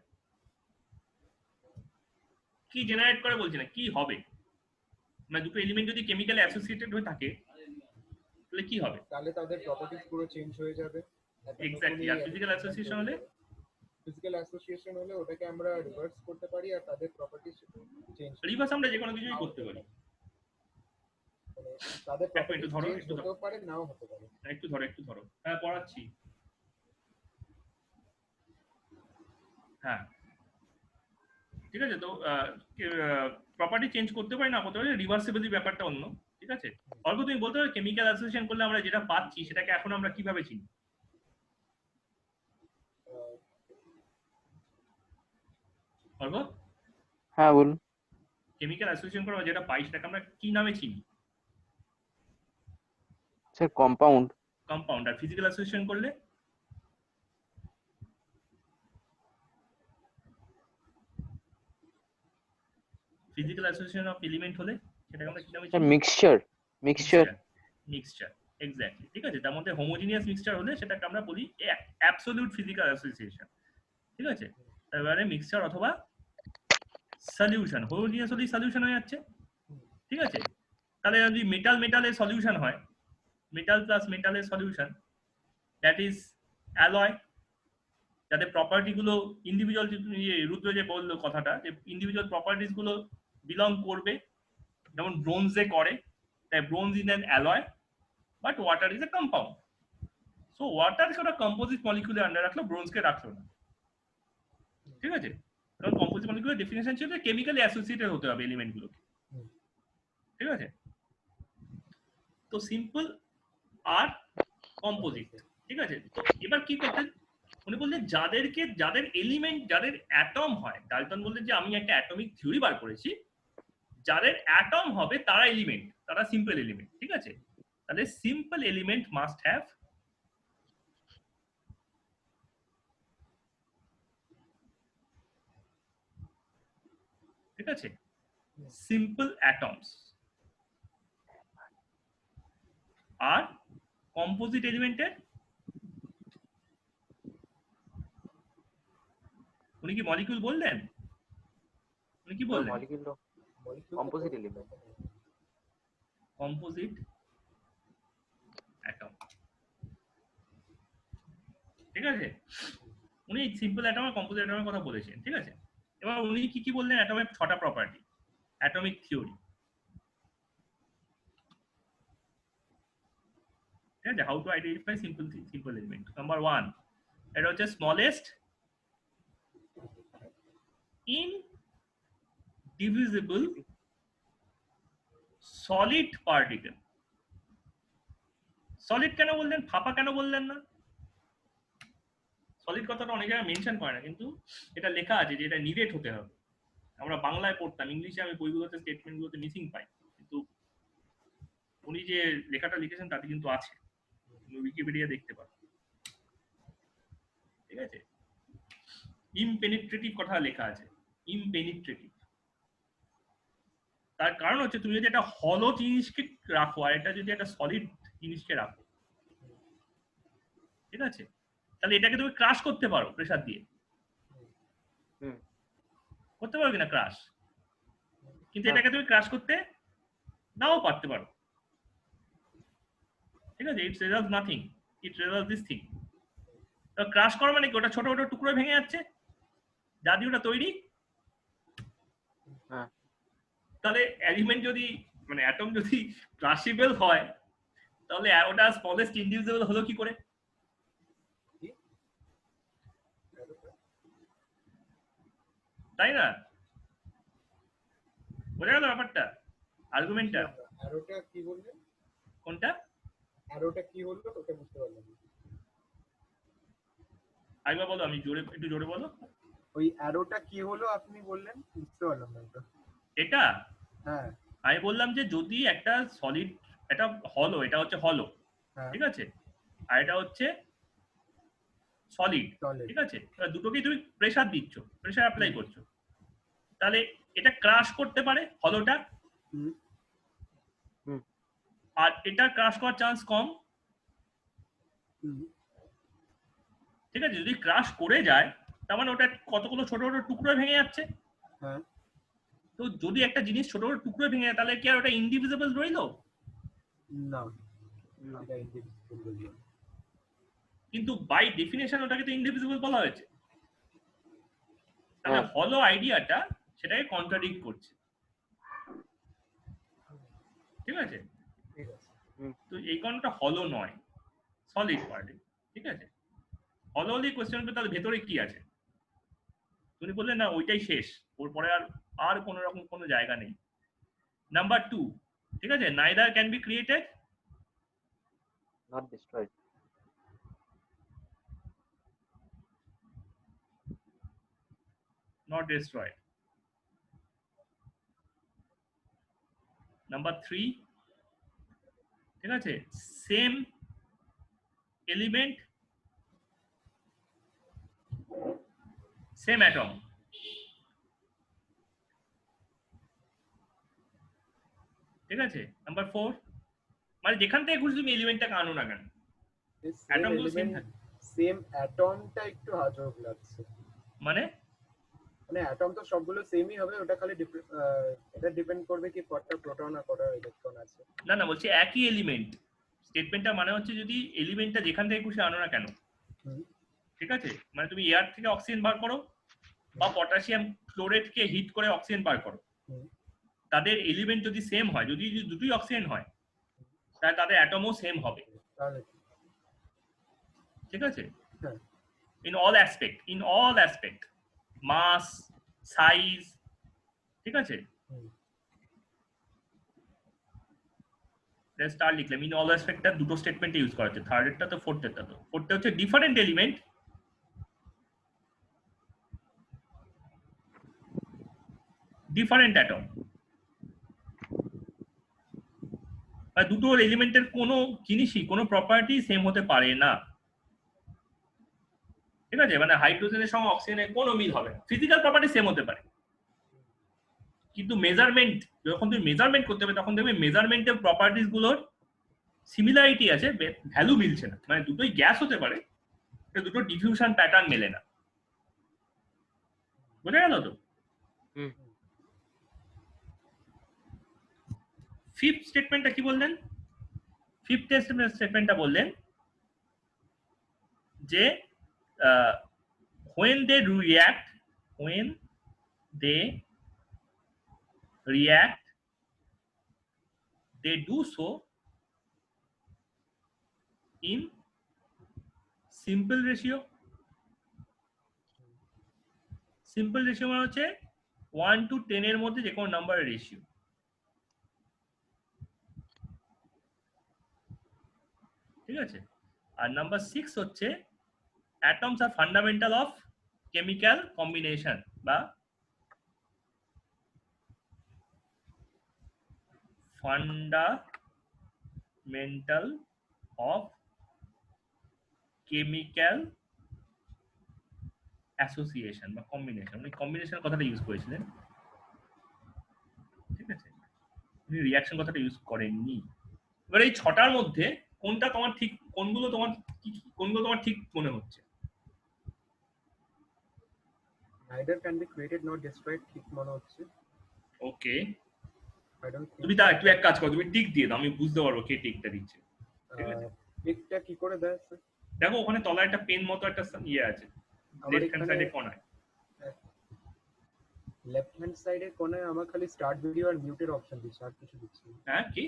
কি জেনারেট করে বলছি না, কি হবে, মানে দুটো এলিমেন্ট যদি কেমিক্যালি অ্যাসোসিয়েটেড হয়ে থাকে তাহলে কি হবে? তাহলে তাদের প্রপার্টিজ পুরো চেঞ্জ হয়ে যাবে। এক্স্যাক্টলি। আর ফিজিক্যাল অ্যাসোসিয়েশন হলে, ফিজিক্যাল অ্যাসোসিয়েশন হলে ওটাকে আমরা রিভার্স করতে পারি আর তাদের প্রপার্টিজ চেঞ্জ রিভার্স আমরা যে কোনো কিছুই করতে পারি। তাদের একটু প্রপার্টিজ ধরো, চেঞ্জ একটু ধরো, হতেও পারে নাও হতে পারে। একটু ধরো, একটু ধরো, হ্যাঁ পড়াচ্ছি। হ্যাঁ ঠিক আছে, তো প্রপার্টি চেঞ্জ করতে পারি না করতে পারি, রিভার্সিবলি ব্যাপারটা অন্য। ঠিক আছে, অল্প তুমি বলতে পারো কেমিক্যাল অ্যাসোসিয়েশন করলে আমরা যেটা পাচ্ছি সেটাকে এখন আমরা কিভাবে চিনি? অল্প হ্যাঁ বলুন। কেমিক্যাল অ্যাসোসিয়েশন করে আমরা যেটা পাই সেটাকে আমরা কি নামে চিনি? Sir compound. কম্পাউন্ড। আর ফিজিক্যাল অ্যাসোসিয়েশন করলে ফিজিক্যাল অ্যাসোসিয়েশন অফ এলিমেন্ট হলে সেটাকে আমরা কি নামে স্যার চিনি? মিক্সচার। মিক্সচার। Mixture exactly. ঠিক আছে, তার মধ্যে হোমোজিনিয়াস মিক্সচার হলে সেটাকে আমরা বলি অ্যাবসলিউট ফিজিক্যাল অ্যাসোসিয়েশন। ঠিক আছে, এবারে মিক্সচার অথবা সলিউশন, হোমোজিনিয়াস হলেই সলিউশন হয়ে যাচ্ছে। ঠিক আছে, তাহলে যদি মেটাল মেটালের সলিউশন হয়, মেটাল প্লাস মেটালের সলিউশন, দ্যাট ইজ অ্যালয়, যাদের প্রপার্টি গুলো ইন্ডিভিজুয়াল, রুদ্র যে বললো কথাটা, যে ইন্ডিভিজুয়াল প্রপার্টিজ গুলো বিলং করবে, যেমন ব্রোঞ্জে করে, তাই bronze is an alloy but water is a compound. So ওয়াটারকে ওটা কম্পোজিট মলিকিউলের আন্ডার রাখলো, ব্রোঞ্জকে রাখলো না। ঠিক আছে, কারণ কম্পোজিট মলিকিউলের ডেফিনেশন ছিল কেমিক্যালি অ্যাসোসিয়েটেড হতে হবে এলিমেন্ট গুলোকে। ঠিক আছে, তো সিম্পল আর কম্পোজিট। ঠিক আছে, তো এবার কি করতেন উনি বললেন, যাদের এলিমেন্ট, যাদের অ্যাটম হয়, ডাল্টন বললেন যে আমি একটা অ্যাটমিক থিওরি বার করেছি, যাদের অ্যাটম হবে তারা এলিমেন্ট, তারা সিম্পল এলিমেন্ট। ঠিক আছে, তাহলে সিম্পল এলিমেন্ট মাস্ট হ্যাভ ঠিক আছে সিম্পল অ্যাটমস। আর কম্পোজিট এলিমেন্টের উনি কি মলিকিউল বললেন? উনি কি বললেন? Molecule composite element. Composite atom. ঠিক আছে, উনি সিম্পল অ্যাটম আর কম্পোজিট অ্যাটমের কথা বলেছেন। ঠিক আছে, এবার উনি কি কি বললেন? অ্যাটমের 6টা প্রপার্টি, অ্যাটমিক থিওরি। ঠিক আছে, how to identify simple element. Number 1, এটা হচ্ছে স্মলেস্ট ইনডিভিজিবল সলিড পার্টিকেল। সলিড কেন বললেন, ফাঁপা কেন বললেন না? সলিড কথাটা অনেক জায়গায় মেনশন করে না, কিন্তু এটা লেখা আছে যে এটা নিডেড হতে হবে। আমরা বাংলায় পড়তাম, ইংলিশে আমি বইগুলোতে স্টেটমেন্টগুলোতে মিসিং পাই, কিন্তু উনি যে লেখাটা লিখেছেন তাতে কিন্তু আছে, উইকিপিডিয়া দেখতে পারো। ঠিক আছে, ইমপেনিট্রেটিভ কথা লেখা আছে, ইমপেনিট্রেটিভ। তার কারণ হচ্ছে তুমি যদি একটা হলো জিনিসকে রাখো আর এটা যদি একটা সলিড জিনিসকে রাখো, ঠিক আছে, তাহলে এটাকে তুমি ক্রাশ করতে পারো প্রেসার দিয়ে, করতে পারো কিনা ক্রাশ, কিন্তু এটাকে তুমি ক্রাশ করতে নাও পারতে পারো। ঠিক আছে, it's result nothing, it result this thing. তো ক্রাশ করা মানে কি, ওটা ছোট ছোট টুকরো ভেঙে যাচ্ছে যা দিয়ে ওটা তৈরি। তাহলে এলিমেন্ট যদি, মানে অ্যাটম যদি ক্রাশিবল হয়, তাহলে ওটা স্মলেস্ট ইনডিভিজিবল হলো কি করে? তাই না? বোঝা গেল ব্যাপারটা, আর্গুমেন্টটা? অ্যারোটা কি বললেন? কোনটা? অ্যারোটা কি হলো ওটা বুঝতে পারলাম না। আরেকবার বলো, আমি জোরে, একটু জোরে বলো। ওই অ্যারোটা কি হলো আপনি বললেন, বুঝতে পারলাম না এটা। এটা হ্যাঁ আমি বললাম যে যদি একটা সলিড, এটা হলো, এটা হচ্ছে হলো, হ্যাঁ ঠিক আছে, আর এটা হচ্ছে সলিড, সলিড। ঠিক আছে, এবার দুটোকেই তুমি প্রেসার দিচ্ছ, প্রেসার অ্যাপ্লাই হুম। করছো, তাহলে এটা ক্রাশ করতে পারে হলোটা, হুম আর এটা ক্রাশ করার চান্স কম, হুম ঠিক আছে। যদি ক্রাশ করে যায় তার মানে ওটা কতগুলো ছোট ছোট টুকরো ভেঙে যাচ্ছে। হ্যাঁ তো যদি একটা জিনিস ছোট ছোট টুকরো ভেঙে যায় তাহলে কি আর ওটা ইনডিভিজিবল রইলো? না, না। এটা ইনডিভিজিবল। কিন্তু বাই ডেফিনেশন ওটাকে তো ইনডিভিজিবল বলা হয়েছে, তাহলে হ্যাঁ। হলো আইডিয়াটা সেটাকে কন্ট্রাডিক্ট করছে, ঠিক আছে। ঠিক আছে। তো এই কারণটা হলো নয়, সলিড পার্টি, ঠিক আছে। হলো হলেই কোশ্চেন পেতে তাহলে ভেতরে কি আছে, তুমি বললে না ওইটাই শেষ, ওর পরে আর আর কোনো রকম কোনো জায়গা নেই। নাম্বার 2, ঠিক আছে, neither can be created, Not destroyed. not destroyed. Number 3, ঠিক আছে, সেম এলিমেন্ট সেম অ্যাটম, ঠিক আছে। নাম্বার 4, মানে যেখান থেকে খুশি তুমি এলিমেন্টটাকে আনো না কেন, সেম অ্যাটম গুলো সেম এলিমেন্ট, থাকে, সেম অ্যাটমটা একটু আজব লাগছে। মানে মানে অ্যাটম তো সবগুলো সেমই হবে, ওটা খালি এটা ডিপেন্ড করবে কি কটা প্রোটন আর কটা ইলেকট্রন আছে। না না বলছি একই এলিমেন্ট, স্টেটমেন্টটা মানে হচ্ছে যদি এলিমেন্টটা যেখান থেকে খুশি আনো না কেন, হুম, ঠিক আছে, মানে তুমি এয়ার থেকে অক্সিজেন বার করো বা পটাশিয়াম ক্লোরেটকে হিট করে অক্সিজেন বার করো, হুম, তাদের এলিমেন্ট যদি সেম হয়, যদি দুটোই অক্সিজেন হয়, তাহলে তাদের অ্যাটমও সেম হবে, তাহলে ঠিক আছে। হ্যাঁ in all aspect, mass, size, ঠিক আছে। হুম, স্টার লিখলাম, ইন অল অ্যাসপেক্টটা দুটো স্টেটমেন্টে ইউজ করা হচ্ছে, থার্ড এরটা তো ফোর্থ এরটা তো, ফোর্থটা হচ্ছে ডিফারেন্ট এলিমেন্ট, ডিফারেন্ট অ্যাটম, আর দুটো এলিমেন্টের কোনো জিনিসই কোনো প্রপার্টি সেম হতে পারে না, ঠিক আছে। মানে হাইড্রোজেনের সঙ্গে অক্সিজেনের কোনো মিল হবে না, ফিজিক্যাল প্রপার্টি সেম হতে পারে কিন্তু মেজারমেন্ট, যখন তুমি মেজারমেন্ট করতে হবে তখন দেখবে মেজারমেন্টের প্রপার্টিজ গুলোর সিমিলারিটি আছে, ভ্যালু মিলছে না, মানে দুটোই গ্যাস হতে পারে দুটো ডিফিউশন প্যাটার্ন মেলে না, বোঝা গেল তো। হুম। ফিফথ স্টেটমেন্টটা কি বললেন, ফিফথ স্টেটমেন্টটা বললেন যে when they react they do so in simple ratio মানে হচ্ছে 1 to 10 এর মধ্যে যে কোনো নাম্বারের রেশিও, ঠিক আছে। আর নাম্বার 6 হচ্ছে atoms are fundamental of chemical combination বা fundamental of chemical association বা কম্বিনেশন, উনি কম্বিনেশনের কথাটা ইউজ করেছিলেন, ঠিক আছে, উনি রিঅ্যাকশন কথাটা ইউজ করেননি। এবার এই ছটার মধ্যে কোনটা তোমার ঠিক, কোনগুলো তোমার ঠিক মনে হচ্ছে? neither can be created nor destroyed ঠিক মনে হচ্ছে। ওকে, I don't think তুমি তুই এক কাজ করো, তুমি টিক দিয়ে দাও, আমি বুঝতে পারবো কে টিকটা দিচ্ছে, ঠিক আছে। টিকটা কি করে দেয় স্যার? দেখো ওখানে তলায় একটা পেন মতো একটা ইয়ে আছে, আমার লেফট হ্যান্ড সাইডে কোণায়। লেফট হ্যান্ড সাইডে কোণায় আমার খালি স্টার্ট ভিডিও আর মিউটের অপশন দিচ্ছে, আর কিছু দিচ্ছে না। হ্যাঁ কি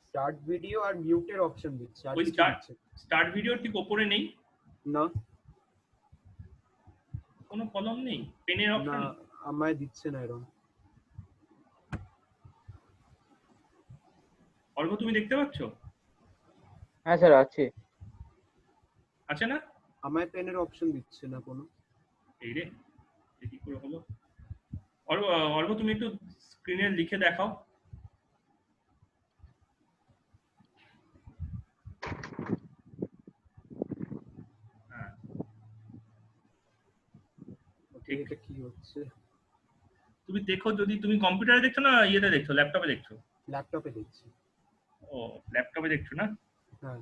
স্টার্ট ভিডিও আর মিউটের অপশন দিচ্ছে, আর ওই কিছু দিচ্ছে স্টার্ট ভিডিও ঠিক উপরে নেই, না। কোনো কলম নেই, পেনের না অপশন আমায় দিচ্ছে না এরকম। অর্ঘ তুমি দেখতে পাচ্ছ? হ্যাঁ স্যার আছে। আছে না? আমায় পেনের অপশন দিচ্ছে না কোনো। এই রে, কি করে হলো? অর্ঘ তুমি একটু স্ক্রিনে লিখে দেখাও। হ্যাঁ ঠিক। এটা কি হচ্ছে? তুমি দেখো, যদি তুমি কম্পিউটারে দেখছো না ইয়েতে দেখছো, ল্যাপটপে দেখছো? ল্যাপটপে দেখছি। ও ল্যাপটপে দেখছো না? হ্যাঁ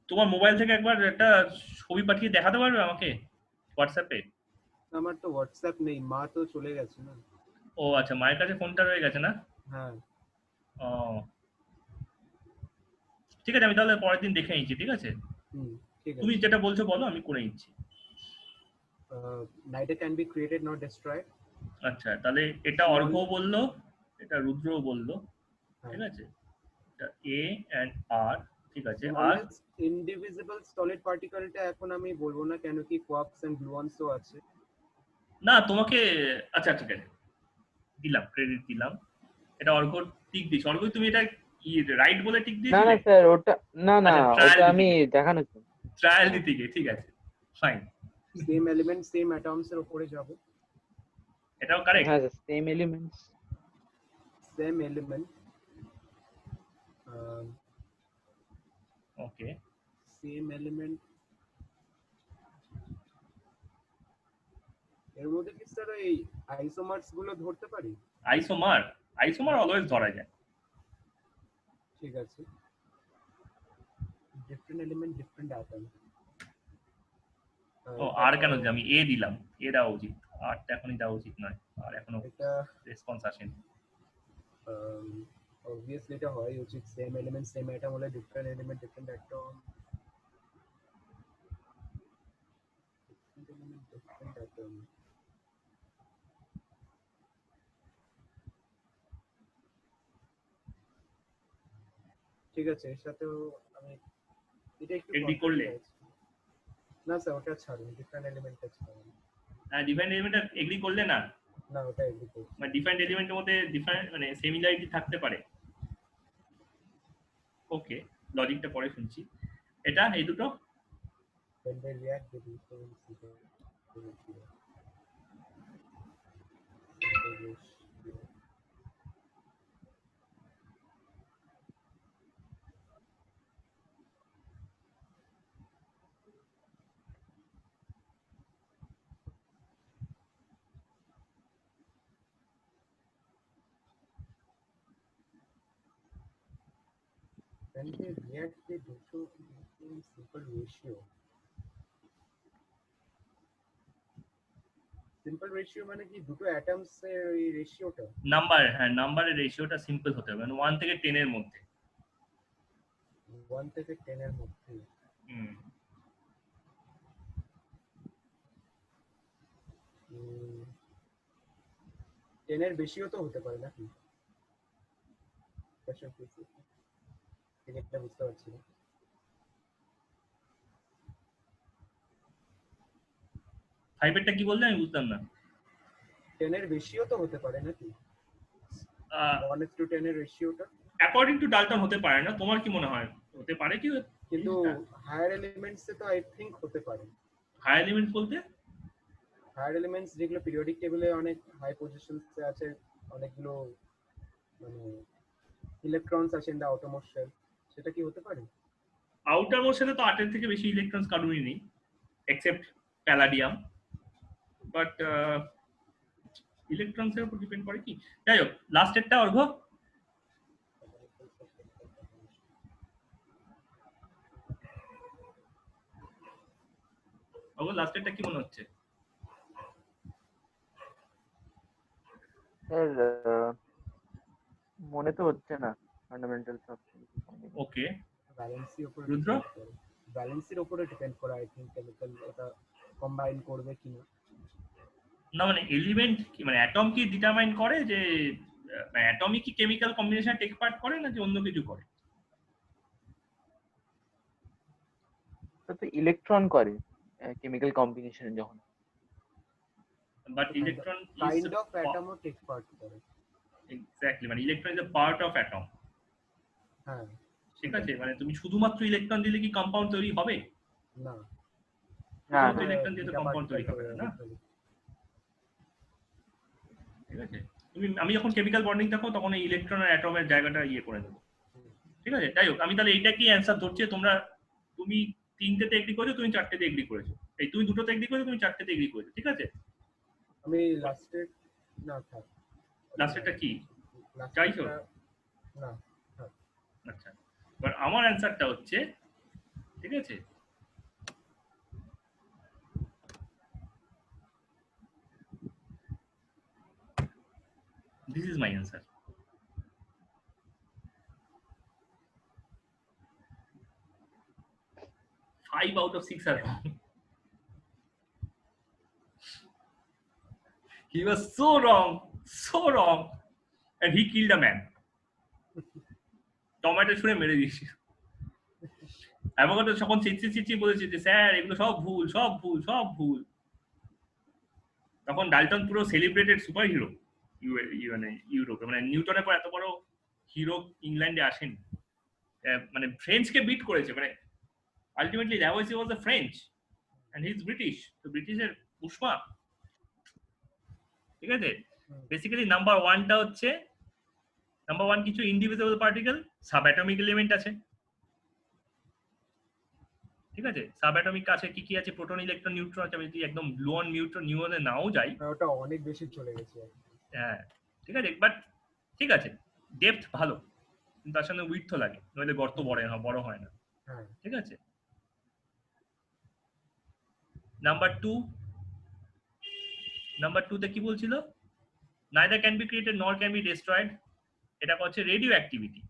তোমার মোবাইল থেকে একবার একটা ছবি পাঠিয়ে দেখাতে পারবে আমাকে হোয়াটসঅ্যাপে? আমার তো হোয়াটসঅ্যাপ নেই, মা তো চলে গেছে না। ও আচ্ছা, মায়ের কাছে ফোনটা রয়ে গেছে না? হ্যাঁ ও ঠিক আছে, আমি তাহলে পরের দিন দেখে নিচ্ছি, ঠিক আছে? ঠিক তুমি আছে। যেটা বলছো বলো, আমি করে নিচ্ছি। Neither can be created nor destroyed. আচ্ছা, তাহলে এটা অর্ঘ বললো, এটা রুদ্রও বললো, হ্যাঁ। ঠিক আছে? এটা এ এন্ড আর, ঠিক আছে। আর Smallest indivisible solid particle-টা এখন আমি বলবো না, কেন কি quarks and gluons ও আছে। না তোমাকে, আচ্ছা ঠিক আছে, দিলাম, ক্রেডিট দিলাম। এটা অর্ঘ টিক দিস। অর্ঘ তুমি এটা রাইট বলে টিক না দিয়েছিলে? না স্যার, ওটা না না, আচ্ছা, trial ওটা দিতে আমি গিয়ে। দেখানোর জন্য। ট্রায়াল দিতে গিয়ে, ঠিক আছে, fine. Same element same atoms এর উপরে যাব। এটাও কারেক্ট? হ্যাঁ sir, same elements. Same element, okay. Same element. এর মধ্যে কি স্যার এই আইসোমার্স গুলো ধরতে পারি? আইসোমার? আইসোমার অলওয়েজ ধরা যায়। ঠিক আছে। Different element different atom. ও আর কেন দিলাম? আমি এ দিলাম, এ দেওয়া উচিত, আরটা এখনই দেওয়া উচিত নয়, আর এখনো এটা রেসপন্স আসেনি। obviously এটা হয় উচিত, সেম এলিমেন্ট সেম অ্যাটম হলে different element different atom. Different atom, ঠিক আছে। এর সাথেও আমি এটা একটু এগ্রি করলে? না স্যার, ওটা ছাড়ুন, ডিফারেন্ট এলিমেন্টটা ছাড়ুন। হ্যাঁ, ডিফারেন্ট এলিমেন্টটা এগ্রি করলে না? না, ওটা এগ্রি করছি। মানে ডিফারেন্ট এলিমেন্টের মধ্যে ডিফারেন্ট মানে সিমিলারিটি থাকতে পারে। ওকে, লজিকটা পরে শুনছি। এটা এই দুটো when they react they do so in simple ratio. When they react they do so in simple ratio. Simple ratio মানে কি দুটো অ্যাটমস এর ওই রেশিওটা? নাম্বার, হ্যাঁ নাম্বারের রেশিওটা সিম্পল হতে হবে, মানে 1 থেকে 10 এর মধ্যে। 1 থেকে 10 এর মধ্যে। হুম। 10 এর বেশিও তো হতে পারে নাকি? স্পেশাল কেসে এটা বুঝতে পারছি না। 5 এরটা কি বললে আমি বুঝলাম না। 10 এর বেশিও তো হতে পারে নাকি? 1:10 এর রেশিওটা অ্যাকর্ডিং টু ডাল্টন হতে পারে না, তোমার কি মনে হয় হতে পারে কি? কিন্তু হায়ার এলিমেন্টস এ তো আই থিংক হতে পারে। হাই এলিমেন্ট বলতে? হায়ার এলিমেন্টস যেগুলো পিরিয়ডিক টেবিলে অনেক হাই পজিশনসে আছে, অনেকগুলো মানে ইলেকট্রনস আছে ইন দা আউটারমোস্ট শেল, সেটা কি হতে পারে? আউটার মোস্ট শেলে তো 8 এর থেকে বেশি ইলেকট্রনস কারোরই নেই, এক্সেপ্ট প্যালাডিয়াম। বাট ইলেকট্রনস এর উপর ডিপেন্ড করে কি। যাই হোক, লাস্টেরটা অর্ঘ। অর্ঘ লাস্টেরটা কি মনে হচ্ছে? স্যার মনে তো হচ্ছে না ফান্ডামেন্টালস অফ। ওকে, ব্যালেন্সির উপর রুদ্র? ব্যালেন্সির উপরে ডিপেন্ড করে আই থিংক, কেমিক্যাল এটা কম্বাইন করবে কিনা। না মানে এলিমেন্ট কি, মানে অ্যাটম কি ডিটারমাইন করে যে অ্যাটমিক কি কেমিক্যাল কম্বিনেশন টেক পার্ট করে নাকি অন্য কিছু করে? তো ইলেকট্রন করে কেমিক্যাল কম্বিনেশন যখন। বাট ইলেকট্রন কাইন্ড অফ অ্যাটমও টেক পার্ট করে। এক্স্যাক্টলি, মানে electron is a part of atom. হ্যাঁ ঠিক আছে, মানে তুমি শুধুমাত্র ইলেকট্রন দিলে কি কম্পাউন্ড তৈরি হবে? না, হ্যাঁ সমস্ত ইলেকট্রন দিয়ে তো beta কম্পাউন্ড তৈরি particle হবে না, তৈরি হবে। ঠিক আছে? আমি যখন কেমিক্যাল বন্ডিং দেখো তখন এই ইলেকট্রন আর অ্যাটমের জায়গাটা ইয়ে করে দেবো, ঠিক আছে? যাই হোক, আমি তাহলে এইটা কি অ্যান্সার ধরছি, তুমি 3টেতে এগ্রি করেছো, তুমি 4টেতে এগ্রি করেছো, এই তুমি 2টোতে এগ্রি করেছো, তুমি 4টেতে এগ্রি করেছো, ঠিক আছে? আমি লাস্টের না থাক লাস্টেরটা কি? লাস্টেরটা চাইছো? না থাক। আচ্ছা, এবার আমার অ্যান্সারটা হচ্ছে, ঠিক আছে, this is my answer. Five out of 6 are wrong. He was so wrong, and he killed a man. Tomato ছুঁড়ে মেরে দিয়েছি। অ্যাভোকাডো যখন চিচি বলেছে যে স্যার এগুলো সব ভুল, তখন ডাল্টন পুরো সেলিব্রেটেড সুপার হিরো মানে ইউরোপে, মানে নিউটনের পর এত বড় হিরো ইংল্যান্ডে আসেনি, মানে ফ্রেঞ্চকে বিট করেছে, মানে ultimately Lavoisier was the French and he is British, তো ব্রিটিশের পুষ্পা, ঠিক আছে? বেসিক্যালি নাম্বার 1টা হচ্ছে, নাম্বার 1 কিছু ইনডিভিজিবল পার্টিকেল, সাবঅ্যাটমিক এলিমেন্ট আছে, ঠিক আছে? সাবঅ্যাটমিক আছে কি আছে, প্রোটন, ইলেকট্রন, নিউট্রন আছে। আমি যদি একদম গ্লুয়ন নিউট্রনে নাও যাই, ওটা অনেক বেশি চলে গেছে। হ্যাঁ ঠিক আছে, বাট ঠিক আছে, ডেপথ ভালো, কিন্তু তার সঙ্গে উইডথ লাগে, নইলে গর্ত বড় হয় না, হ্যাঁ ঠিক আছে? নাম্বার 2 তে কি বলছিল? neither can be created nor can be destroyed, এটা হচ্ছে রেডিও অ্যাক্টিভিটি।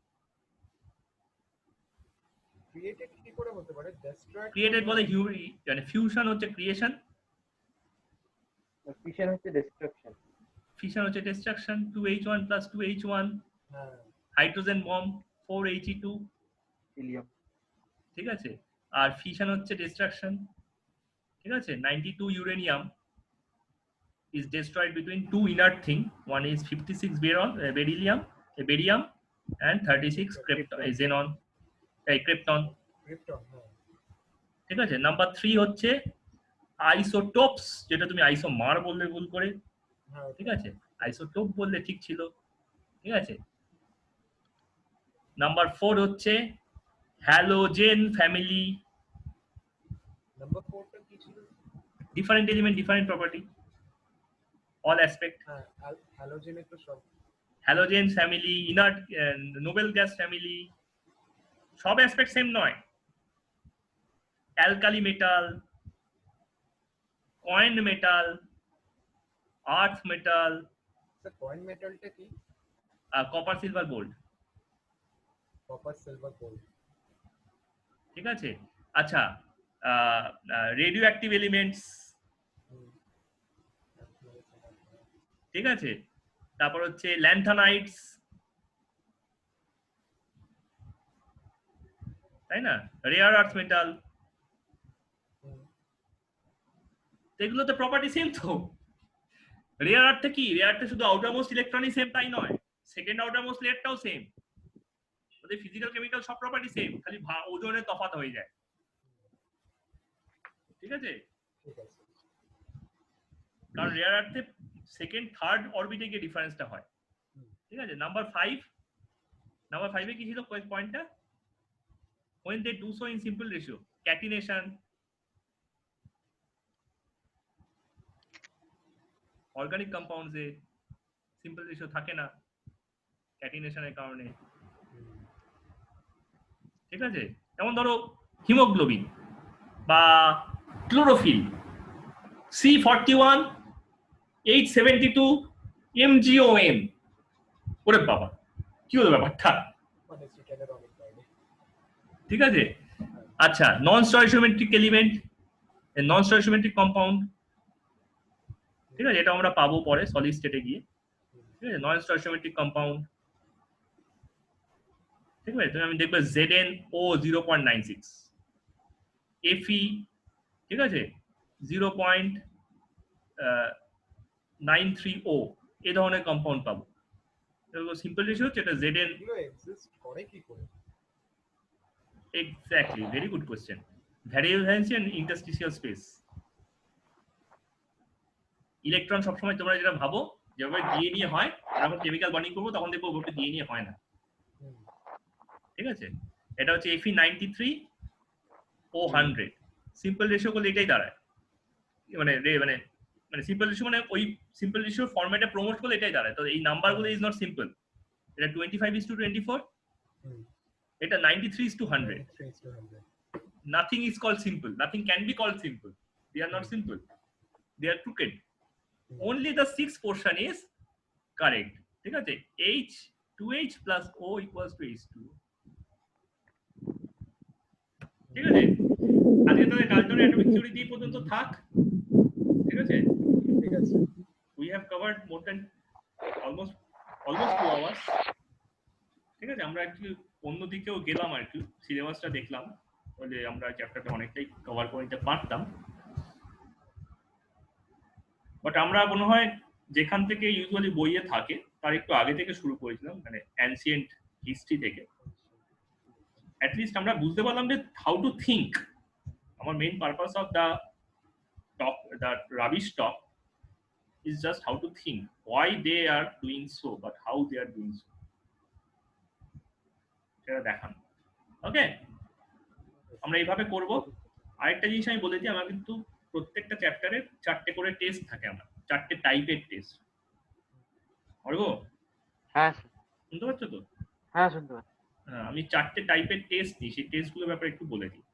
ক্রিয়েটেড কি করে হতে পারে? ডেস্ট্রয়েড ক্রিয়েটেড বলে মানে ফিউশন হচ্ছে ক্রিয়েশন, ফিশন হচ্ছে ডিস্ট্রাকশন। ফিশন হচ্ছে ডিস্ট্রাকশন, 2H1 plus 2H1, হ্যাঁ হাইড্রোজেন বম্ব 4He2, হিলিয়াম। ঠিক আছে? আর ফিশন হচ্ছে ডিস্ট্রাকশন, ঠিক আছে? 92 uranium is destroyed between two inert thing, one is 56 beryllium and 36 xenon, krypton, krypton. হ্যাঁ ঠিক আছে? নাম্বার 3 হচ্ছে আইসোটোপস, যেটা তুমি আইসোমার বললে ভুল করে, হ্যাঁ ঠিক আছে? আইসোটোপ বললে ঠিক ছিল, ঠিক আছে? নাম্বার 4 হচ্ছে হ্যালোজেন ফ্যামিলি, নাম্বার 4টা কি ছিল? Different element different property, all aspect, হ্যাঁ হ্যালোজেনের তো সব halogen family, inert noble gas family, সব অ্যাসপেক্ট সেম নয়। Alkali metal, coin metal, earth metal, sir coin মেটালটা কি? Copper silver gold, copper silver gold. ঠিক আছে? আচ্ছা, রেডিও অ্যাক্টিভ এলিমেন্টস, ঠিক আছে? তারপর হচ্ছে ল্যান্থানাইটস, তাই না? রেয়ার আর্থ মেটাল, এগুলো তো প্রপার্টি সেম তো। রেয়ার আর্থে কি, রেয়ার আর্থে শুধু আউটার মোস্ট ইলেকট্রনই সেম তাই নয়, সেকেন্ড আউটার মোস্ট লেয়ারটাও সেম, ওদের ফিজিক্যাল কেমিক্যাল সব প্রপার্টি সেম, খালি ওজনের তফাৎ হয়ে যায়, ঠিক আছে? ঠিক আছে। কারণ রেয়ার আর্থে সেকেন্ড থার্ড অরবিটে গিয়ে ডিফারেন্সটা হয়, ঠিক আছে? নাম্বার 5 এ কি ছিল পয়েন্টটা? when they do so in simple ratio, catenation, organic কম্পাউন্ডসে সিম্পল রেশিও থাকে না ক্যাটিনেশনের কারণে, ঠিক আছে? যেমন ধরো হিমোগ্লোবিন বা ক্লোরোফিল, C41 872 MgOM, ওরে বাবা কি হলো ব্যাপারটা, মানে সেটার অনেক বাইরে। ঠিক আছে? আচ্ছা, নন স্টয়চিওমেট্রিক এলিমেন্ট, নন স্টয়চিওমেট্রিক কম্পাউন্ড, ঠিক আছে? এটা আমরা পাবো পরে সলিড স্টেটে গিয়ে, ঠিক আছে? নন স্টয়চিওমেট্রিক কম্পাউন্ড, ঠিক আছে? তুমি আমি দেখবে ZnO 0.96, Fe, ঠিক আছে, 0.93O, এই ধরনের কম্পাউন্ড পাবো। সিম্পল রেশিও হচ্ছে এটা Zn। এগুলো এক্সিস্ট করে কি করে? Exactly, very good question. Variable valency and interstitial space, electron সবসময় তোমরা যেটা ভাবো যেভাবে দিয়ে নিয়ে হয়, যখন কেমিক্যাল বন্ডিং করবো তখন দেখবো ওটা দিয়ে নিয়ে হয় না। ঠিক আছে, এটা হচ্ছে Fe93 ও 100 সিম্পল রেশিও করলে এটাই দাঁড়ায়, মানে মানে মানে সিম্পল রেশিও মানে ওই সিম্পল রেশিও ফরম্যাটে প্রমোট করলে এটাই দাঁড়ায়। তো এই নাম্বারগুলো ইজ নট সিম্পল, এটা 25:24, এটা 93:100। Nothing is called simple, nothing can be called simple, they are not simple, they are crooked. Only the sixth portion is correct. ঠিক আছে, H 2H plus O equals to H2O। ঠিক আছে, আজকে তাহলে ডাল্টনের অ্যাটমিক থিওরি দিয়ে পর্যন্ত থাক। ঠিক আছে, ঠিক আছে, we have covered more than almost 2 hours। ঠিক আছে, আমরা একটু অন্য দিকেও গেলাম আর কি, সিলেবাসটা দেখলাম, বলে আমরা চ্যাপ্টারটা অনেকটাই কভার করে নিতে পারতাম। বাট আমরা মনে হয় যেখান থেকে ইউজুয়ালি বইয়ে থাকে তার একটু আগে থেকে শুরু করেছিলাম, মানে অ্যানসিয়েন্ট হিস্ট্রি থেকে। অ্যাটলিস্ট আমরা বুঝতে পারলাম যে হাউ টু থিঙ্ক। আমার main purpose of the talk, the rubbish talk is just how to think, why they are doing so, but how they are doing so, সেটা দেখান। ওকে, আমরা এইভাবে করব। আরেকটা জিনিস আমি বলে দিই, আমার কিন্তু প্রত্যেকটা চ্যাপ্টারে 4টে করে টেস্ট থাকে, আমার 4টে টাইপের টেস্ট। অর্গ, হ্যাঁ শুনতে পাচ্ছ তো? হ্যাঁ শুনতে পাচ্ছি। হ্যাঁ, আমি 4টে টাইপের টেস্ট নিই, সেই টেস্টগুলোর ব্যাপারে একটু বলে দিই।